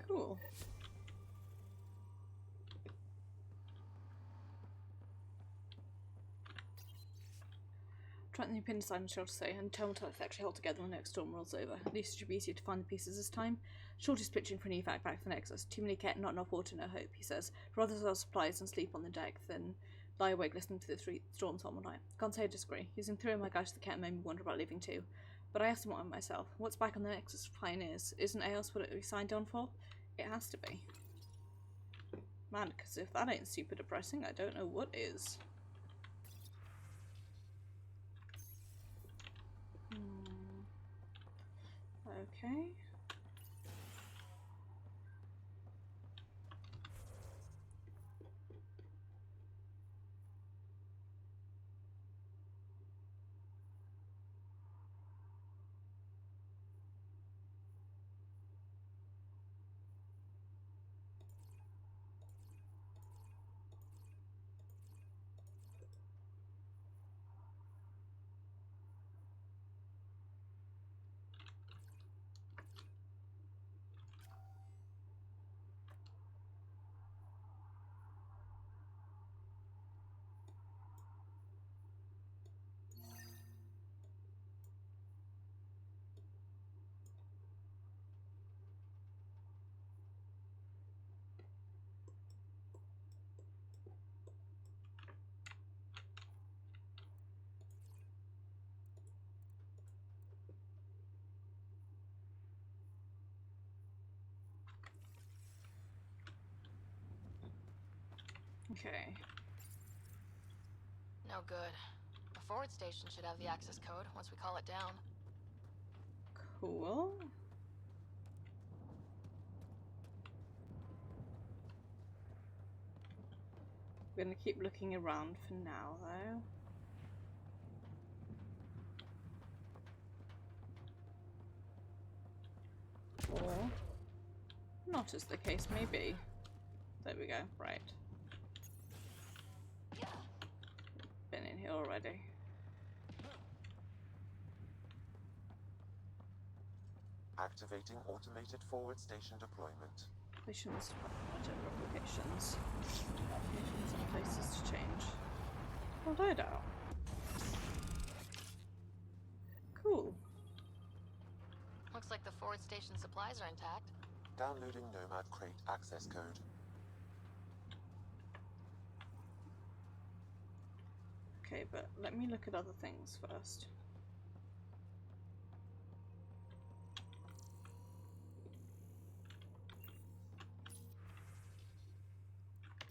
Cool. Try the pin inside and Short to say, and tell me to actually hold together when the next storm rolls over. At least it should be easier to find the pieces this time. Short is pitching for an evac back for the Nexus. Too many cat, not enough water, no hope, he says. Rather sell supplies and sleep on the deck than lie awake listening to the three storms all night. Can't say I disagree. Using 3 of my guys to the cat made me wonder about leaving too. But I asked him what myself. What's back on the Nexus for pioneers? Isn't AOS what we signed on for? It has to be. Man, because if that ain't super depressing, I don't know what is. Okay. Okay. No good. The forward station should have the access code once we call it down. Cool. We're gonna keep looking around for now, though. Or not, as the case may be. There we go. Right. Been in here already. Activating automated forward station deployment. Missions, project replications. Missions and places to change. Well, died out. Cool. Looks like the forward station supplies are intact. Downloading Nomad Crate access code. Okay, but let me look at other things first.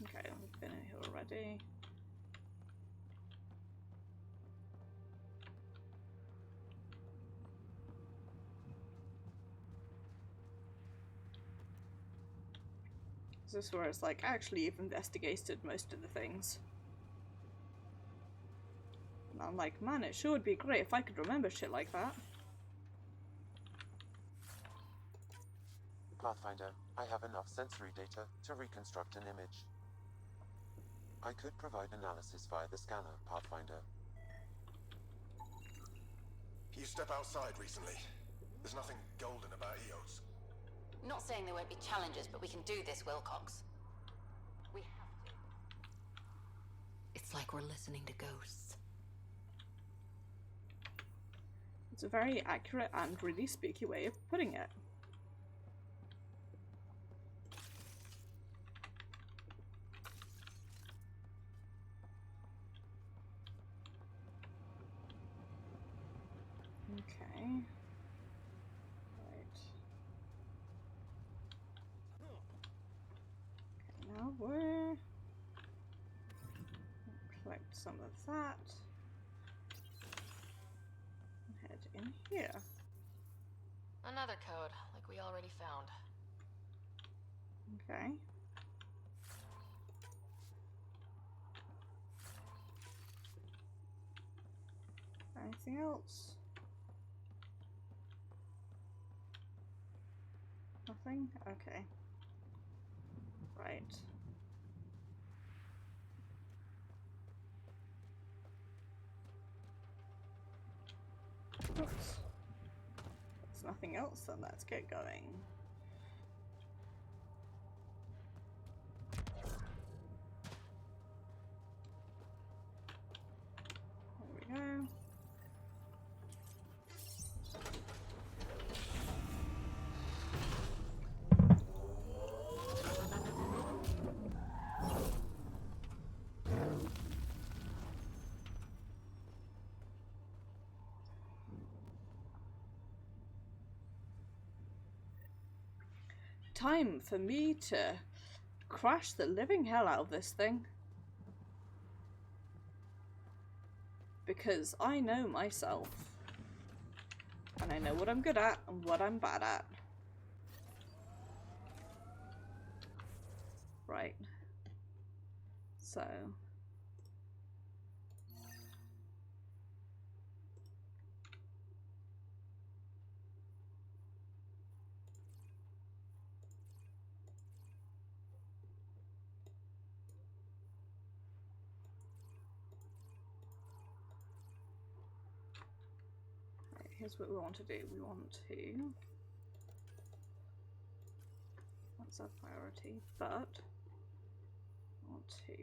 Okay, we've been in here already. Is this where it's like, actually you've investigated most of the things? And I'm like, man, it sure would be great if I could remember shit like that. Pathfinder, I have enough sensory data to reconstruct an image. I could provide analysis via the scanner, Pathfinder. You step outside recently. There's nothing golden about Eos. Not saying there won't be challenges, but we can do this, Wilcox. We have to. It's like we're listening to ghosts. It's a very accurate and really spooky way of putting it. Okay. Right. Okay, now we're... collect some of that. Head in here. Another code, like we already found. Okay. Anything else? Nothing? Okay. Right. Oops. There's nothing else, then let's get going. There we go. Time for me to crash the living hell out of this thing. Because I know myself. And I know what I'm good at and what I'm bad at. Right. So... here's what we want to do. We want to... That's our priority, but... We want to...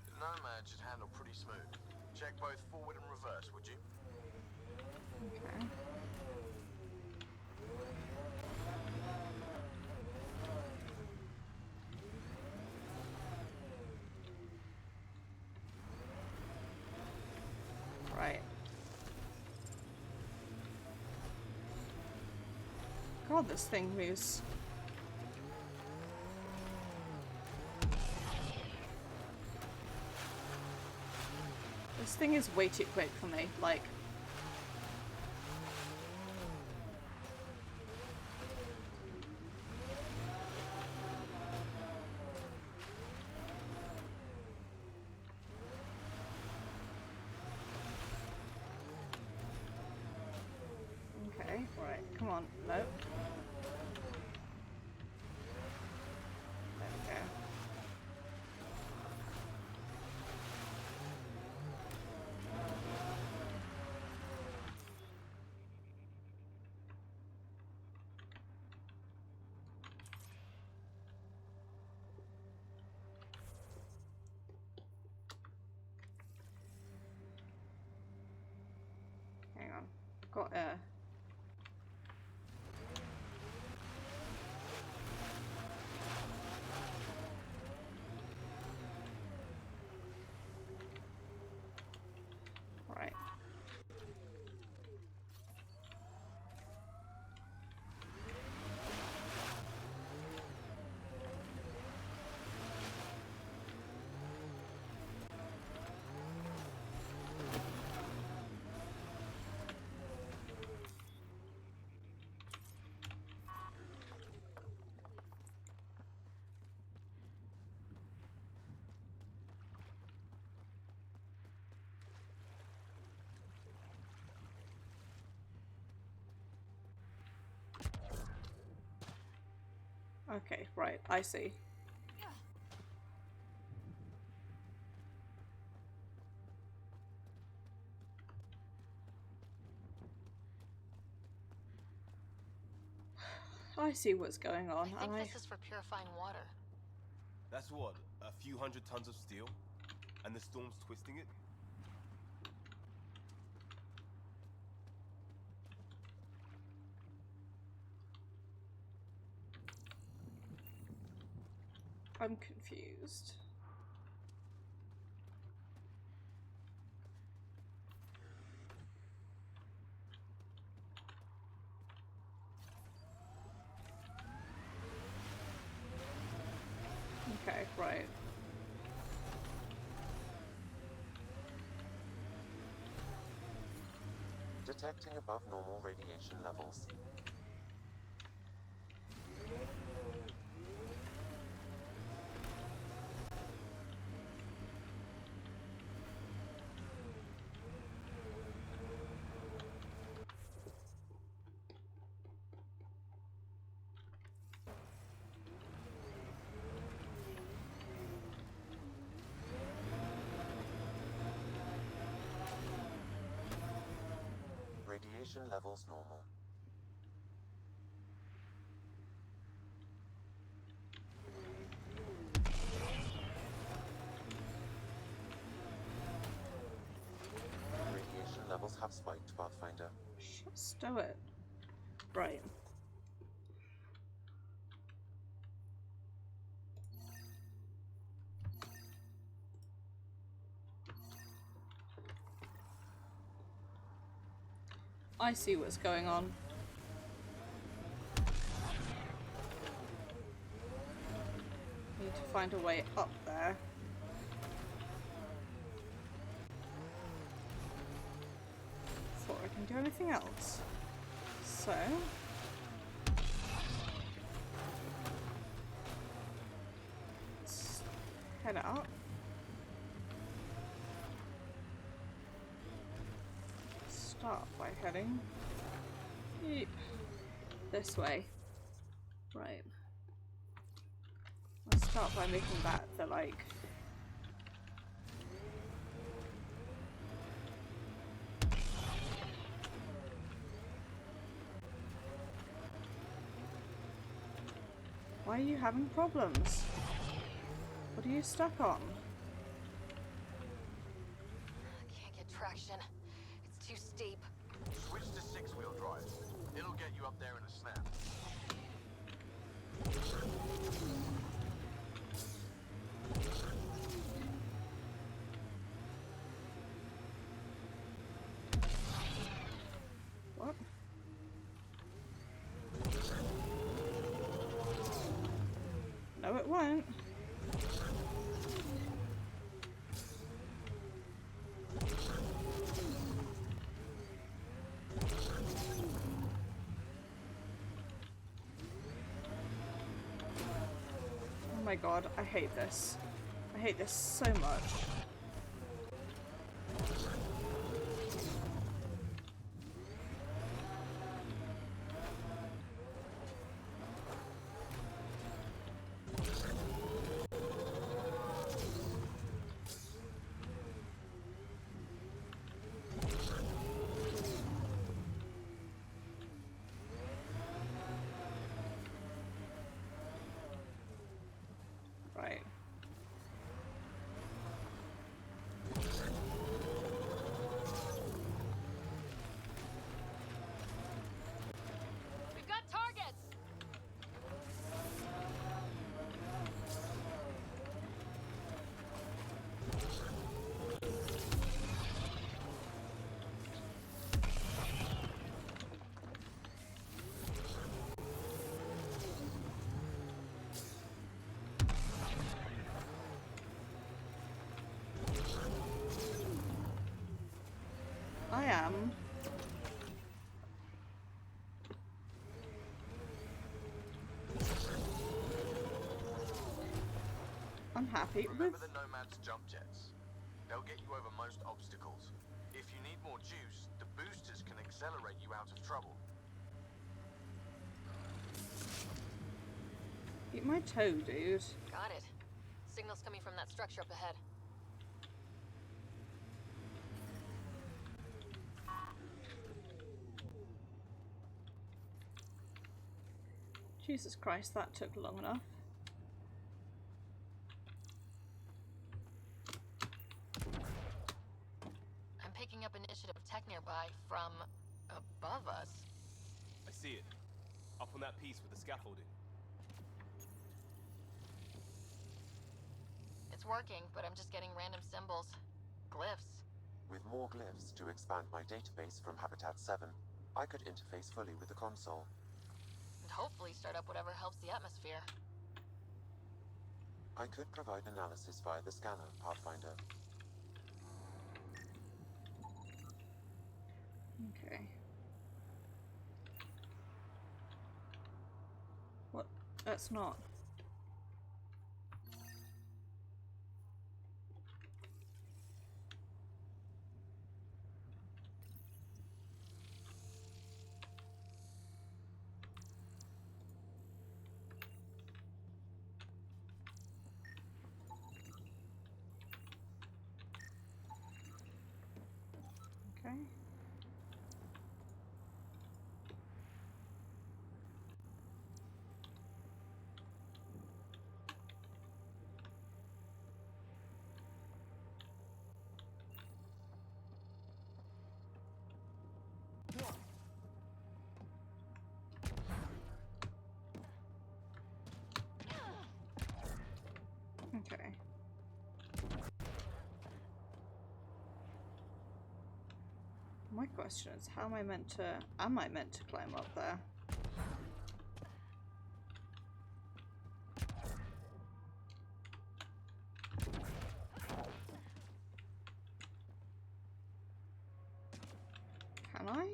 The Nomad should handle pretty smooth. Check both forward and reverse, would you? Okay. Right. God, this thing moves. This thing is way too quick for me, like... Okay, right, come on, no. There we go. got air. Right. Okay, right, I see. I see what's going on. I think this is for purifying water. That's what, a few hundred tons of steel? And the storm's twisting it? I'm confused. Okay, right. Detecting above normal radiation levels. Radiation levels normal. Radiation levels have spiked, Pathfinder. Just do it. Right. I see what's going on. Need to find a way up there. Before I can do anything else. So... let's head up. Start by heading this way. Right. Let's start by making that the like why are you having problems? What are you stuck on? Can't get traction. It's too steep. Switch to six-wheel drive. It'll get you up there in a snap. What? No, it won't. Oh my god, I hate this. I hate this so much. Right. I'm happy Remember with... the Nomad's jump jets? They'll get you over most obstacles. If you need more juice, the boosters can accelerate you out of trouble. Eat my toe, dude. Got it. Signal's coming from that structure up ahead. Jesus Christ, that took long enough. I'm picking up initiative tech nearby from above us. I see it. Up on that piece with the scaffolding. It's working, but I'm just getting random symbols. Glyphs. With more glyphs to expand my database from Habitat 7, I could interface fully with the console. And hopefully start up whatever helps the atmosphere. I could provide analysis via the scanner, Pathfinder. Okay. What? That's not... Okay. Okay. My question is, how am I meant to climb up there? Can I?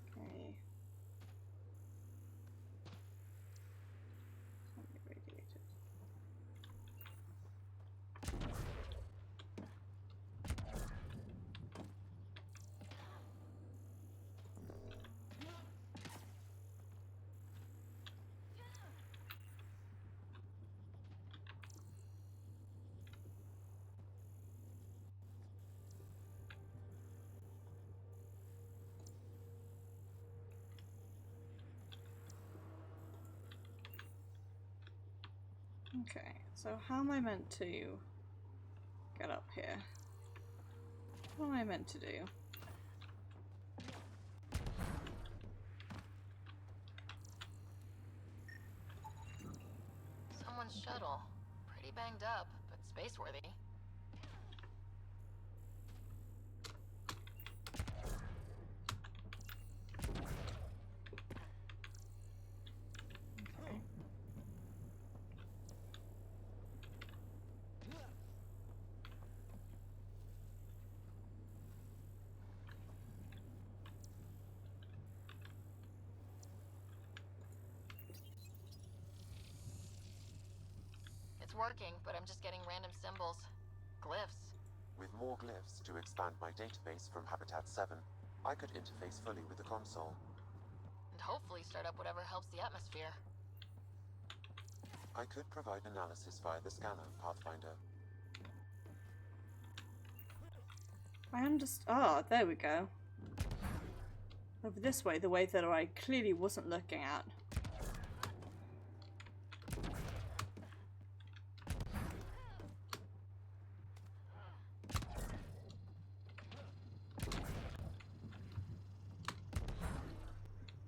Okay. Can't be radiated. Okay, so how am I meant to get up here? What am I meant to do? Someone's shuttle. Pretty banged up, but space-worthy. Okay. It's working, but I'm just getting random symbols. Glyphs. With more glyphs to expand my database from Habitat 7, I could interface fully with the console. And hopefully start up whatever helps the atmosphere. I could provide analysis via the scanner, Pathfinder. I understand. Ah, there we go. Over this way, the way that I clearly wasn't looking at.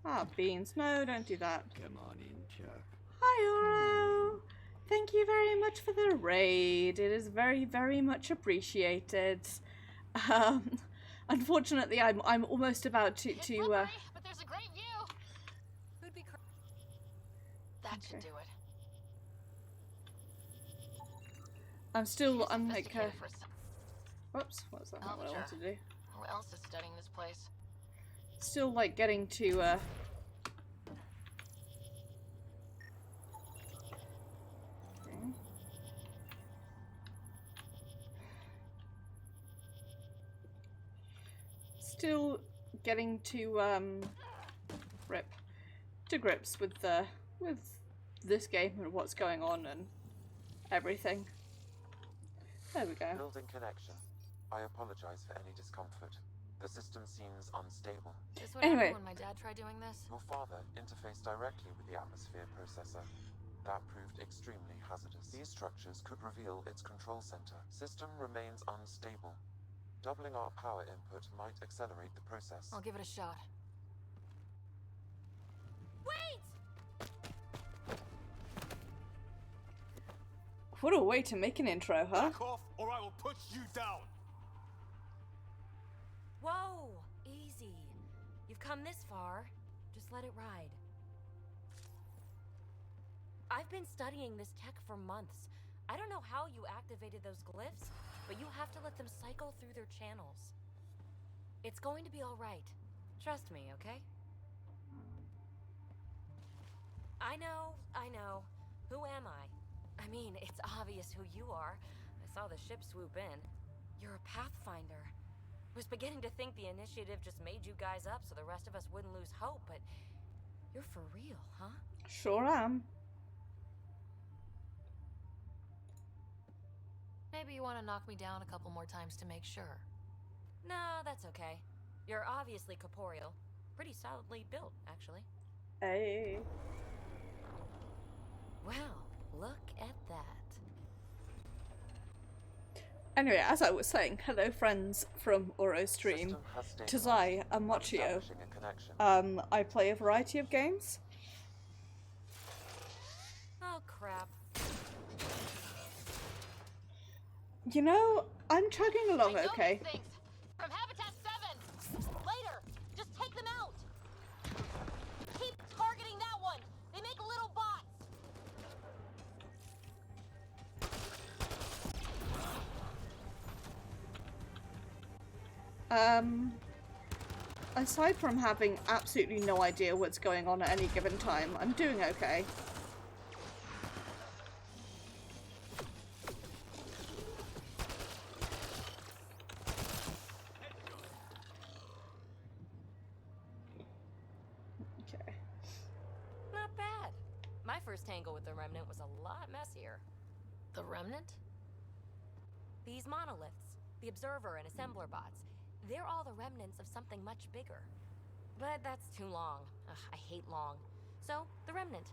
Ah, beans. No, don't do that. Come on in, Chuck. Hi, Oro. Thank you very much for the raid. It is very, very much appreciated. Unfortunately, I'm almost about to But there's a great view. Who'd be that should do it. I'm like, whoops, what was that? Not what I wanted to do. Who else is studying this place? Still like getting to, still getting to grips with this game and what's going on and everything. There we go. Building connection. I apologize for any discomfort. The system seems unstable. Is what happened when my dad tried doing this? Your father interfaced directly with the atmosphere processor. That proved extremely hazardous. These structures could reveal its control center. System remains unstable. Doubling our power input might accelerate the process. I'll give it a shot. Wait! What a way to make an intro, huh? Back off, or I will push you down. Whoa! Easy. You've come this far. Just let it ride. I've been studying this tech for months. I don't know how you activated those glyphs, but you have to let them cycle through their channels. It's going to be all right. Trust me, okay? I know. Who am I? I mean, it's obvious who you are. I saw the ship swoop in. You're a Pathfinder. I was beginning to think the initiative just made you guys up so the rest of us wouldn't lose hope, but you're for real, huh? Sure am. Maybe you want to knock me down a couple more times to make sure. No, that's okay. You're obviously corporeal. Pretty solidly built, actually. Hey. Well, look at that. Anyway, as I was saying, hello friends from Oro's stream. Tazai and Mochio. I play a variety of games. Oh crap. You know, I'm chugging along okay. From Habitat 7! Later! Just take them out! Keep targeting that one! They make little bots! Aside from having absolutely no idea what's going on at any given time, I'm doing okay. Okay. Not bad. My first tangle with the Remnant was a lot messier. The Remnant? These monoliths, the Observer and Assembler bots, they're all the remnants of something much bigger. But that's too long. Ugh, I hate long. So, the Remnant.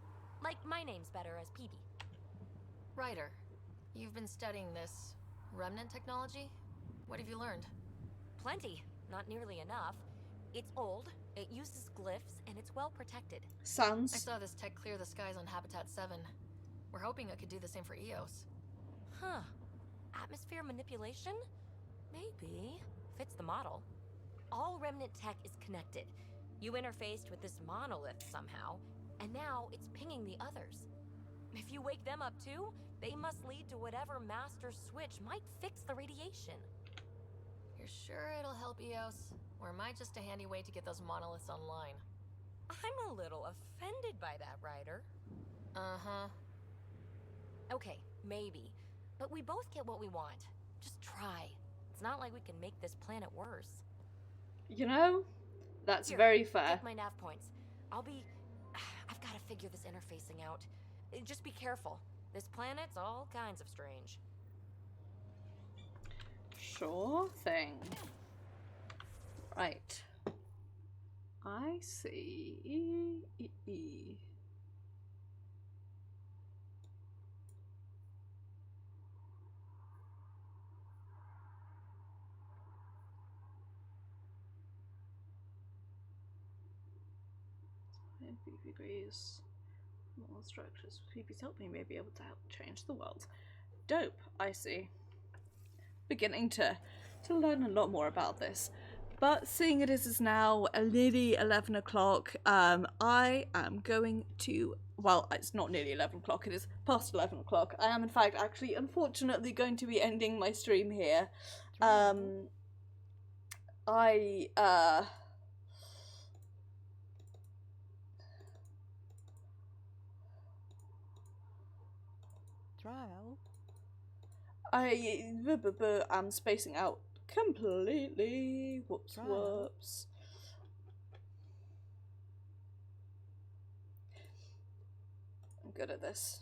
Like, my name's better as PB. Ryder, you've been studying this Remnant technology? What have you learned? Plenty. Not nearly enough. It's old, it uses glyphs, and it's well protected. Sounds... I saw this tech clear the skies on Habitat 7. We're hoping it could do the same for EOS. Huh. Atmosphere manipulation? Maybe. Fits the model. All Remnant tech is connected. You interfaced with this monolith somehow, and now it's pinging the others. If you wake them up too, they must lead to whatever master switch might fix the radiation. You're sure it'll help EOS? Or am I just a handy way to get those monoliths online? I'm a little offended by that, Ryder. Uh-huh. Okay, maybe. But we both get what we want. Just try. It's not like we can make this planet worse. You know, that's Here, very fair. Take my nav points. I've got to figure this interfacing out. Just be careful. This planet's all kinds of strange. Sure thing. Right. I see. Degrees. More structures. PB's help me may be able to help change the world. Dope. I see. Beginning to learn a lot more about this. But seeing it is now nearly 11 o'clock, I am going to, well, it's not nearly 11 o'clock, it is past 11 o'clock. I am in fact actually unfortunately going to be ending my stream here. I'm spacing out completely. Whoops, whoops. I'm good at this.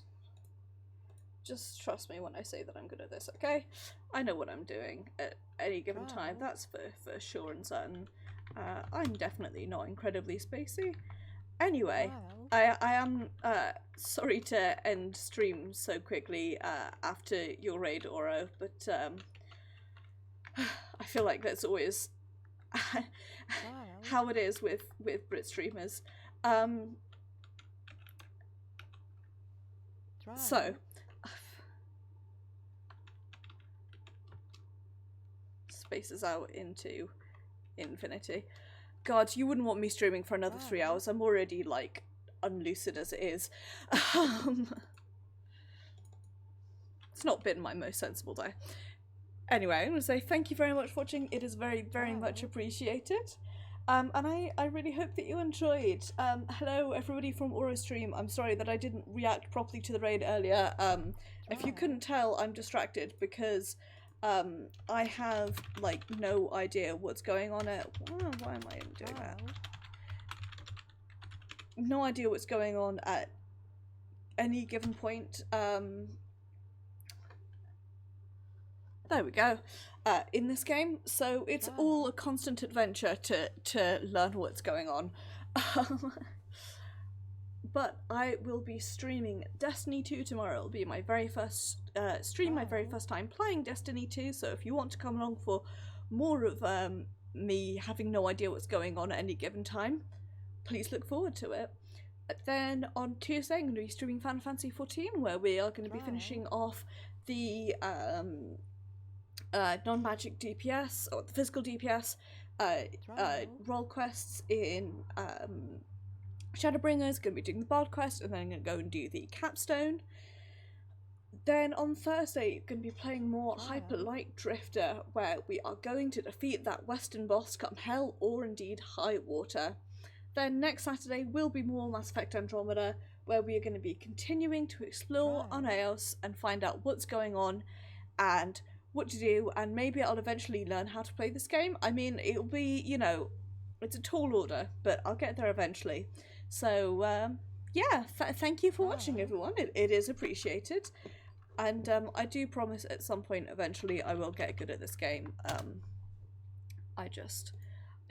Just trust me when I say that I'm good at this, okay? I know what I'm doing at any given time, that's for sure and certain. I'm definitely not incredibly spacey. Anyway, I am sorry to end stream so quickly after your raid, Oro, but I feel like that's always how it is with Brit streamers. So spaces out into infinity. God, you wouldn't want me streaming for another 3 hours. I'm already like unlucid as it is. It's not been my most sensible day. Anyway, I'm going to say thank you very much for watching. It is very, very much appreciated. And I really hope that you enjoyed. Hello everybody from AuroStream. I'm sorry that I didn't react properly to the raid earlier. If you couldn't tell, I'm distracted because I have like no idea what's going on at why am I doing that? No idea what's going on at any given point. There we go. In this game, so it's all a constant adventure to learn what's going on. But I will be streaming Destiny 2 tomorrow. It'll be my very first stream, my very first time playing Destiny 2, so if you want to come along for more of me having no idea what's going on at any given time, please look forward to it. Then on Tuesday I'm going to be streaming Final Fantasy 14, where we are going to be finishing off the non-magic DPS, or the physical DPS role quests in Shadowbringers. Going to be doing the Bard quest, and then I'm going to go and do the capstone. Then on Thursday, going to be playing more Hyper Light Drifter, where we are going to defeat that western boss come hell or indeed high water. Then next Saturday will be more Mass Effect Andromeda, where we are going to be continuing to explore on Eos and find out what's going on and what to do, and maybe I'll eventually learn how to play this game. I mean, it'll be, you know, it's a tall order, but I'll get there eventually. So, yeah, thank you for watching, everyone. It is appreciated. And I do promise at some point, eventually, I will get good at this game. I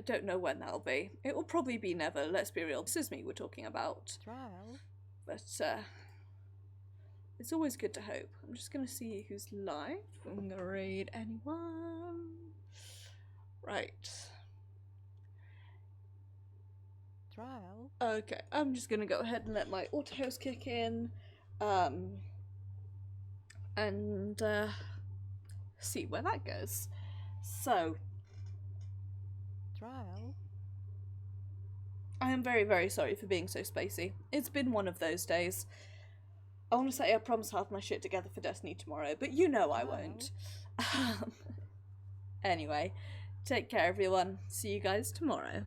don't know when that'll be. It will probably be never, let's be real. This is me we're talking about. But, it's always good to hope. I'm just going to see who's live. I'm going to raid anyone. Right. Okay, I'm just going to go ahead and let my auto host kick in. And see where that goes. So. I am very, very sorry for being so spacey. It's been one of those days. I want to say I promise to have my shit together for Destiny tomorrow, but you know I won't. Anyway, take care everyone. See you guys tomorrow.